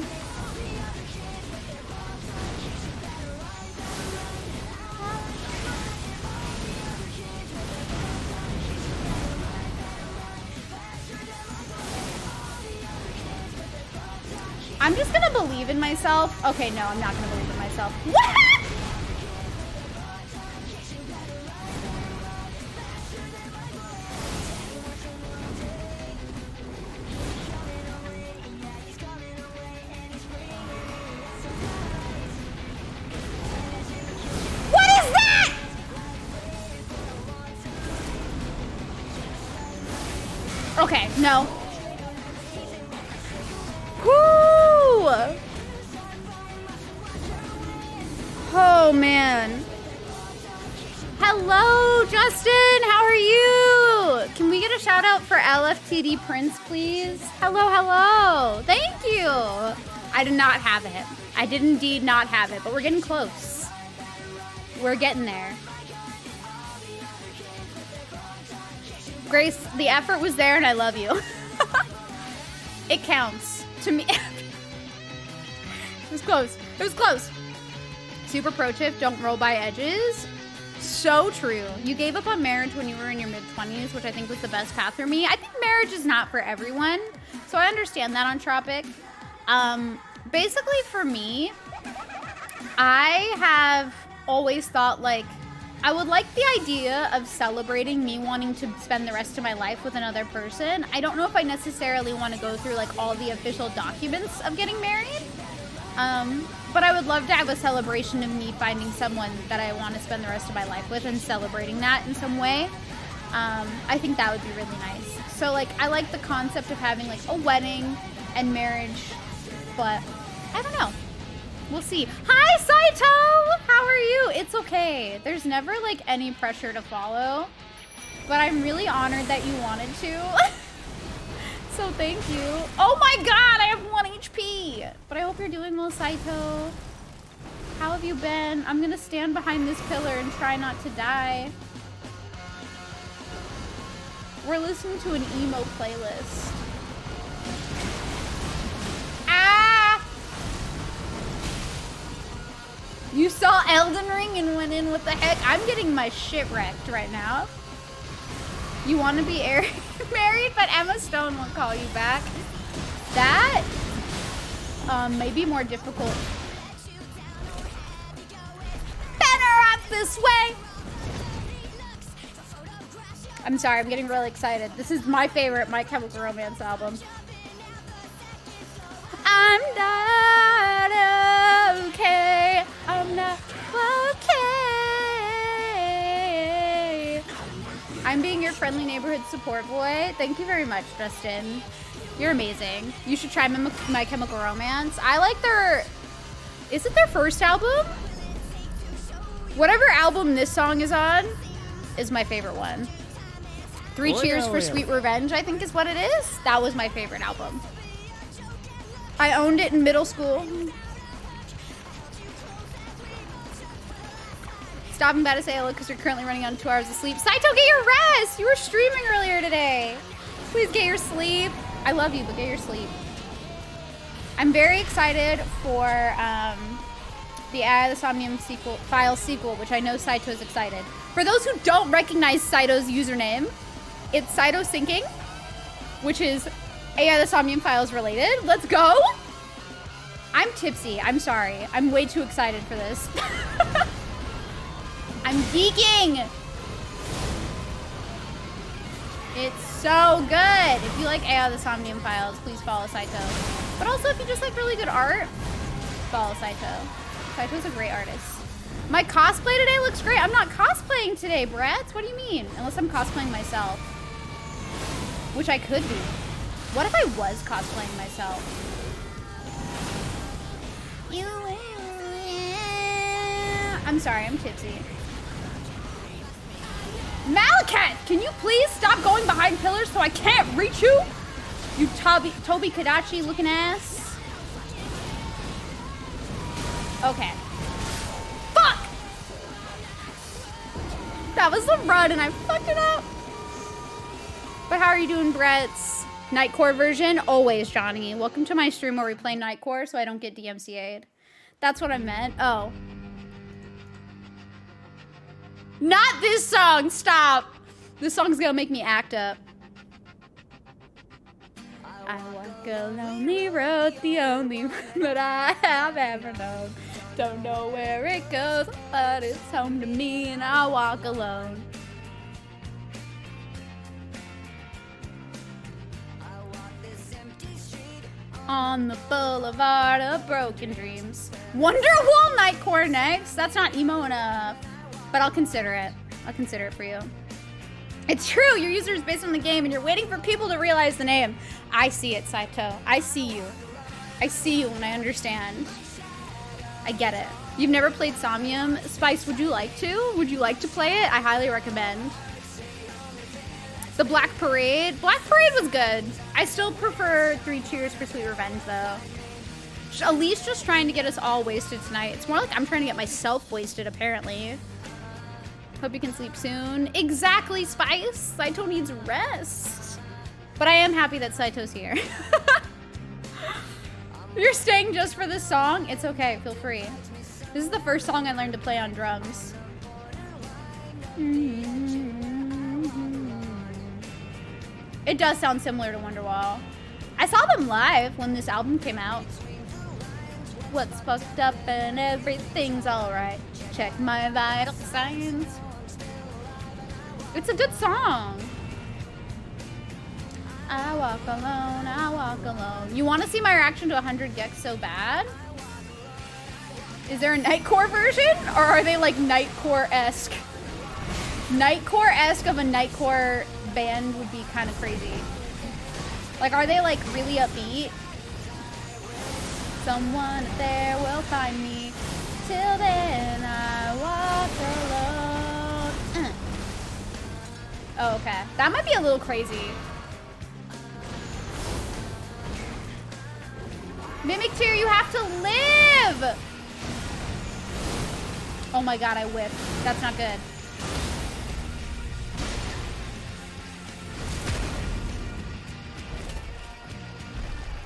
I'm just gonna believe in myself. Okay, no, I'm not gonna believe in myself. What is that? Okay, no. Oh man. Hello, Justin. How are you? Can we get a shout out for LFTD Prince, please? Hello, hello. Thank you. I did not have it. I did indeed not have it, but we're getting close. We're getting there. Grace, the effort was there and I love you. It counts to me. It was close. It was close. Super pro tip, don't roll by edges. So true. You gave up on marriage when you were in your mid-20s, which I think was the best path for me. I think marriage is not for everyone, so I understand that on Tropic. Basically for me, I have always thought like, I would like the idea of celebrating me wanting to spend the rest of my life with another person. I don't know if I necessarily want to go through like all the official documents of getting married. But I would love to have a celebration of me finding someone that I want to spend the rest of my life with and celebrating that in some way. I think that would be really nice. So like, I like the concept of having like a wedding and marriage, but I don't know. We'll see. Hi, Saito! How are you? It's okay. There's never like any pressure to follow, but I'm really honored that you wanted to. So thank you. Oh my god, I have 1 HP. But I hope you're doing well, Saito. How have you been? I'm gonna stand behind this pillar and try not to die. We're listening to an emo playlist. Ah! You saw Elden Ring and went in with the heck? I'm getting my shit wrecked right now. You want to be married, but Emma Stone won't call you back. That may be more difficult. Better up this way. I'm sorry, I'm getting really excited. This is my favorite My Chemical Romance album. I'm not okay. I'm not okay. I'm being your friendly neighborhood support boy. Thank you very much, Justin. You're amazing. You should try My Chemical Romance. I like their... Is it their first album? Whatever album this song is on is my favorite one. Three Cheers for Sweet Revenge, I think is what it is. That was my favorite album. I owned it in middle school. Stopping by to say hello because you're currently running on 2 hours of sleep. Saito, get your rest! You were streaming earlier today. Please get your sleep. I love you, but get your sleep. I'm very excited for the Eye of the Somnium Files sequel, which I know Saito is excited. For those who don't recognize Saito's username, it's Saito Sinking, which is AI the Somnium Files related. Let's go! I'm tipsy. I'm sorry. I'm way too excited for this. I'm geeking! It's so good! If you like AI the Somnium Files, please follow Saito. But also, if you just like really good art, follow Saito. Saito's a great artist. My cosplay today looks great. I'm not cosplaying today, Brett. What do you mean? Unless I'm cosplaying myself. Which I could be. What if I was cosplaying myself? I'm sorry, I'm tipsy. Malakat, can you please stop going behind pillars so I can't reach you? You Toby Kadachi looking ass. Okay. Fuck! That was the run and I fucked it up. But how are you doing, Brett's Nightcore version? Always, Johnny. Welcome to my stream where we play Nightcore so I don't get DMCA'd. That's what I meant. Oh. Not this song! Stop! This song's gonna make me act up. I walk a lonely road, the only one that I have ever known. Don't know where it goes, but it's home to me and I walk alone. On the boulevard of broken dreams. Wonderwall Nightcore next. That's not emo enough, but I'll consider it. I'll consider it for you. It's true. Your user is based on the game, and you're waiting for people to realize the name. I see it, Saito. I see you. I see you, and I understand. I get it. You've never played Somnium. Spice, would you like to? Would you like to play it? I highly recommend. The Black Parade. Black Parade was good. I still prefer 3 Cheers for Sweet Revenge, though. Elise just trying to get us all wasted tonight. It's more like I'm trying to get myself wasted, apparently. Hope you can sleep soon. Exactly, Spice. Saito needs rest. But I am happy that Saito's here. You're staying just for this song? It's okay. Feel free. This is the first song I learned to play on drums. It does sound similar to Wonderwall. I saw them live when this album came out. What's fucked up and everything's alright. Check my vital signs. It's a good song. I walk alone, I walk alone. You want to see my reaction to 100 Gex so bad? Is there a Nightcore version? Or are they like Nightcore-esque? Nightcore-esque of a Nightcore band would be kind of crazy. Like, are they like really upbeat? Someone there will find me. Till then I walk alone. Oh, okay. That might be a little crazy. Mimic Tear, you have to live! Oh my god, I whipped. That's not good.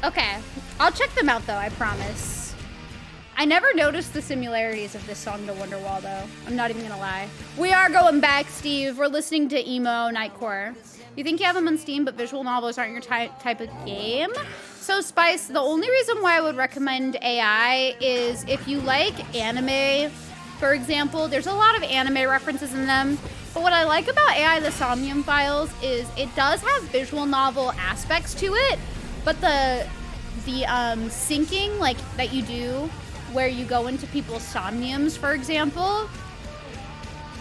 Okay. I'll check them out though, I promise. I never noticed the similarities of this song to Wonderwall though. I'm not even gonna lie. We are going back, Steve. We're listening to emo Nightcore. You think you have them on Steam, but visual novels aren't your type of game? So Spice, the only reason why I would recommend AI is if you like anime, for example, there's a lot of anime references in them. But what I like about AI the Somnium Files is it does have visual novel aspects to it, but the syncing like that you do where you go into people's somniums, for example,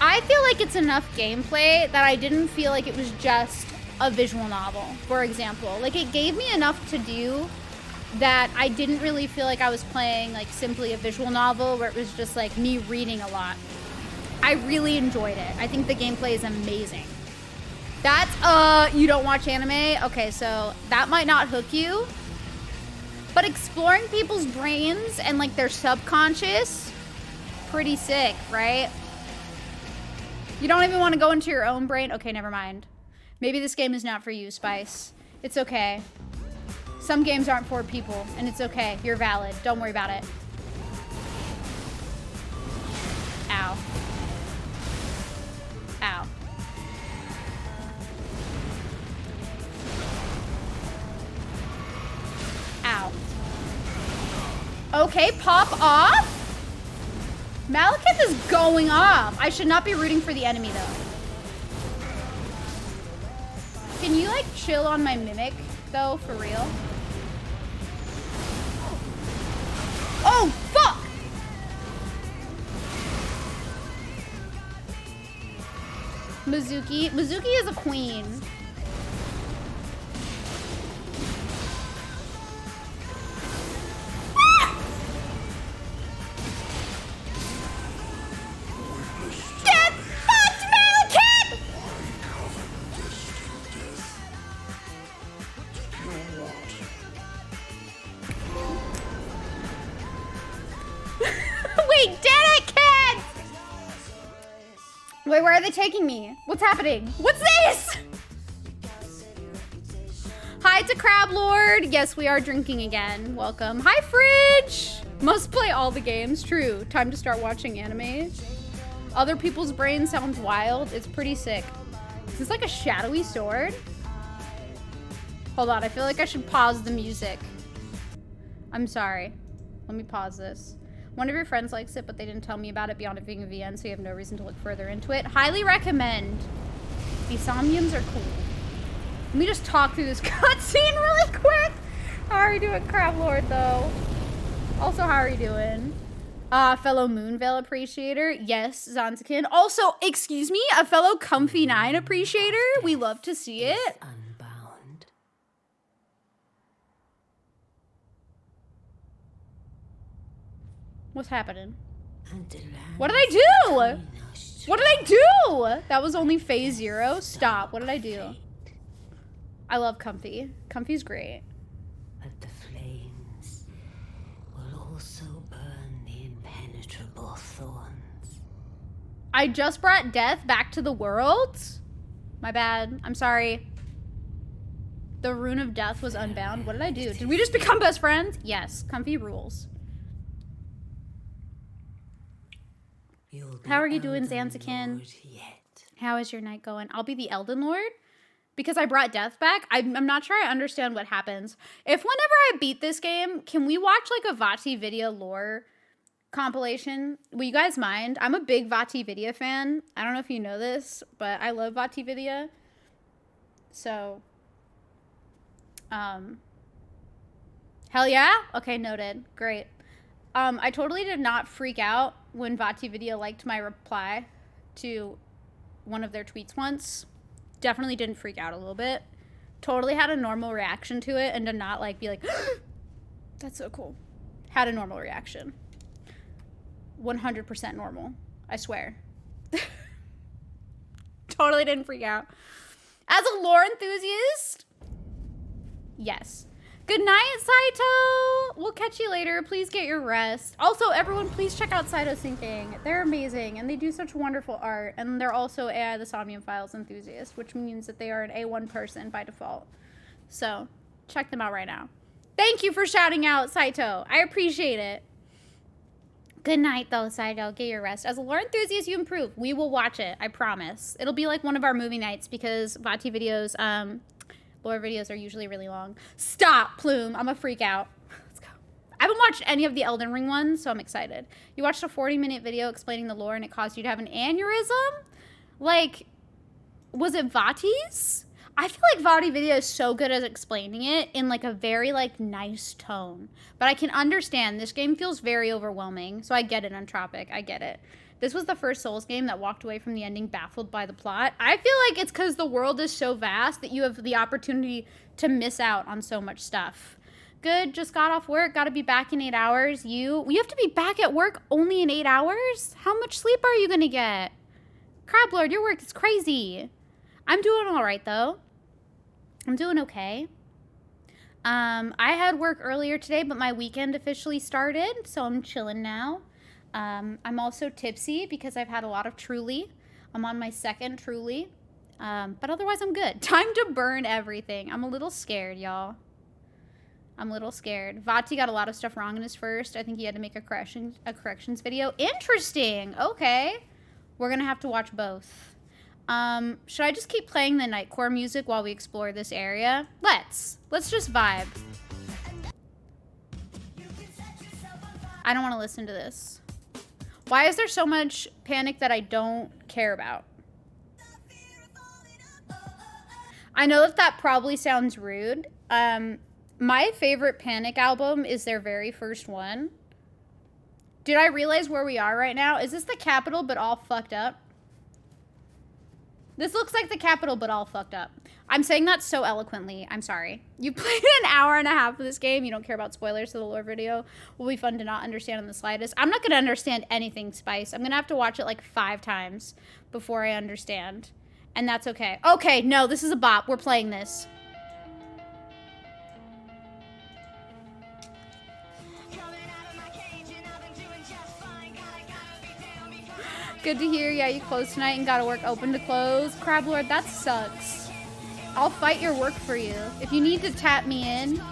I feel like it's enough gameplay that I didn't feel like it was just a visual novel, for example. Like, it gave me enough to do that I didn't really feel like I was playing, like, simply a visual novel where it was just, like, me reading a lot. I really enjoyed it. I think the gameplay is amazing. That's, you don't watch anime? Okay, so that might not hook you. But exploring people's brains and, like, their subconscious, pretty sick, right? You don't even want to go into your own brain? Okay, never mind. Maybe this game is not for you, Spice. It's okay. Some games aren't for people, and it's okay. You're valid. Don't worry about it. Ow. Ow. Ow. Okay, pop off. Malekith is going off. I should not be rooting for the enemy, though. Can you, like, chill on my Mimic, though, for real? Oh, fuck! Mizuki. Mizuki is a queen. Get fucked, Malekith! We did it, kids! Wait, where are they taking me? What's happening? What's this? Hi to Crab Lord. Yes, we are drinking again. Welcome. Hi, Fridge. Must play all the games. True. Time to start watching anime. Other people's brains sounds wild. It's pretty sick. Is this like a shadowy sword? Hold on. I feel like I should pause the music. I'm sorry. Let me pause this. One of your friends likes it, but they didn't tell me about it beyond it being a VN, so you have no reason to look further into it. Highly recommend. These somniums are cool. Let me just talk through this cutscene really quick. How are you doing, Crab Lord, though? Also, how are you doing? Fellow Moonveil appreciator. Yes, Zanzikin. Also, excuse me, a fellow Comfy 9 appreciator. We love to see it. Unbound. What's happening? And What did I do? What did I do? That was only phase 0. Stop. What did I do? I love Comfy. Comfy's great. But the flames will also burn the impenetrable thorns. I just brought death back to the world? My bad. I'm sorry. The rune of death was unbound. What did I do? Did we just become best friends? Yes. Comfy rules. How are you doing, Zanzikin? How is your night going? I'll be the Elden Lord because I brought death back. I'm not sure I understand what happens. If whenever I beat this game, can we watch like a Vati Vidya lore compilation? Will you guys mind? I'm a big Vati Vidya fan. I don't know if you know this, but I love Vati Vidya. So, hell yeah? Okay, noted. Great. I totally did not freak out when Vati Vidya liked my reply to one of their tweets once. Definitely didn't freak out a little bit. Totally had a normal reaction to it and did not like be like, that's so cool. Had a normal reaction. 100% normal. I swear. Totally didn't freak out. As a lore enthusiast, yes. Good night, Saito. We'll catch you later. Please get your rest. Also, everyone, please check out Saito Syncing. They're amazing, and they do such wonderful art. And they're also AI the Somnium Files enthusiast, which means that they are an A1 person by default. So, check them out right now. Thank you for shouting out, Saito. I appreciate it. Good night, though, Saito. Get your rest. As a lore enthusiast, you improve. We will watch it. I promise. It'll be like one of our movie nights because Vati videos, lore videos are usually really long. Stop, Plume. I'm a freak out. Let's go. I haven't watched any of the Elden Ring ones, so I'm excited. You watched a 40-minute video explaining the lore and it caused you to have an aneurysm? Like, was it Vati's? I feel like Vati video is so good at explaining it in like a very like nice tone. But I can understand this game feels very overwhelming. So I get it, Untropic. I get it. This was the first Souls game that walked away from the ending baffled by the plot. I feel like it's because the world is so vast that you have the opportunity to miss out on so much stuff. Good, just got off work, gotta be back in 8 hours. You have to be back at work only in 8 hours? How much sleep are you gonna get? Crablord, your work is crazy. I'm doing all right though. I'm doing okay. I had work earlier today, but my weekend officially started, so I'm chilling now. I'm also tipsy because I've had a lot of Truly. I'm on my second Truly, but otherwise I'm good. Time to burn everything. I'm a little scared, y'all. I'm a little scared. Vati got a lot of stuff wrong in his first. I think he had to make a corrections video. Interesting. Okay. We're going to have to watch both. Should I just keep playing the Nightcore music while we explore this area? Let's just vibe. I don't want to listen to this. Why is there so much Panic that I don't care about? I know that probably sounds rude. My favorite Panic album is their very first one. Did I realize where we are right now? Is this the Capitol but all fucked up? This looks like the Capitol, but all fucked up. I'm saying that so eloquently. I'm sorry. You played an hour and a half of this game. You don't care about spoilers to the lore video. Will be fun to not understand in the slightest. I'm not going to understand anything, Spice. I'm going to have to watch it like 5 times before I understand. And that's okay. Okay, no, this is a bop. We're playing this. Good to hear. Yeah, you closed tonight and gotta work open to close. Crablord, that sucks. I'll fight your work for you. If you need to tap me in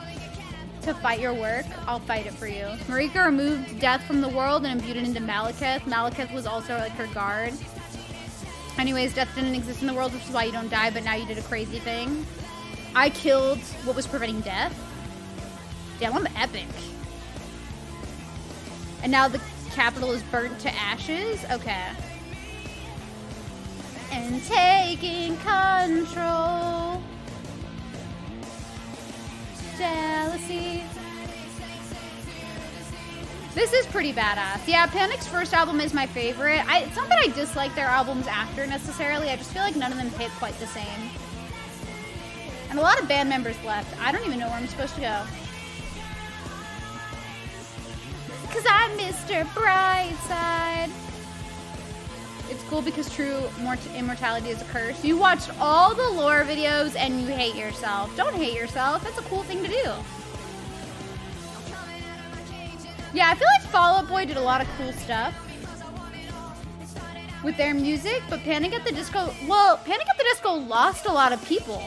to fight your work, I'll fight it for you. Marika removed death from the world and imbued it into Malekith. Malekith was also like her guard. Anyways, death didn't exist in the world, which is why you don't die, but now you did a crazy thing. I killed what was preventing death. Damn, I'm epic. And now the Capitol is burnt to ashes? Okay. And taking control. Jealousy. This is pretty badass. Yeah, Panic's first album is my favorite. It's not that I dislike their albums after necessarily. I just feel like none of them hit quite the same. And a lot of band members left. I don't even know where I'm supposed to go. Cause I'm Mr. Brightside. It's cool because true immortality is a curse. You watched all the lore videos and you hate yourself. Don't hate yourself. That's a cool thing to do. Yeah, I feel like Fall Out Boy did a lot of cool stuff with their music, but Panic at the Disco, well, Panic at the Disco lost a lot of people.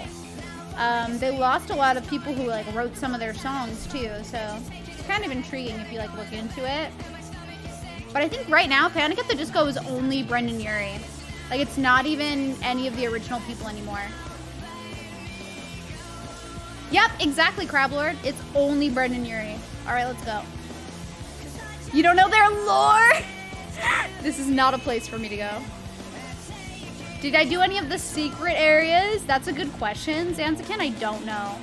They lost a lot of people who like wrote some of their songs too, so it's kind of intriguing if you like look into it. But I think right now Panic at the Disco is only Brendan Urie. Like it's not even any of the original people anymore. Yep, exactly, Crablord. It's only Brendan Urie. All right, let's go. You don't know their lore? This is not a place for me to go. Did I do any of the secret areas? That's a good question, Zanzikin. I don't know.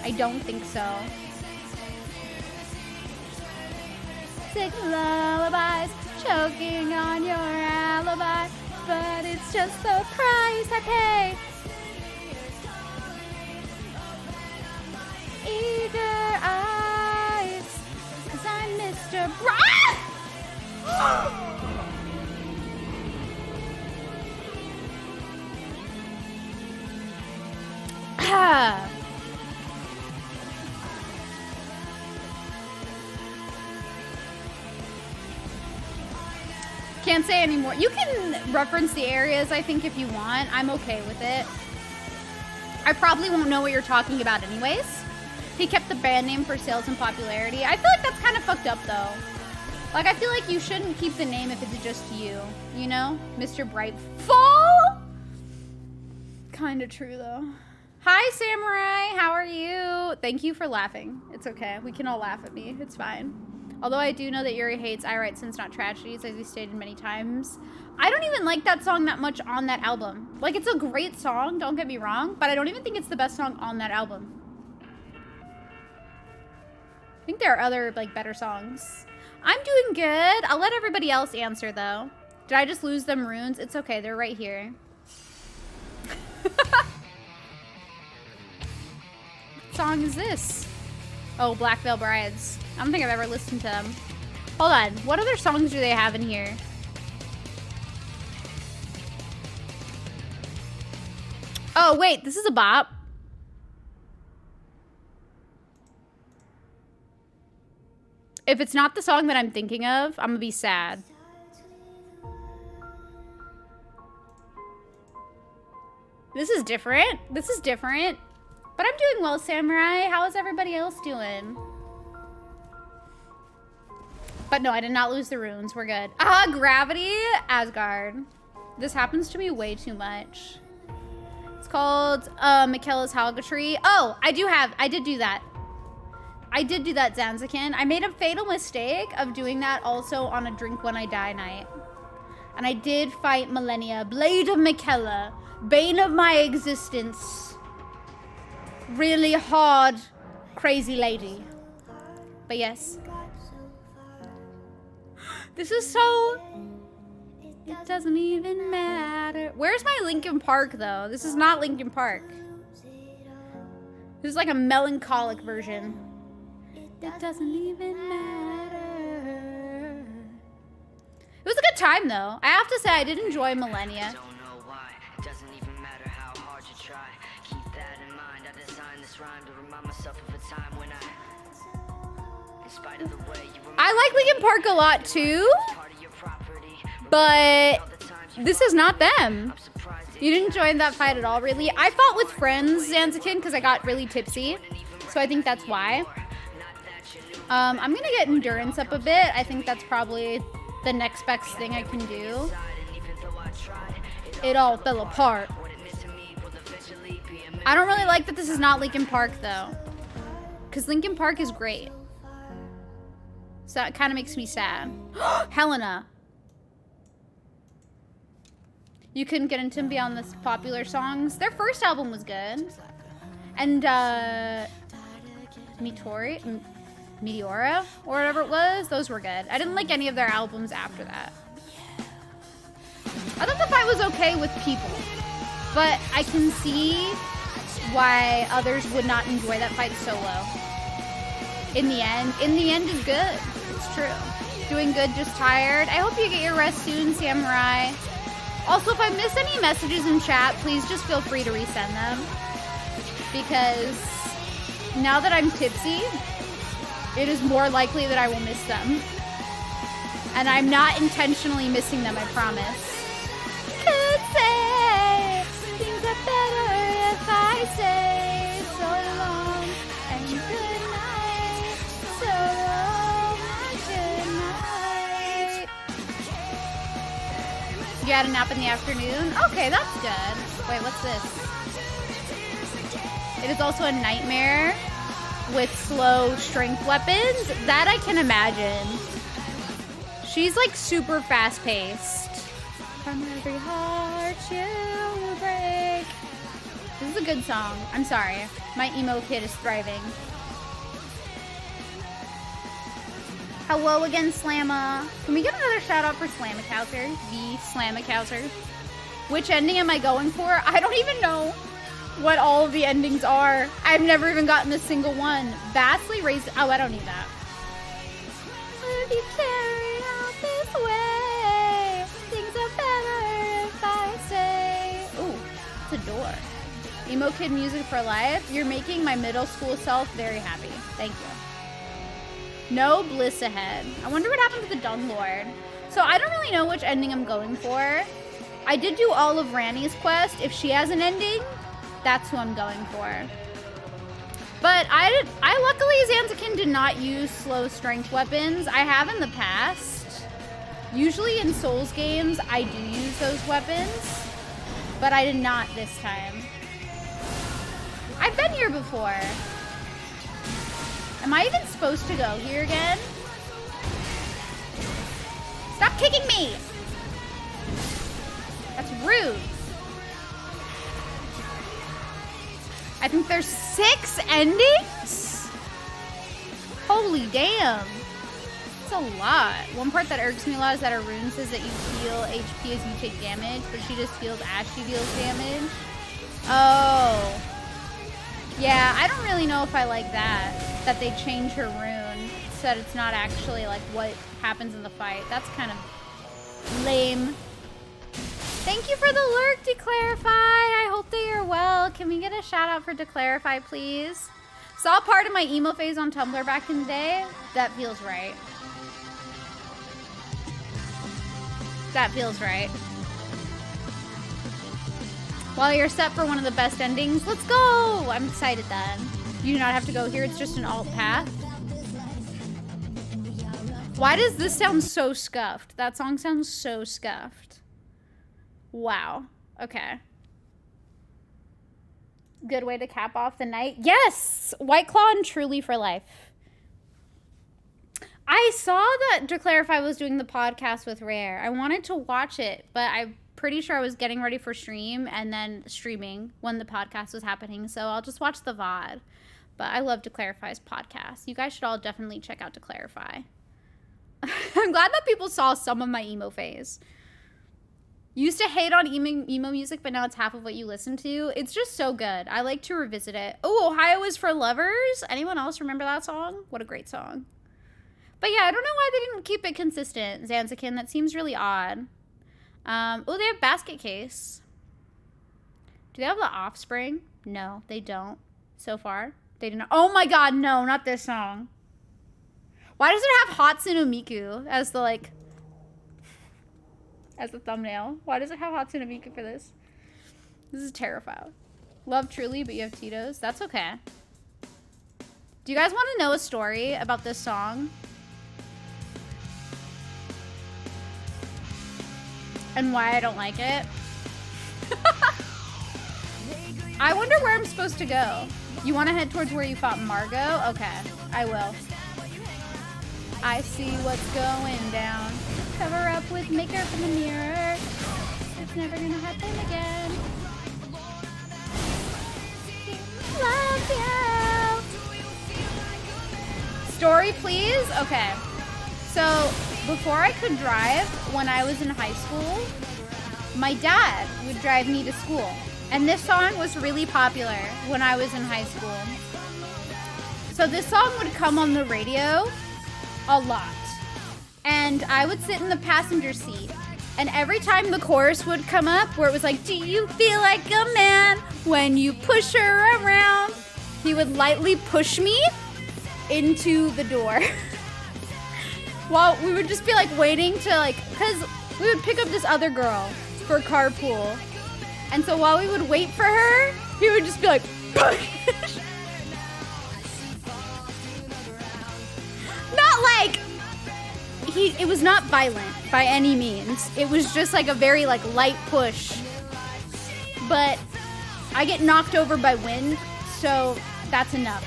I don't think so. Sick lullabies, choking on your alibi. but it's just the price I pay. Eager eyes, 'cause I'm Mr. Bright. Can't say anymore. You can reference the areas, I think, if you want. I'm okay with it. I probably won't know what you're talking about anyways. He kept the band name for sales and popularity. I feel like that's kind of fucked up, though. Like, I feel like you shouldn't keep the name if it's just you. You know? Mr. Brightfall? Kind of true, though. Hi, Samurai. How are you? Thank you for laughing. It's okay. We can all laugh at me. It's fine. Although I do know that Yuri hates I Write Sins Not Tragedies, as he stated many times. I don't even like that song that much on that album. Like, it's a great song, don't get me wrong, but I don't even think it's the best song on that album. I think there are other, like, better songs. I'm doing good. I'll let everybody else answer, though. Did I just lose them runes? It's okay, they're right here. What song is this? Oh, Black Veil Brides. I don't think I've ever listened to them. Hold on. What other songs do they have in here? Oh, wait. This is a bop. If it's not the song that I'm thinking of, I'm gonna be sad. This is different. This is different. But I'm doing well, Samurai. How is everybody else doing? But no, I did not lose the runes. We're good. Ah, Gravity, Asgard. This happens to me way too much. It's called Michaela's Halgatry. Oh, I did do that. I did do that, Zanzikin. I made a fatal mistake of doing that also on a Drink When I Die night. And I did fight Millennia, Blade of Michaela, bane of my existence. Really hard, crazy lady. But yes. This is so... It doesn't even matter. Where's my Linkin Park, though? This is not Linkin Park. This is like a melancholic version. It doesn't even matter. It was a good time, though. I have to say, I did enjoy Millennia. Don't know why. It doesn't even matter how hard you try. Keep that in mind. I designed this rhyme to remind myself of a time when in spite of the way you I like Linkin Park a lot, too. But this is not them. You didn't join that fight at all, really. I fought with friends, Zanzikin, because I got really tipsy. So I think that's why. I'm going to get endurance up a bit. I think that's probably the next best thing I can do. It all fell apart. I don't really like that this is not Linkin Park, though. Because Linkin Park is great. So that kind of makes me sad. Helena. You couldn't get into them beyond the popular songs. Their first album was good. And, Meteora, or whatever it was, those were good. I didn't like any of their albums after that. I thought the fight was okay with people. But I can see why others would not enjoy that fight solo. In the end is good. It's true. Doing good, just tired. I hope you get your rest soon, Samurai. Also, if I miss any messages in chat, please just feel free to resend them. Because now that I'm tipsy, it is more likely that I will miss them. And I'm not intentionally missing them, I promise. Could say things are better if I stay so long. And good night, so long, good night. You had a nap in the afternoon? Okay, that's good. Wait, what's this? It is also a nightmare with slow strength weapons. That I can imagine. She's like super fast paced. From every heart you will break. This is a good song. I'm sorry. My emo kid is thriving. Hello again, Slamma. Can we get another shout out for Slammicouser? The Slammicouser. Which ending am I going for? I don't even know what all of the endings are. I've never even gotten a single one. Vastly raised. Oh, I don't need that. Would you carry out this way? Things are better if I say. Ooh, it's a door. Emo Kid music for life. You're making my middle school self very happy. Thank you. No bliss ahead. I wonder what happened to the Dung Lord. So I don't really know which ending I'm going for. I did do all of Ranni's quest. If she has an ending, that's who I'm going for. But I luckily, Zanzikin did not use slow strength weapons. I have in the past. Usually in Souls games, I do use those weapons. But I did not this time. I've been here before. Am I even supposed to go here again? Stop kicking me! That's rude. I think there's 6 endings? Holy damn. That's a lot. One part that irks me a lot is that her rune says that you heal HP as you take damage, but she just heals as she deals damage. Oh. Yeah, I don't really know if I like that. That they change her rune so that it's not actually like what happens in the fight. That's kind of lame. Thank you for the lurk, Declarify. I hope that you're well. Can we get a shout out for Declarify, please? Saw part of my emo phase on Tumblr back in the day. That feels right. That feels right. While you're set for one of the best endings, let's go! I'm excited then. You do not have to go here, it's just an alt path. Why does this sound so scuffed? That song sounds so scuffed. Wow. Okay. Good way to cap off the night. Yes! White Claw and Truly for life. I saw that Declarify was doing the podcast with Rare. I wanted to watch it, but I'm pretty sure I was getting ready for stream and then streaming when the podcast was happening, so I'll just watch the VOD. But I love Declarify's podcast. You guys should all definitely check out Declarify. I'm glad that people saw some of my emo phase. Used to hate on emo music, but now it's half of what you listen to. It's just so good. I like to revisit it. Oh, Ohio is for Lovers. Anyone else remember that song? What a great song. But yeah, I don't know why they didn't keep it consistent, Zanzikin. That seems really odd. Oh, they have Basket Case. Do they have The Offspring? No, they don't. So far, they didn't. Oh my god, no, not this song. Why does it have Hatsune Miku as the, like, as the thumbnail? Why does it have Hatsune Miku for this? This is terrifying. Love Truly, but you have Tito's. That's okay. Do you guys want to know a story about this song? And why I don't like it? I wonder where I'm supposed to go. You want to head towards where you fought Margot? Okay, I will. I see what's going down. Cover up with makeup in the mirror. It's never gonna happen again. Love you. Story, please? Okay. So, before I could drive, when I was in high school, my dad would drive me to school. And this song was really popular when I was in high school. So this song would come on the radio a lot. And I would sit in the passenger seat. And every time the chorus would come up where it was like, do you feel like a man when you push her around? He would lightly push me into the door. While we would just be like waiting to like, because we would pick up this other girl for carpool. And so while we would wait for her, he would just be like, push. Not like, it was not violent by any means. It was just like a very like light push. But I get knocked over by wind, so that's enough.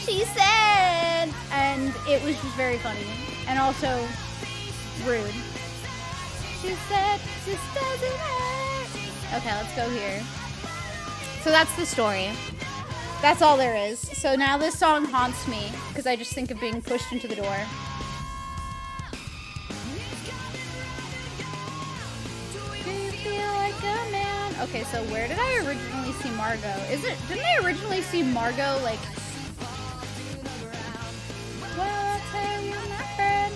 She said, and it was just very funny and also rude. She said, this doesn't hurt. Okay, let's go here. So that's the story. That's all there is. So now this song haunts me because I just think of being pushed into the door. Do you feel like a man? Okay, so where did I originally see Margot? Didn't I originally see Margot like... Well, I'll tell you, my friend.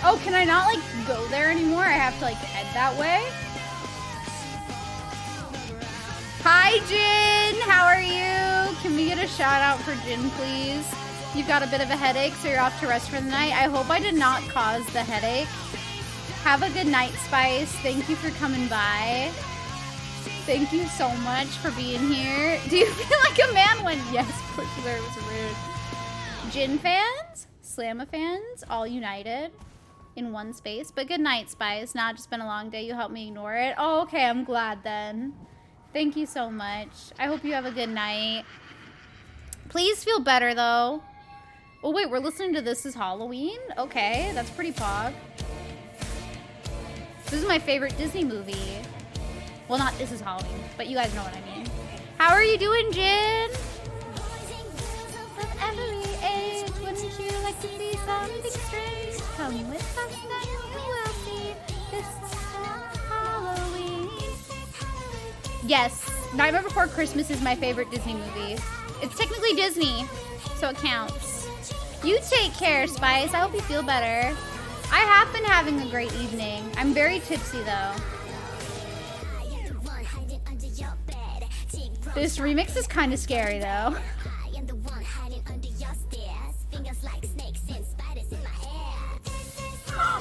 Oh, can I not like go there anymore? I have to like head that way. Hi, Jin. How are you? Can we get a shout out for Jin, please? You've got a bit of a headache, so you're off to rest for the night. I hope I did not cause the headache. Have a good night, Spice. Thank you for coming by. Thank you so much for being here. Do you feel like a man when yes, push there was rude. Jin fans, Slamma fans, all united in one space. But good night, Spice. Not just been a long day. You helped me ignore it. Oh, okay. I'm glad then. Thank you so much. I hope you have a good night. Please feel better though. Oh wait, we're listening to This Is Halloween? Okay, that's pretty pog. This is my favorite Disney movie. Well, not This Is Halloween, but you guys know what I mean. How are you doing, Jin? Of every age, wouldn't you like to see something strange? Come with us and you will see This Is Halloween. Yes, Nightmare Before Christmas is my favorite Disney movie. It's technically Disney, so it counts. You take care, Spice. I hope you feel better. I have been having a great evening. I'm very tipsy though. This remix is kind of scary though.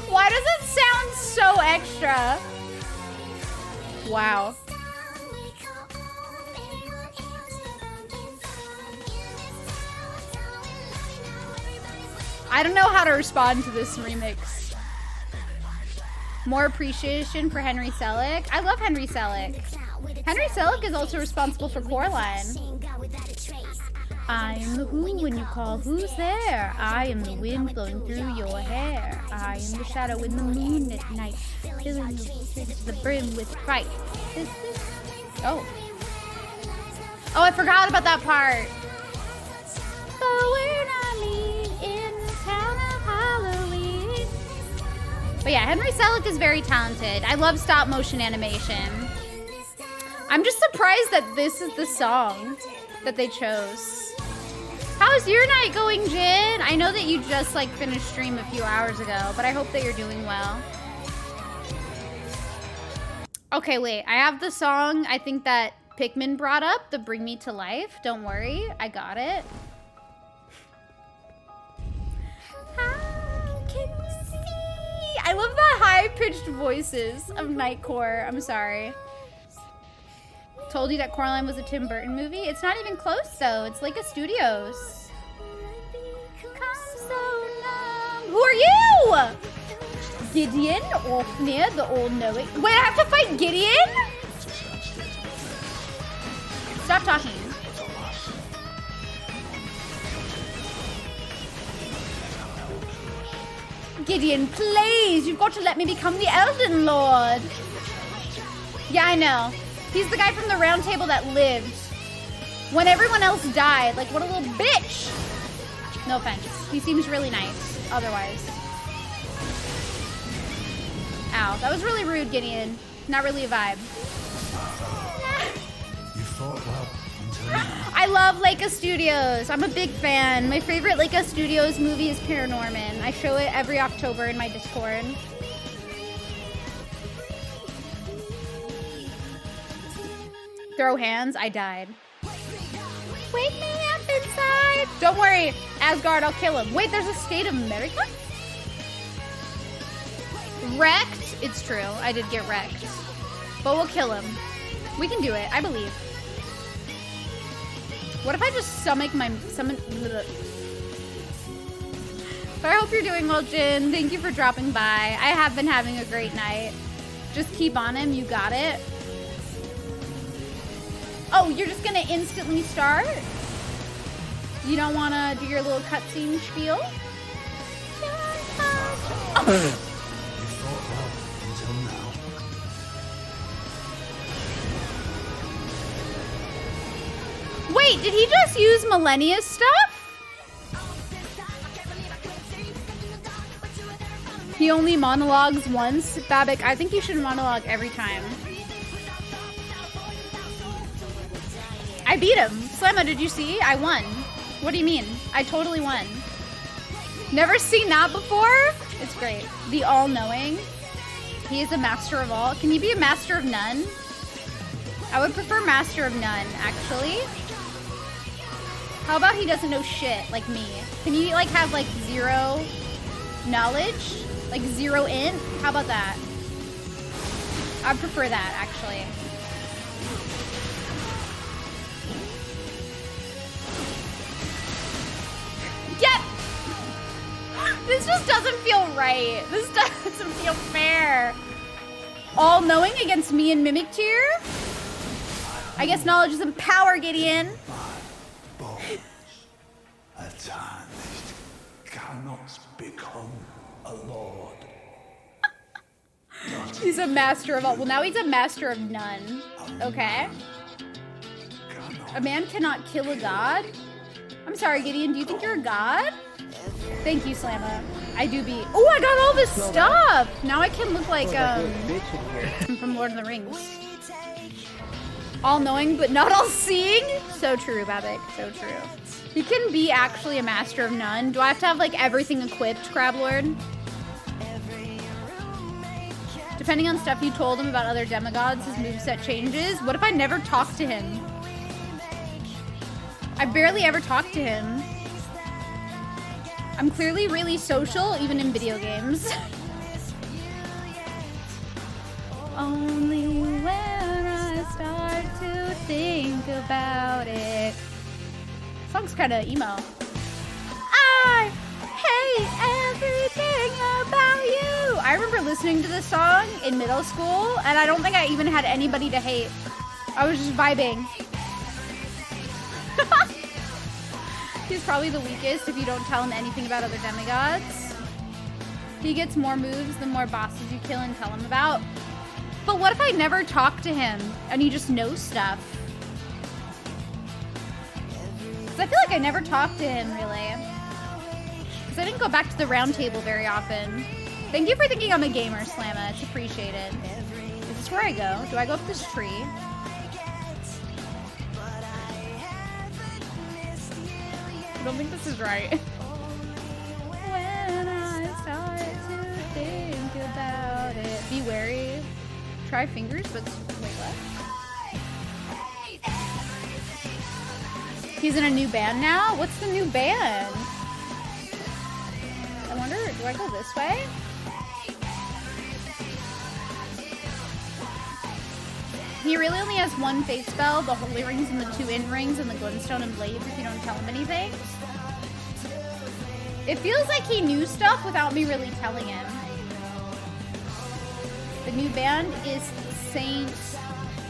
Why does it sound so extra? Wow. I don't know how to respond to this remix. More appreciation for Henry Selick. I love Henry Selick. Henry Selick is also responsible for Coraline. I am the who when you call who's there. I am the wind blowing through your hair. I am the shadow in the moon at night, filling your face to the brim with fright. Oh, I forgot about that part. But we're not mean in the town of Halloween. But yeah, Henry Selick is very talented. I love stop motion animation. I'm just surprised that this is the song that they chose. How's your night going, Jin? I know that you just like finished stream a few hours ago, but I hope that you're doing well. Okay, wait. I have the song I think that Pikmin brought up, the Bring Me to Life. Don't worry, I got it. How can you see? I love the high-pitched voices of Nightcore. I'm sorry. Told you that Coraline was a Tim Burton movie? It's not even close though. It's like a Studios. Who are you? Gideon, Orfnir, the all-knowing. Wait, I have to fight Gideon? Stop talking. Gideon, please. You've got to let me become the Elden Lord. Yeah, I know. He's the guy from the round table that lived when everyone else died. Like, what a little bitch. No offense. He seems really nice otherwise. Ow. That was really rude, Gideon. Not really a vibe. You fought well until now. I love Leica Studios. I'm a big fan. My favorite Leica Studios movie is Paranorman. I show it every October in my Discord. Throw hands, I died. Wake me up inside. Don't worry, Asgard, I'll kill him. Wait, there's a state of America? Wrecked? It's true, I did get wrecked. But we'll kill him. We can do it, I believe. What if I just summon? But I hope you're doing well, Jin. Thank you for dropping by. I have been having a great night. Just keep on him, you got it. Oh, you're just gonna instantly start? You don't wanna do your little cutscene spiel? Oh. Wait, did he just use Millennia's stuff? He only monologues once. Babik, I think you should monologue every time. I beat him. Slamma, did you see? I won. What do you mean? I totally won. Never seen that before? It's great. The all-knowing. He is a master of all. Can he be a master of none? I would prefer master of none, actually. How about he doesn't know shit like me? Can he like have like zero knowledge? Like 0 int? How about that? I'd prefer that, actually. Get! This just doesn't feel right. This doesn't feel fair. All-knowing against me and Mimic Tier? I guess knowledge isn't power, Gideon. A tarnished cannot become a lord. He's a master of all. Well, now he's a master of none. Okay. A man cannot kill a god? I'm sorry, Gideon. Do you think you're a god? Thank you, Slamma. I do be. Oh, I got all this stuff. Now I can look like from Lord of the Rings. All-knowing, but not all-seeing? So true, Babik. So true. He can be actually a master of none. Do I have to have like everything equipped, Crablord? Depending on stuff you told him about other demigods, his moveset changes. What if I never talk to him? I barely ever talk to him. I'm clearly really social, even in video games. Only when I start to think about it. Song's kind of emo. I hate everything about you. I remember listening to this song in middle school, and I don't think I even had anybody to hate. I was just vibing. He's probably the weakest if you don't tell him anything about other demigods. He gets more moves the more bosses you kill and tell him about. But what if I never talk to him and he just knows stuff? Because I feel like I never talked to him, really. Because I didn't go back to the round table very often. Thank you for thinking I'm a gamer, Slamma. It's appreciated. Is this where I go? Do I go up this tree? I don't think this is right. When I start to think about it. Be wary. Try fingers, but wait, what? He's in a new band now? What's the new band? I wonder, do I go this way? He really only has one face spell, the Holy Rings and the 2 Int Rings and the Glintstone and Blades if you don't tell him anything. It feels like he knew stuff without me really telling him. The new band is Saint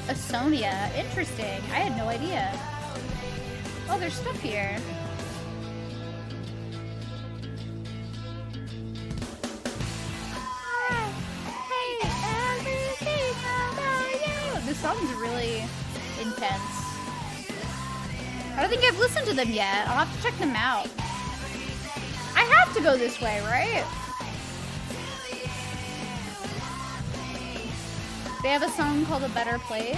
Asonia. Interesting. I had no idea. Oh, there's stuff here. This song's really intense. I don't think I've listened to them yet. I'll have to check them out. I have to go this way, right? They have a song called A Better Place.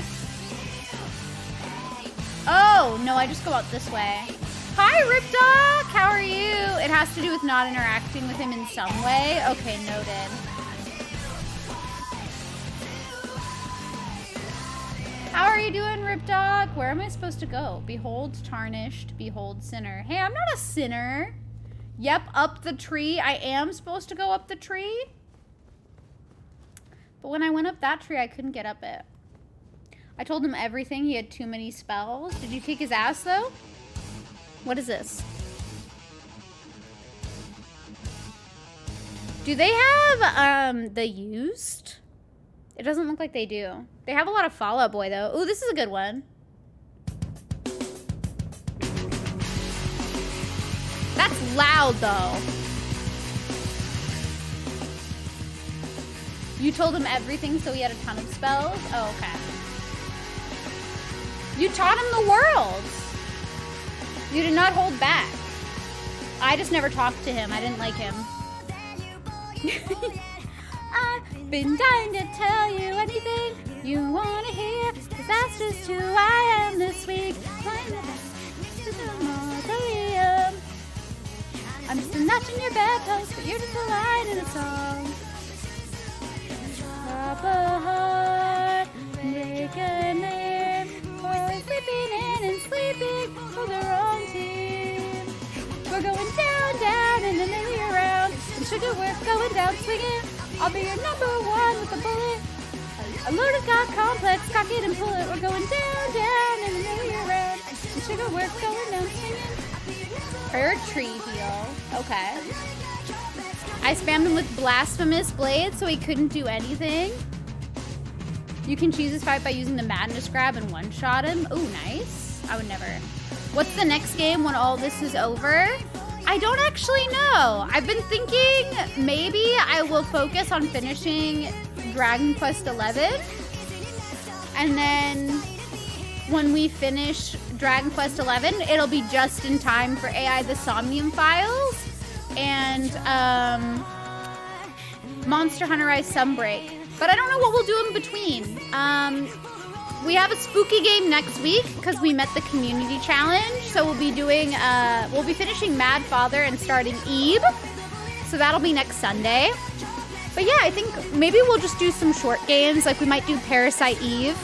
Oh, no, I just go out this way. Hi, Ripdog! How are you? It has to do with not interacting with him in some way. Okay, noted. How are you doing, Ripdog? Where am I supposed to go? Behold tarnished, behold sinner. Hey, I'm not a sinner. Yep, up the tree. I am supposed to go up the tree. But when I went up that tree, I couldn't get up it. I told him everything. He had too many spells. Did you kick his ass, though? What is this? Do they have, the used? It doesn't look like they do. They have a lot of Fall Out Boy, though. Ooh, this is a good one. That's loud, though. You told him everything, so he had a ton of spells? Oh, okay. You taught him the world. You did not hold back. I just never talked to him. I didn't like him. I've been dying to tell you anything you want to hear, 'cause that's just who I am this week. I'm just a notch in your bedpost, but you're just a line in a song. Drop a heart, make a name, always sleeping in and sleeping for the wrong team. We're going down, down, and then maybe around. And sugar, we're going down swinging. I'll be your number one with a bullet. A loaded got complex, cock it and pull it. We're going down, down, and then maybe around. And sugar, we're going down swinging. Her tree heal. Okay. I spammed him with blasphemous blades so he couldn't do anything. You can choose this fight by using the madness grab and one-shot him. Ooh, nice. I would never. What's the next game when all this is over? I don't actually know. I've been thinking maybe I will focus on finishing Dragon Quest XI. And then when we finish Dragon Quest XI, it'll be just in time for AI the Somnium Files and Monster Hunter Rise Sunbreak. But I don't know what we'll do in between. We have a spooky game next week because we met the community challenge. So we'll be doing, we'll be finishing Mad Father and starting Eve. So that'll be next Sunday. But yeah, I think maybe we'll just do some short games. Like we might do Parasite Eve.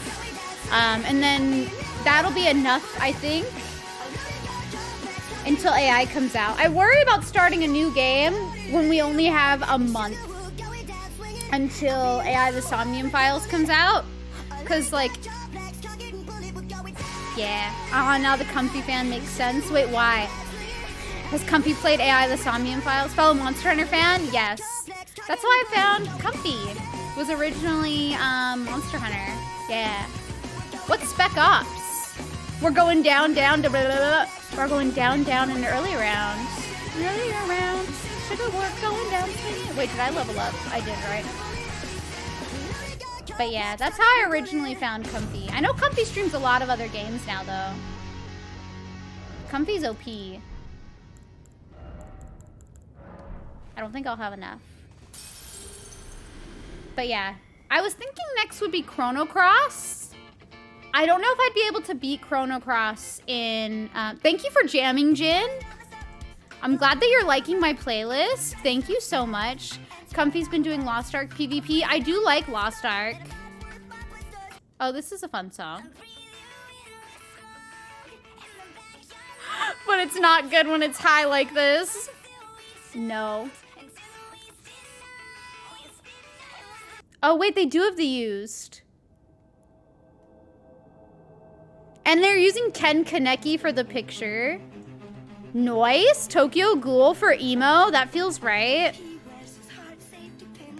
And then that'll be enough, I think, until AI comes out. I worry about starting a new game when we only have a month until AI the Somnium Files comes out. Because, like, yeah. Now the Comfy fan makes sense. Wait, why? Has Comfy played AI the Somnium Files? Fellow Monster Hunter fan? Yes. That's how I found Comfy. Was originally Monster Hunter. Yeah. What's Spec Ops? We're going down, down to blah, blah, blah. We're going down, down in the early rounds. Earlier rounds. Sugar work going down. Wait, did I level up? I did, right? But yeah, that's how I originally found Comfy. I know Comfy streams a lot of other games now, though. Comfy's OP. I don't think I'll have enough. But yeah, I was thinking next would be Chrono Cross. I don't know if I'd be able to beat Chrono Cross in... thank you for jamming, Jin. I'm glad that you're liking my playlist. Thank you so much. Comfy's been doing Lost Ark PvP. I do like Lost Ark. Oh, this is a fun song. But it's not good when it's high like this. No. Oh, wait, they do have the used. And they're using Ken Kaneki for the picture. Noise? Tokyo Ghoul for emo? That feels right.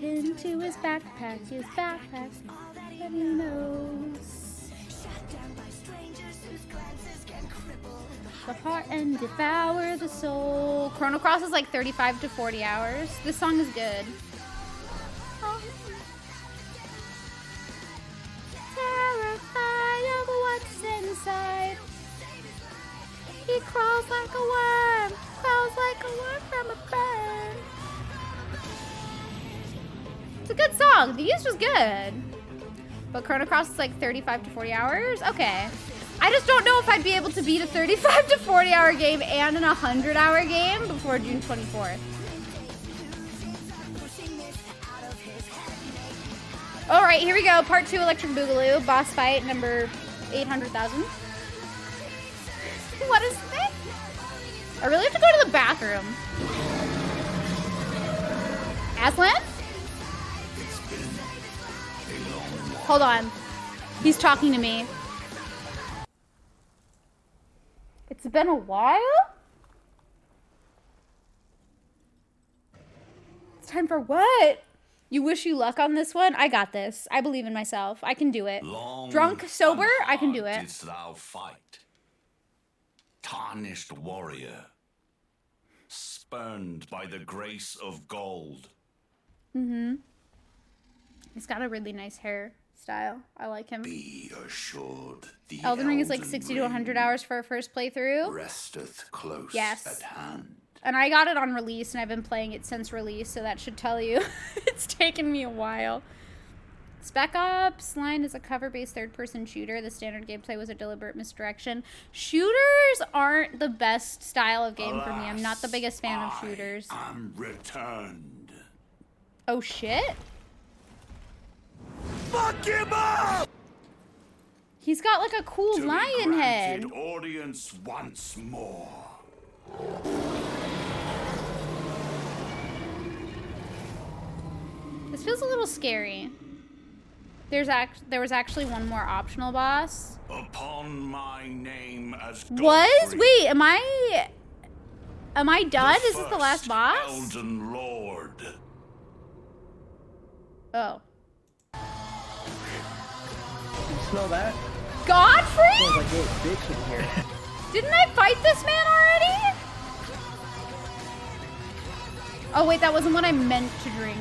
Into his backpack that he knows. The heart and devour the soul. Chrono Cross is like 35 to 40 hours. This song is good. Oh. Terrified of what's inside. He crawls like a worm, crawls like a worm from a bird. It's a good song. The used was good. But Chrono Cross is like 35 to 40 hours? Okay. I just don't know if I'd be able to beat a 35 to 40 hour game and an 100 hour game before June 24th. All right, here we go. Part 2, Electric Boogaloo, boss fight number 800,000. What is this? I really have to go to the bathroom. Aslan? Hold on. He's talking to me. It's been a while? It's time for what? You wish you luck on this one? I got this. I believe in myself. I can do it. Drunk, sober, I can do it. Didst thou fight, tarnished warrior, spurned by the grace of gold. Mm-hmm. He's got a really nice hair style. I like him. Be assured the Elden Ring is like 60 to 100 hours for a first playthrough. resteth close Yes. at hand. And I got it on release, and I've been playing it since release, so that should tell you it's taken me a while. Spec Ops line is a cover-based third-person shooter. The standard gameplay was a deliberate misdirection. Shooters aren't the best style of game for me. I'm not the biggest fan of shooters. I'm returned. Oh, shit. Fuck him up! He's got like a cool To lion be head. granted audience once more. This feels a little scary. There was actually one more optional boss. Upon my name as Was? Godfrey, Wait, am I done? Is this the last first boss? Elden Lord. Oh. You smell that? Godfrey? Smells like little bitch in here. Didn't I fight this man already? Oh wait, that wasn't what I meant to drink.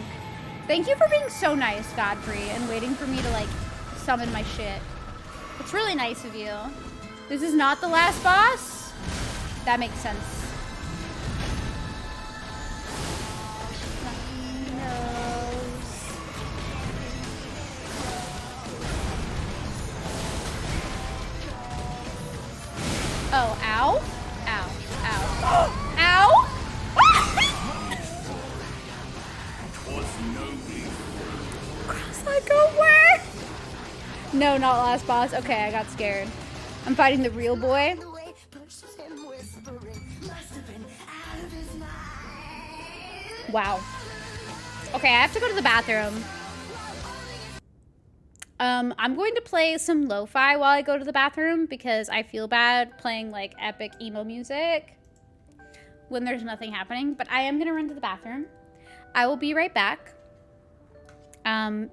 Thank you for being so nice, Godfrey, and waiting for me to like summon my shit. It's really nice of you. This is not the last boss? That makes sense. Nothing knows. Oh, ow. Ow. Ow. Ow! Like away. No, not last boss. Okay, I got scared. I'm fighting the real boy. Wow. Okay, I have to go to the bathroom. I'm going to play some lo-fi while I go to the bathroom because I feel bad playing like epic emo music when there's nothing happening, but I am gonna run to the bathroom. I will be right back.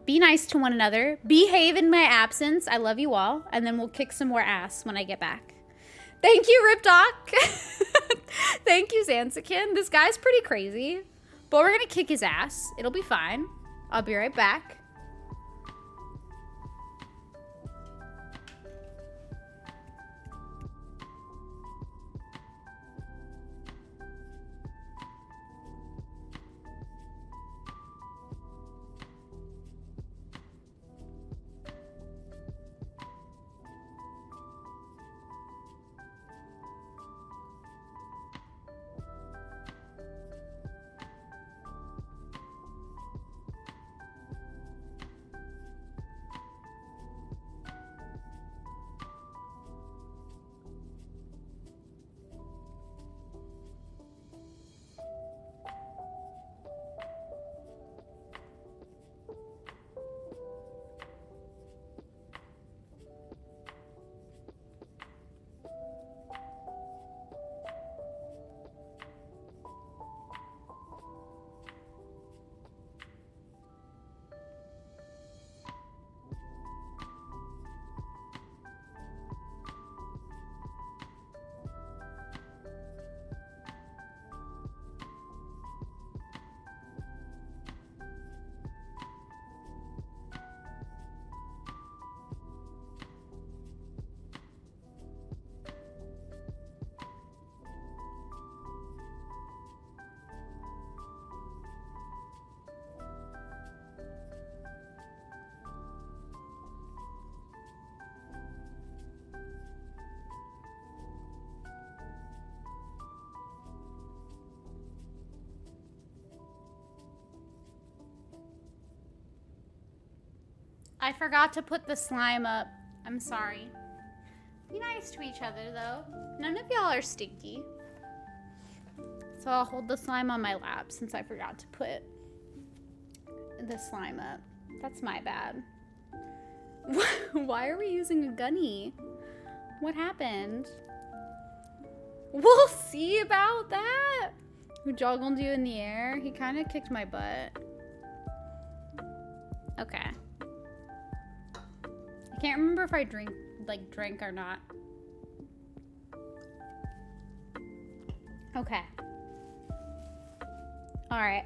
Be nice to one another. Behave in my absence. I love you all. And then we'll kick some more ass when I get back. Thank you, Rip Doc. Thank you, Zanzikin. This guy's pretty crazy. But we're gonna kick his ass. It'll be fine. I'll be right back. I forgot to put the slime up. I'm sorry. Be nice to each other, though. None of y'all are stinky. So I'll hold the slime on my lap since I forgot to put the slime up. That's my bad. Why are we using a gunny? What happened? We'll see about that. Who joggled you in the air? He kind of kicked my butt. Okay. I can't remember if I drank or not. Okay. All right.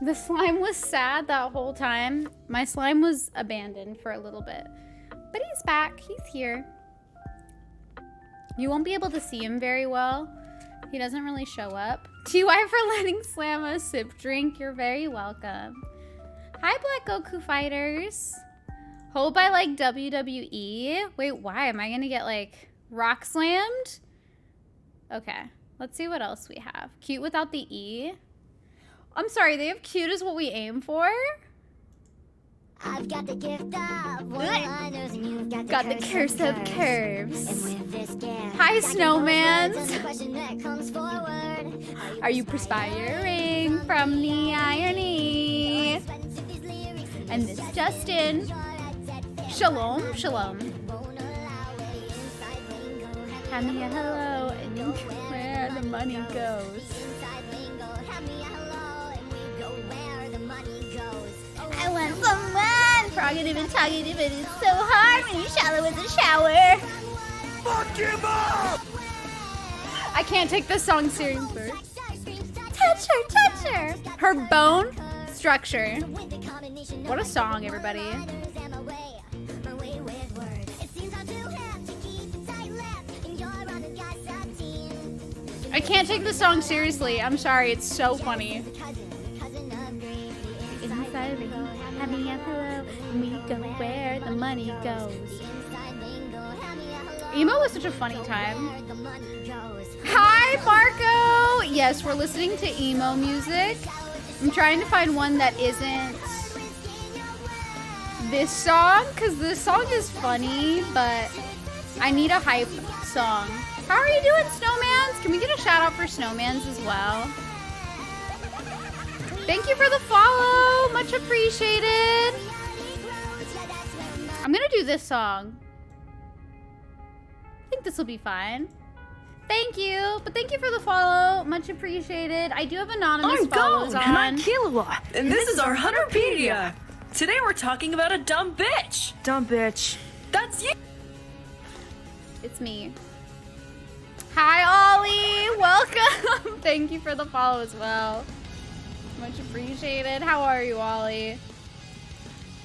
The slime was sad that whole time. My slime was abandoned for a little bit. But he's back. He's here. You won't be able to see him very well. He doesn't really show up. TY for letting Slam a sip drink. You're very welcome. Hi, Black Goku fighters. Hold by like WWE. Wait, why? Am I gonna get like rock slammed? Okay, let's see what else we have. Cute without the E. I'm sorry, they have cute as what we aim for? I've got the gift of one-liners and you've got the curse of curves. And with this gift, Hi, I can pose words snowmans. and the question that comes forward. Are you perspiring from the irony? And this Justin. Shalom, shalom. Hand me a hello and you can where the money goes. I want someone prerogative and talkative, but it's so hard when you're shallow as a shower. Fuck him up! I can't take this song seriously. Touch her, touch her. Her bone structure. What a song, everybody. I can't take this song seriously. I'm sorry, it's so funny. Inside we go, having a hello, and we go where the money goes. Emo was such a funny time. Hi, Marco! Yes, we're listening to emo music. I'm trying to find one that isn't this song, because this song is funny, but I need a hype song. How are you doing, Snowmans? Can we get a shout out for Snowmans as well? Thank you for the follow. Much appreciated. I'm gonna do this song. I think this will be fine. Thank you. But thank you for the follow. Much appreciated. I do have anonymous follows on. And I'm Killua. And this is our Hunterpedia. Today we're talking about a dumb bitch. Dumb bitch. That's you. It's me. Hi, Ollie. Welcome. Thank you for the follow as well. Much appreciated. How are you, Ollie?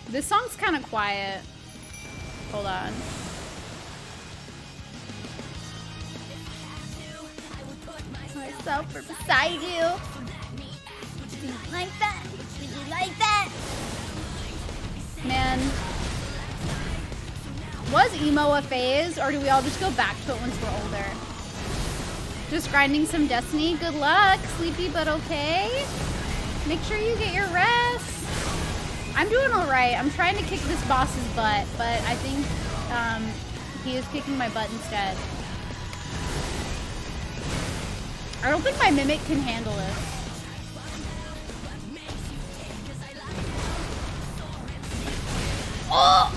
This song's kind of quiet. Hold on. Myself or beside you. Do you like that? Do you like that? Man. Was emo a phase, or do we all just go back to it once we're older? Just grinding some Destiny. Good luck. Sleepy but okay. Make sure you get your rest. I'm doing alright. I'm trying to kick this boss's butt, but I think he is kicking my butt instead. I don't think my Mimic can handle it. Oh!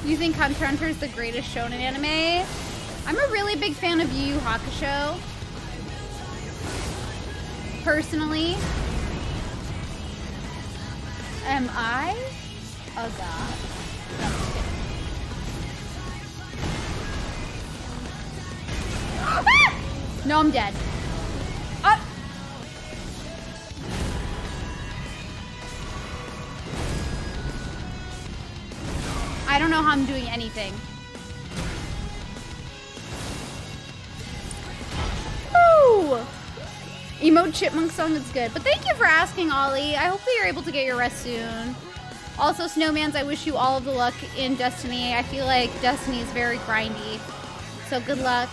You think Hunter x Hunter is the greatest shonen anime? I'm a really big fan of Yu Yu Hakusho. Personally. Am I a god? No, I'm just kidding. Ah! No, I'm dead. I don't know how I'm doing anything. Woo! Emo Chipmunk song is good. But thank you for asking, Ollie. I hope that you're able to get your rest soon. Also, Snowmans, I wish you all of the luck in Destiny. I feel like Destiny is very grindy. So good luck.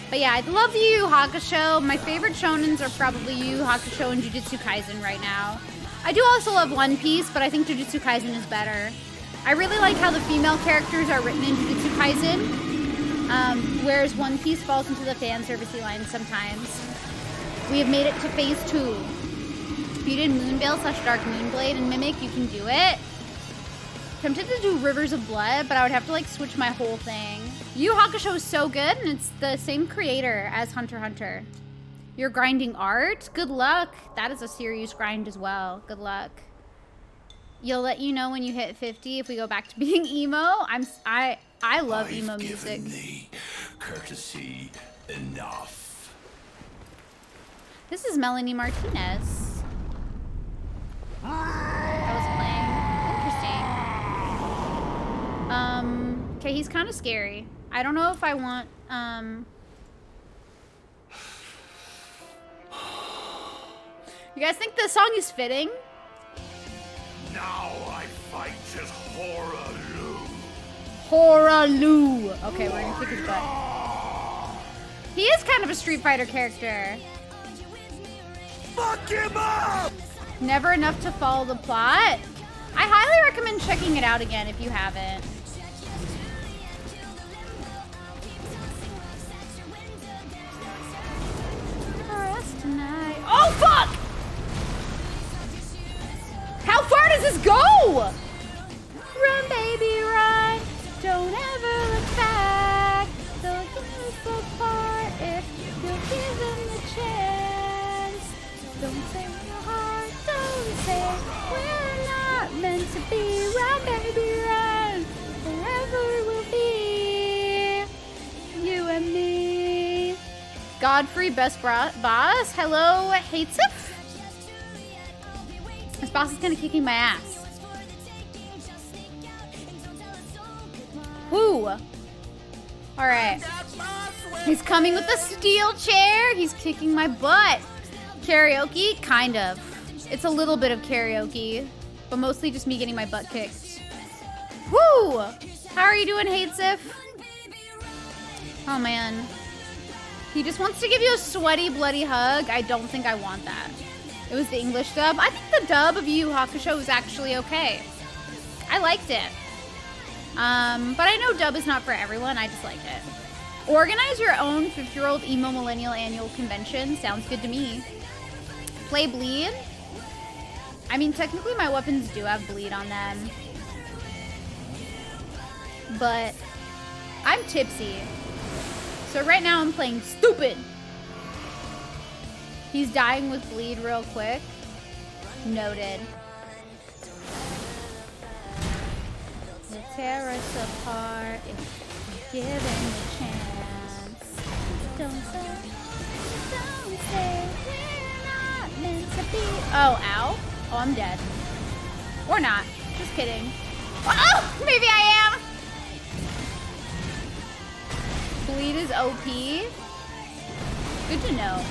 But yeah, I love Yu Yu Hakusho. My favorite shonens are probably Yu Yu Hakusho and Jujutsu Kaisen right now. I do also love One Piece, but I think Jujutsu Kaisen is better. I really like how the female characters are written in Jujutsu Kaisen, whereas One Piece falls into the fan servicey line sometimes. We have made it to phase 2. If you did Moonveil / Dark Moonblade and Mimic, you can do it. Tempted to do Rivers of Blood, but I would have to like switch my whole thing. Yu Yu Hakusho is so good, and it's the same creator as Hunter x Hunter. You're grinding art? Good luck. That is a serious grind as well. Good luck. You'll let you know when you hit 50 if we go back to being emo. I I love emo music. Thee courtesy enough. This is Melanie Martinez. I was playing. Interesting. Okay, he's kind of scary. I don't know if I want, You guys think the song is fitting? Now I fight as Horaloo. Horaloo. Okay, we're gonna kick his butt. He is kind of a Street Fighter character. Fuck him up! Never enough to follow the plot. I highly recommend checking it out again if you haven't. Oh fuck! How far does this go? Run, baby, run. Don't ever look back. They'll give us apart if you'll give them the chance. Don't say your heart, don't say we're not meant to be. Run, baby, run. Forever will be you and me. Godfrey, best boss. Hello, Hatesif. This boss is kind of kicking my ass. Whoo! Alright. He's coming with a steel chair. He's kicking my butt. Karaoke? Kind of. It's a little bit of karaoke, but mostly just me getting my butt kicked. Whoo! How are you doing, Hatesif? Oh, man. He just wants to give you a sweaty, bloody hug. I don't think I want that. It was the English dub. I think the dub of Yu Yu Hakusho was actually okay. I liked it. But I know dub is not for everyone. I just like it. Organize your own 50-year-old emo millennial annual convention. Sounds good to me. Play bleed. I mean, technically my weapons do have bleed on them. But I'm tipsy. So right now I'm playing stupid. He's dying with bleed real quick. Noted. You'll tear us apart if you give him a chance. Don't say we're not meant to be. Oh, ow. Oh, I'm dead. Or not. Just kidding. Oh, maybe I am. Bleed is OP. Good to know.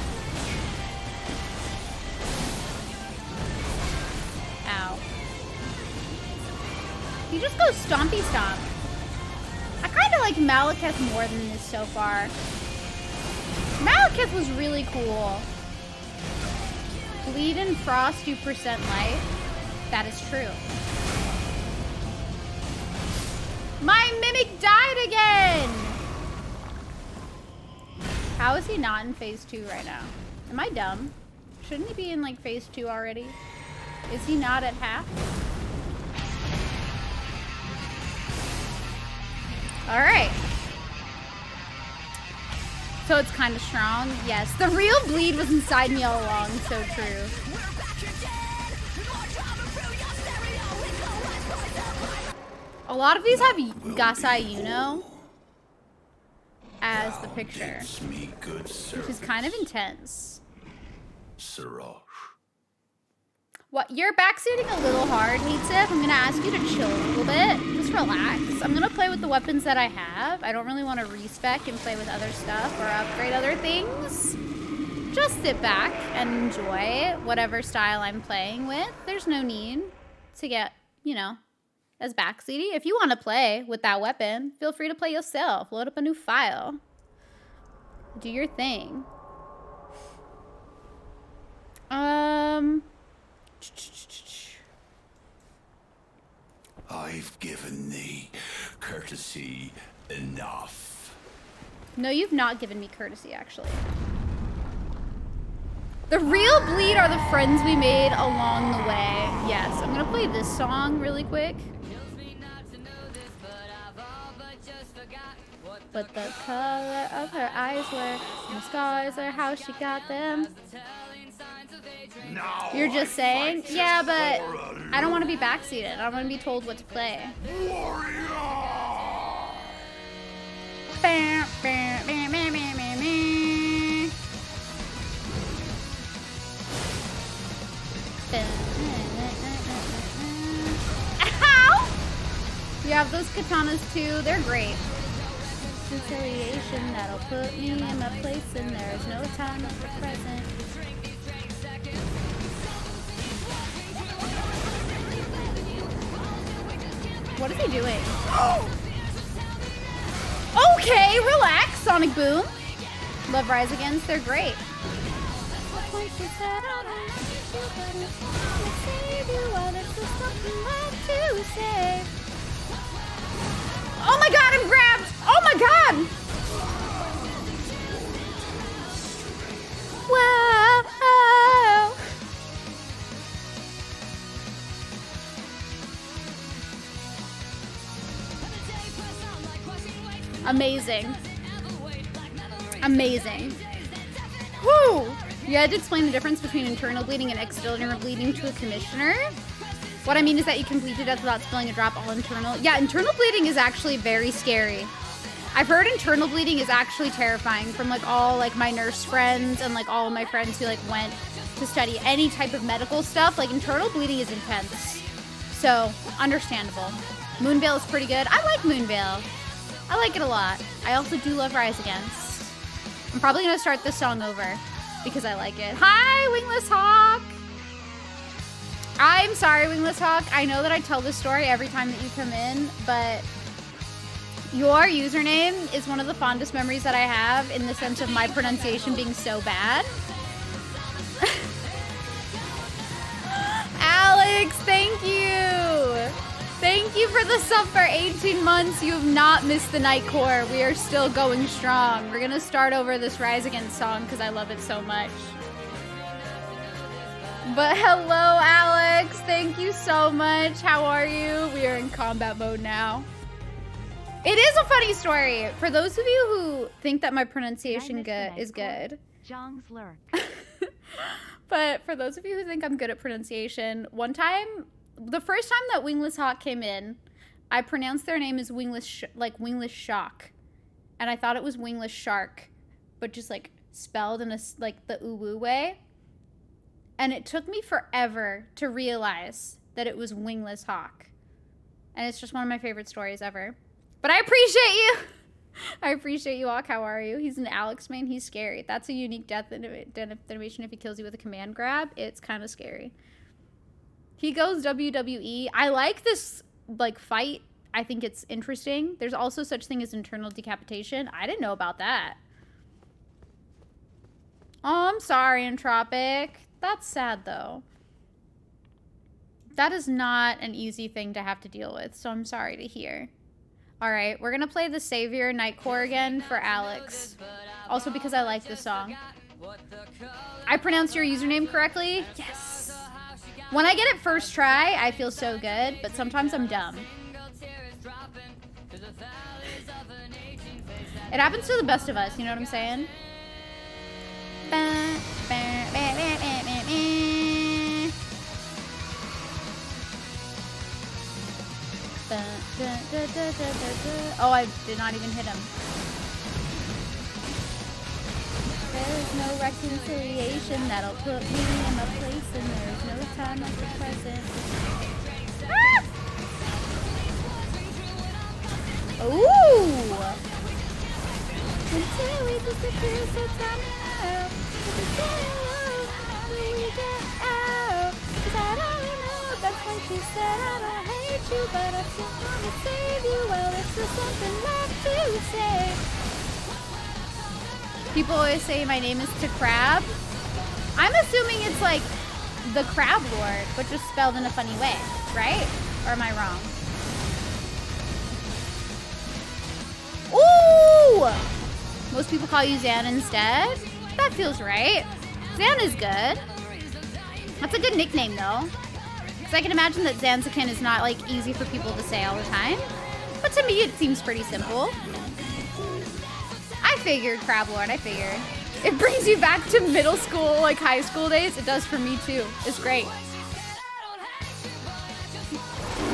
Ow. He just goes stompy stomp. I kind of like Malekith more than this so far. Malekith was really cool. Bleed and Frost do percent life. That is true. My Mimic died again! How is he not in phase 2 right now? Am I dumb? Shouldn't he be in like phase 2 already? Is he not at half? Alright. So it's kind of strong. Yes, the real bleed was inside me all along. So true. A lot of these have Gasai Yuno as the picture, which is kind of intense. What? You're backseating a little hard, Hatesif. I'm gonna ask you to chill a little bit. Just relax. I'm gonna play with the weapons that I have. I don't really want to respec and play with other stuff or upgrade other things. Just sit back and enjoy whatever style I'm playing with. There's no need to get, you know, as backseaty. If you want to play with that weapon, feel free to play yourself. Load up a new file. Do your thing. I've given thee courtesy enough. No, you've not given me courtesy, actually. The real bleed are the friends we made along the way. Yes, I'm gonna play this song really quick. But the color of her eyes were, and the scars are how she got them. You're just saying? Yeah, but I don't want to be backseated. I don't want to be told what to play. Bam, bam, bam, bam, bam, bam, bam. Ow! You have those katanas too. They're great. Reconciliation that'll put me in my place, and there's no time like the present. What is he doing? Okay, relax, Sonic Boom. Love Rise Against, they're great. Oh my god, I'm grabbed! Oh my god! Whoa! Amazing. Amazing. Woo! You had to explain the difference between internal bleeding and external bleeding to a commissioner. What I mean is that you can bleed to death without spilling a drop, all internal. Yeah, internal bleeding is actually very scary. I've heard internal bleeding is actually terrifying from like all like my nurse friends and like all of my friends who like went to study any type of medical stuff. Like internal bleeding is intense. So, understandable. Moonveil is pretty good. I like Moonveil. I like it a lot. I also do love Rise Against. I'm probably gonna start this song over because I like it. Hi, Wingless Hawk! I'm sorry, Wingless Hawk. I know that I tell this story every time that you come in, but your username is one of the fondest memories that I have in the sense of my pronunciation being so bad. Alex, thank you! Thank you for the sub for 18 months. You have not missed the Night Core. We are still going strong. We're gonna start over this Rise Against song because I love it so much. But hello, Alex. Thank you so much. How are you? We are in combat mode now. It is a funny story. For those of you who think that my pronunciation is good. Zhang's lurk. But for those of you who think I'm good at pronunciation, one time, the first time that Wingless Hawk came in, I pronounced their name as Wingless Shock. And I thought it was Wingless Shark, but just like spelled in a, like the uwu way. And it took me forever to realize that it was Wingless Hawk. And it's just one of my favorite stories ever. But I appreciate you. I appreciate you, Hawk. How are you? He's an Alex main. He's scary. That's a unique death animation. If he kills you with a command grab, it's kind of scary. He goes WWE. I like this like fight. I think it's interesting. There's also such thing as internal decapitation. I didn't know about that. Oh, I'm sorry, Entropic. That's sad, though. That is not an easy thing to have to deal with, so I'm sorry to hear. All right, we're going to play the Savior Nightcore again for Alex. Also because I like this song. I pronounced your username correctly? Yes. When I get it first try, I feel so good, but sometimes I'm dumb. It happens to the best of us, you know what I'm saying? Oh, I did not even hit him. There is no reconciliation that'll put me in my place, and there's no time like the present. Ah! Ooh! Until we disappear, so tell me now. When we get out, 'cause I don't know. That's why she said I don't hate you, but I still wanna save you. Well, it's just something left to say. People always say my name is to Crab. I'm assuming it's like the Crab Lord, but just spelled in a funny way, right? Or am I wrong? Ooh! Most people call you Zan instead. That feels right. Zan is good. That's a good nickname, though. Because I can imagine that Zanzikin is not, like, easy for people to say all the time. But to me, it seems pretty simple. I figured, Crab Lord, I figured. It brings you back to middle school, like high school days. It does for me, too. It's great.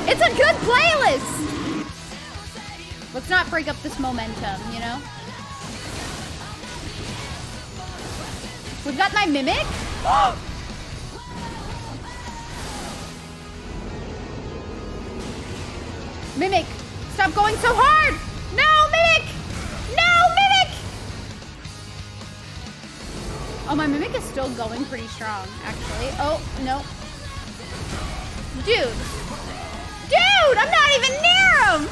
It's a good playlist! Let's not break up this momentum, you know? We've got my Mimic. Mimic, stop going so hard! No, Mimic! No, Mimic! Oh, my Mimic is still going pretty strong, actually. Oh, no. Dude! Dude, I'm not even near him!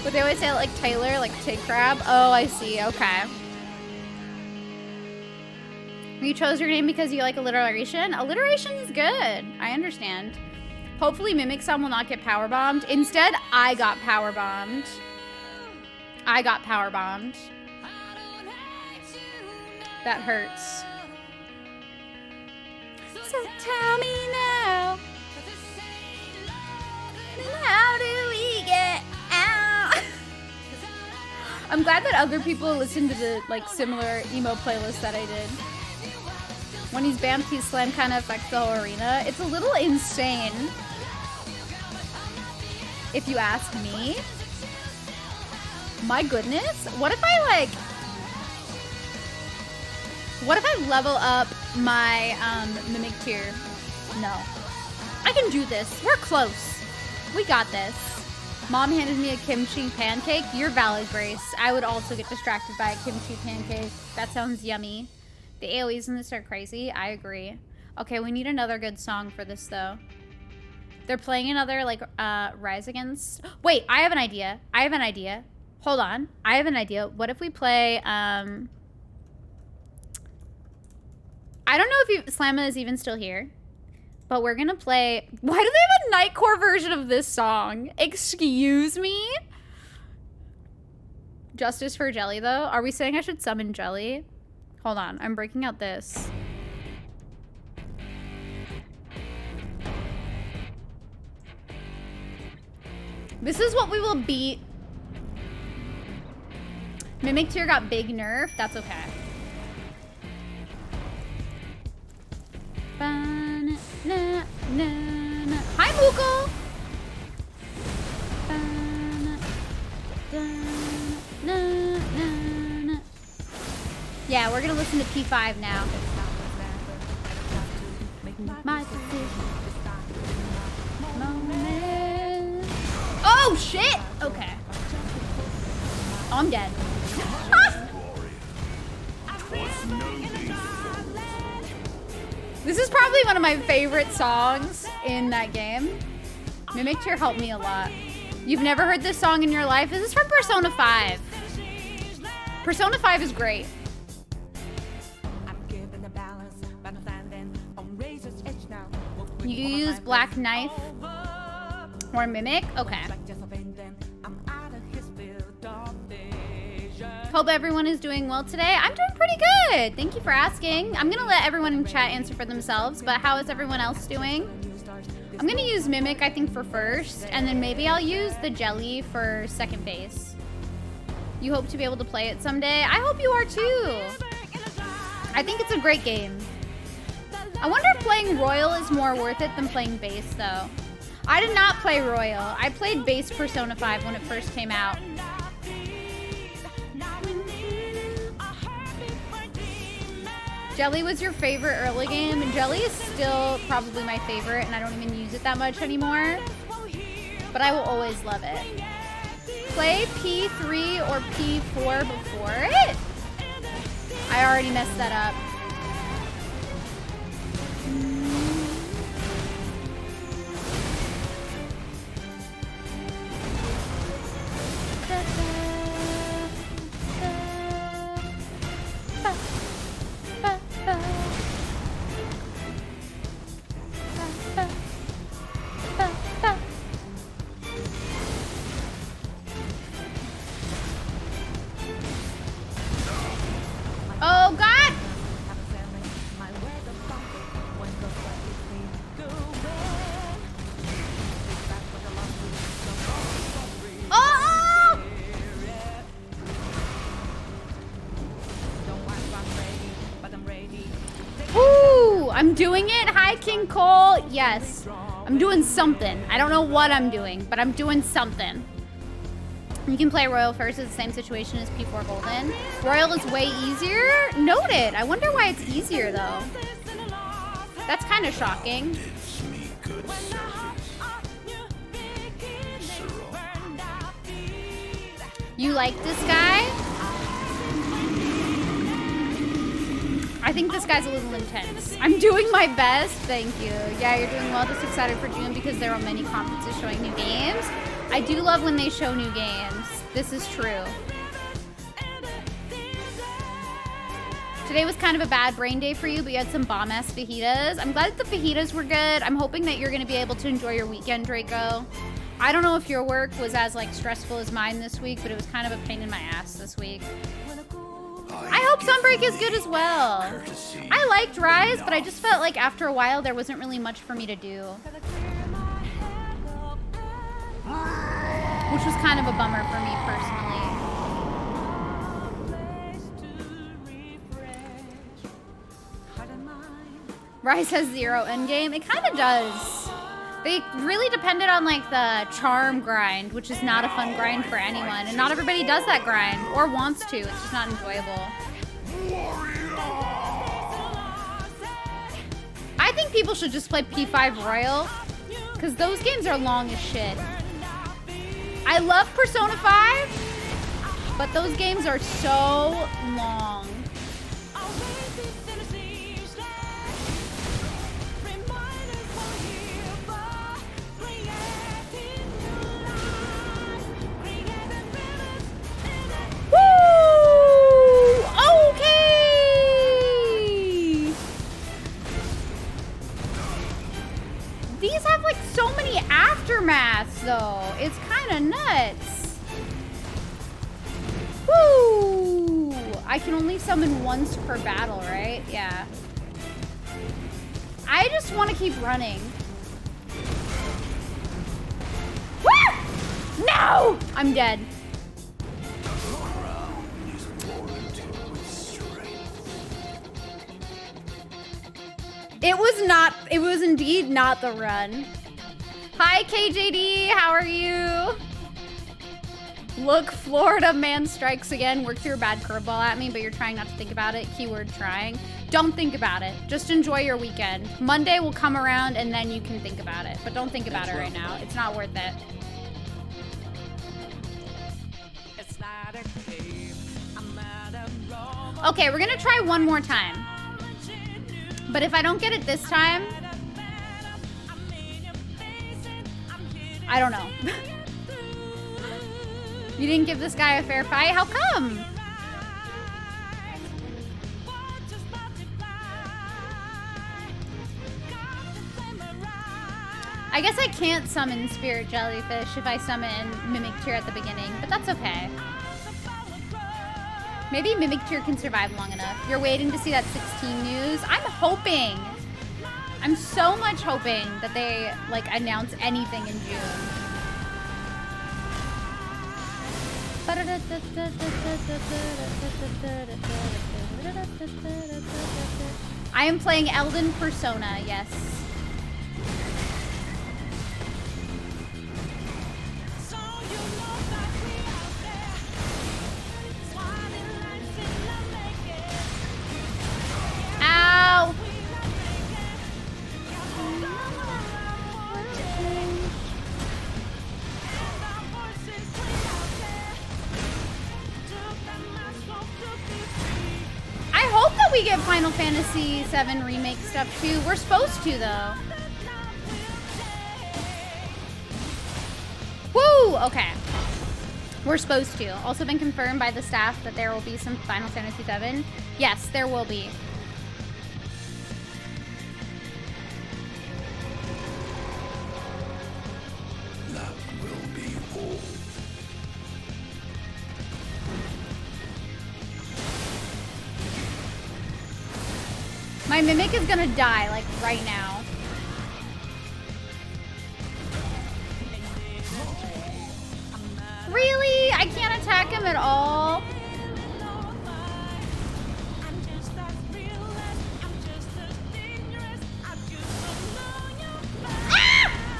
But they always say it like Taylor, like take crab. Oh, I see, okay. You chose your name because you like alliteration? Alliteration is good. I understand. Hopefully Mimic-san will not get powerbombed. Instead, I got powerbombed. I got powerbombed. That hurts. So tell me now, how do we get out? I'm glad that other people listen to the like similar emo playlist that I did. When he's banned, his slam kind of affects the whole arena. It's a little insane, if you ask me. My goodness, what if I level up my Mimic tier? No. I can do this. We're close. We got this. Mom handed me a kimchi pancake. You're valid, Grace. I would also get distracted by a kimchi pancake. That sounds yummy. The AoEs in this are crazy. I agree. Okay, we need another good song for this, though. They're playing another, like, Rise Against... Wait, I have an idea. I have an idea. Hold on. I have an idea. What if we play, I don't know if Slamma is even still here, but we're gonna play... Why do they have a Nightcore version of this song? Excuse me? Justice for Jelly, though? Are we saying I should summon Jelly? Hold on, I'm breaking out this. This is what we will beat. Mimic tier got big nerf. That's okay. Hi, Moogle! Yeah, we're gonna listen to P5 now. My moment. Oh shit! Okay. Oh, I'm dead. This is probably one of my favorite songs in that game. Mimic tier helped me a lot. You've never heard this song in your life? This is from Persona 5. Persona 5 is great. You use Black Knife or Mimic? Okay. Hope everyone is doing well today. I'm doing pretty good. Thank you for asking. I'm gonna let everyone in chat answer for themselves, but how is everyone else doing? I'm gonna use Mimic, I think, for first, and then maybe I'll use the Jelly for second base. You hope to be able to play it someday? I hope you are too. I think it's a great game. I wonder if playing Royal is more worth it than playing base, though. I did not play Royal. I played base Persona 5 when it first came out. Jelly was your favorite early game, and Jelly is still probably my favorite, and I don't even use it that much anymore. But I will always love it. Play P3 or P4 before it? I already messed that up. Oh God! Oh! Ooh, I'm doing it. Hi, King Cole. Yes, I'm doing something. I don't know what I'm doing, but I'm doing something. You can play Royal first. It's the same situation as P4 Golden. Royal is way easier. Noted. I wonder why it's easier though. That's kind of shocking. You like this guy? I think this guy's a little intense. I'm doing my best. Thank you. Yeah, you're doing well. Just excited for June because there are many conferences showing new games. I do love when they show new games. This is true. Today was kind of a bad brain day for you, but you had some bomb-ass fajitas. I'm glad that the fajitas were good. I'm hoping that you're going to be able to enjoy your weekend, Draco. I don't know if your work was as like stressful as mine this week, but it was kind of a pain in my ass this week. I hope Sunbreak is good as well. I liked Rise, but I just felt like after a while there wasn't really much for me to do. Which was kind of a bummer for me personally. Rise has 0 endgame. It kind of does. They really depended on like the charm grind, which is not a fun grind for anyone. And not everybody does that grind or wants to. It's just not enjoyable. I think people should just play P5 Royal because those games are long as shit. I love Persona 5, but those games are so long. These have like so many aftermaths though. It's kind of nuts. Woo! I can only summon once per battle, right? Yeah. I just want to keep running. Woo! No! I'm dead. It was indeed not the run. Hi, KJD, how are you? Look, Florida man strikes again. Work through a bad curveball at me, but you're trying not to think about it. Keyword trying. Don't think about it. Just enjoy your weekend. Monday will come around and then you can think about it. But don't think about it right now. It's not worth it. Okay, we're gonna try one more time. But if I don't get it this time, I don't know. You didn't give this guy a fair fight? How come? I guess I can't summon Spirit Jellyfish if I summon Mimic Tear at the beginning, but that's okay. Maybe Mimic Tear can survive long enough. You're waiting to see that 16 news? I'm hoping. I'm so much hoping that they like announce anything in June. I am playing Elden Persona, yes. Ow! I hope that we get Final Fantasy VII Remake stuff too. We're supposed to though. Woo! Okay. We're supposed to. Also been confirmed by the staff that there will be some Final Fantasy VII. Yes, there will be. That will be all. My Mimic is gonna die, like, right now. Really? I can't attack him at all? Ah!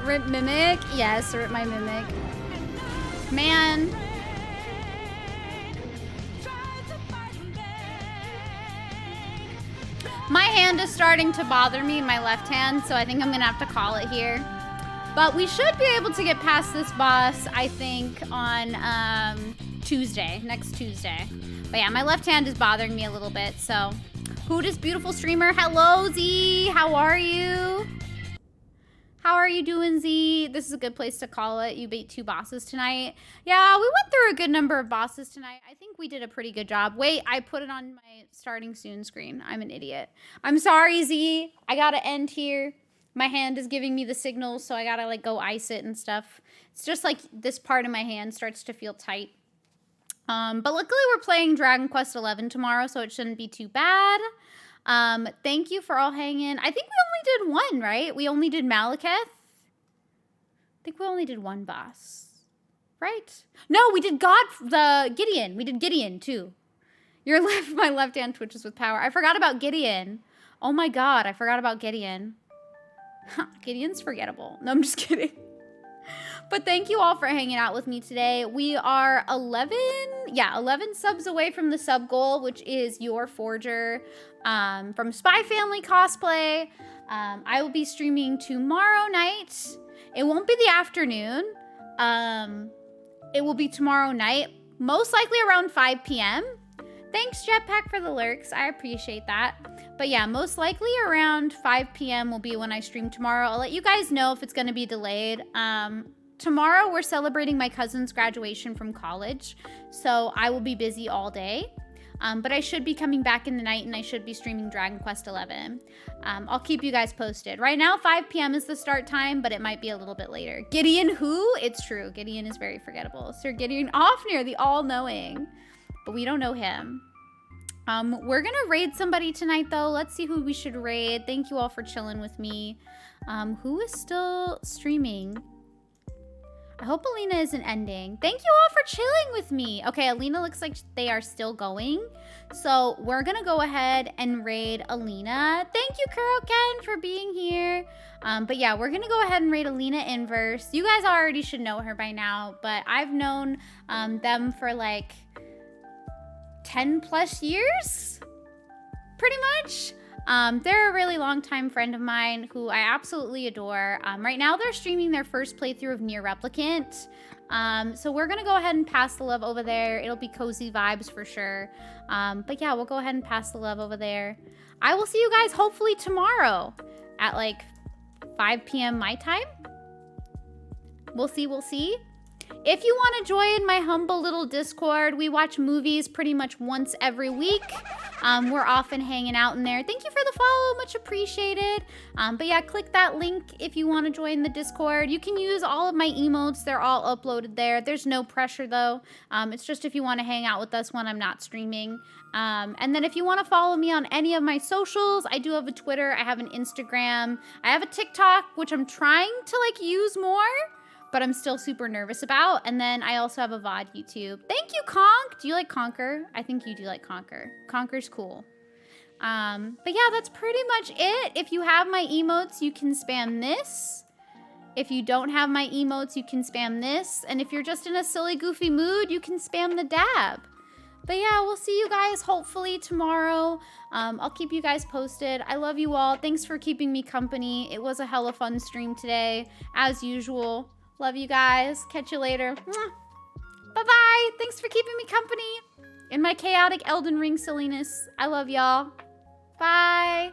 Rip Mimic. Yes, rip my Mimic. Man. My hand is starting to bother me in my left hand, so I think I'm gonna have to call it here. But we should be able to get past this boss, I think, on Tuesday, next Tuesday. But yeah, my left hand is bothering me a little bit, so. Who does beautiful streamer? Hello, Z. How are you? How are you doing, Z? This is a good place to call it. You beat 2 bosses tonight. Yeah, we went through a good number of bosses tonight. I think we did a pretty good job. Wait, I put it on my starting soon screen. I'm an idiot. I'm sorry, Z. I gotta end here. My hand is giving me the signals, so I gotta like go ice it and stuff. It's just like this part of my hand starts to feel tight. But luckily we're playing Dragon Quest XI tomorrow, so it shouldn't be too bad. Thank you for all hanging. I think we only did 1, right? We only did Malekith. I think we only did 1 boss, right? No, we did Gideon. We did Gideon too. My left hand twitches with power. I forgot about Gideon. Oh my God, I forgot about Gideon. Gideon's forgettable. No, I'm just kidding. But thank you all for hanging out with me today. We are 11 subs away from the sub goal, which is your Forger from Spy Family Cosplay. I will be streaming tomorrow night. It won't be the afternoon. It will be tomorrow night, most likely around 5 p.m. Thanks, Jetpack, for the lurks. I appreciate that. But yeah, most likely around 5 p.m. will be when I stream tomorrow. I'll let you guys know if it's going to be delayed. Tomorrow, we're celebrating my cousin's graduation from college, so I will be busy all day. But I should be coming back in the night, and I should be streaming Dragon Quest XI. I'll keep you guys posted. Right now, 5 p.m. is the start time, but it might be a little bit later. Gideon who? It's true. Gideon is very forgettable. Sir Gideon Offnir, the all-knowing. But we don't know him. We're going to raid somebody tonight, though. Let's see who we should raid. Thank you all for chilling with me. Who is still streaming? I hope Alina isn't ending. Thank you all for chilling with me. Okay, Alina looks like they are still going. So we're going to go ahead and raid Alina. Thank you, Kuroken, for being here. But yeah, we're going to go ahead and raid Alina Inverse. You guys already should know her by now, but I've known them for like 10 plus years, pretty much. They're a really long-time friend of mine who I absolutely adore. Right now, they're streaming their first playthrough of Nier Replicant. So we're going to go ahead and pass the love over there. It'll be cozy vibes for sure. But yeah, we'll go ahead and pass the love over there. I will see you guys hopefully tomorrow at like 5 p.m. my time. We'll see, we'll see. If you want to join my humble little Discord, we watch movies pretty much once every week. We're often hanging out in there. Thank you for the follow, much appreciated. But yeah, click that link if you want to join the Discord. You can use all of my emotes. They're all uploaded there. There's no pressure though. It's just if you want to hang out with us when I'm not streaming. And then if you want to follow me on any of my socials, I do have a Twitter, I have an Instagram, I have a TikTok, which I'm trying to like use more, but I'm still super nervous about. And then I also have a VOD YouTube. Thank you, Conk. Do you like Conquer? I think you do like Conquer. Conquer's cool. But yeah, that's pretty much it. If you have my emotes, you can spam this. If you don't have my emotes, you can spam this. And if you're just in a silly, goofy mood, you can spam the dab. But yeah, we'll see you guys hopefully tomorrow. I'll keep you guys posted. I love you all. Thanks for keeping me company. It was a hella fun stream today, as usual. Love you guys. Catch you later. Bye-bye. Thanks for keeping me company in my chaotic Elden Ring silliness. I love y'all. Bye.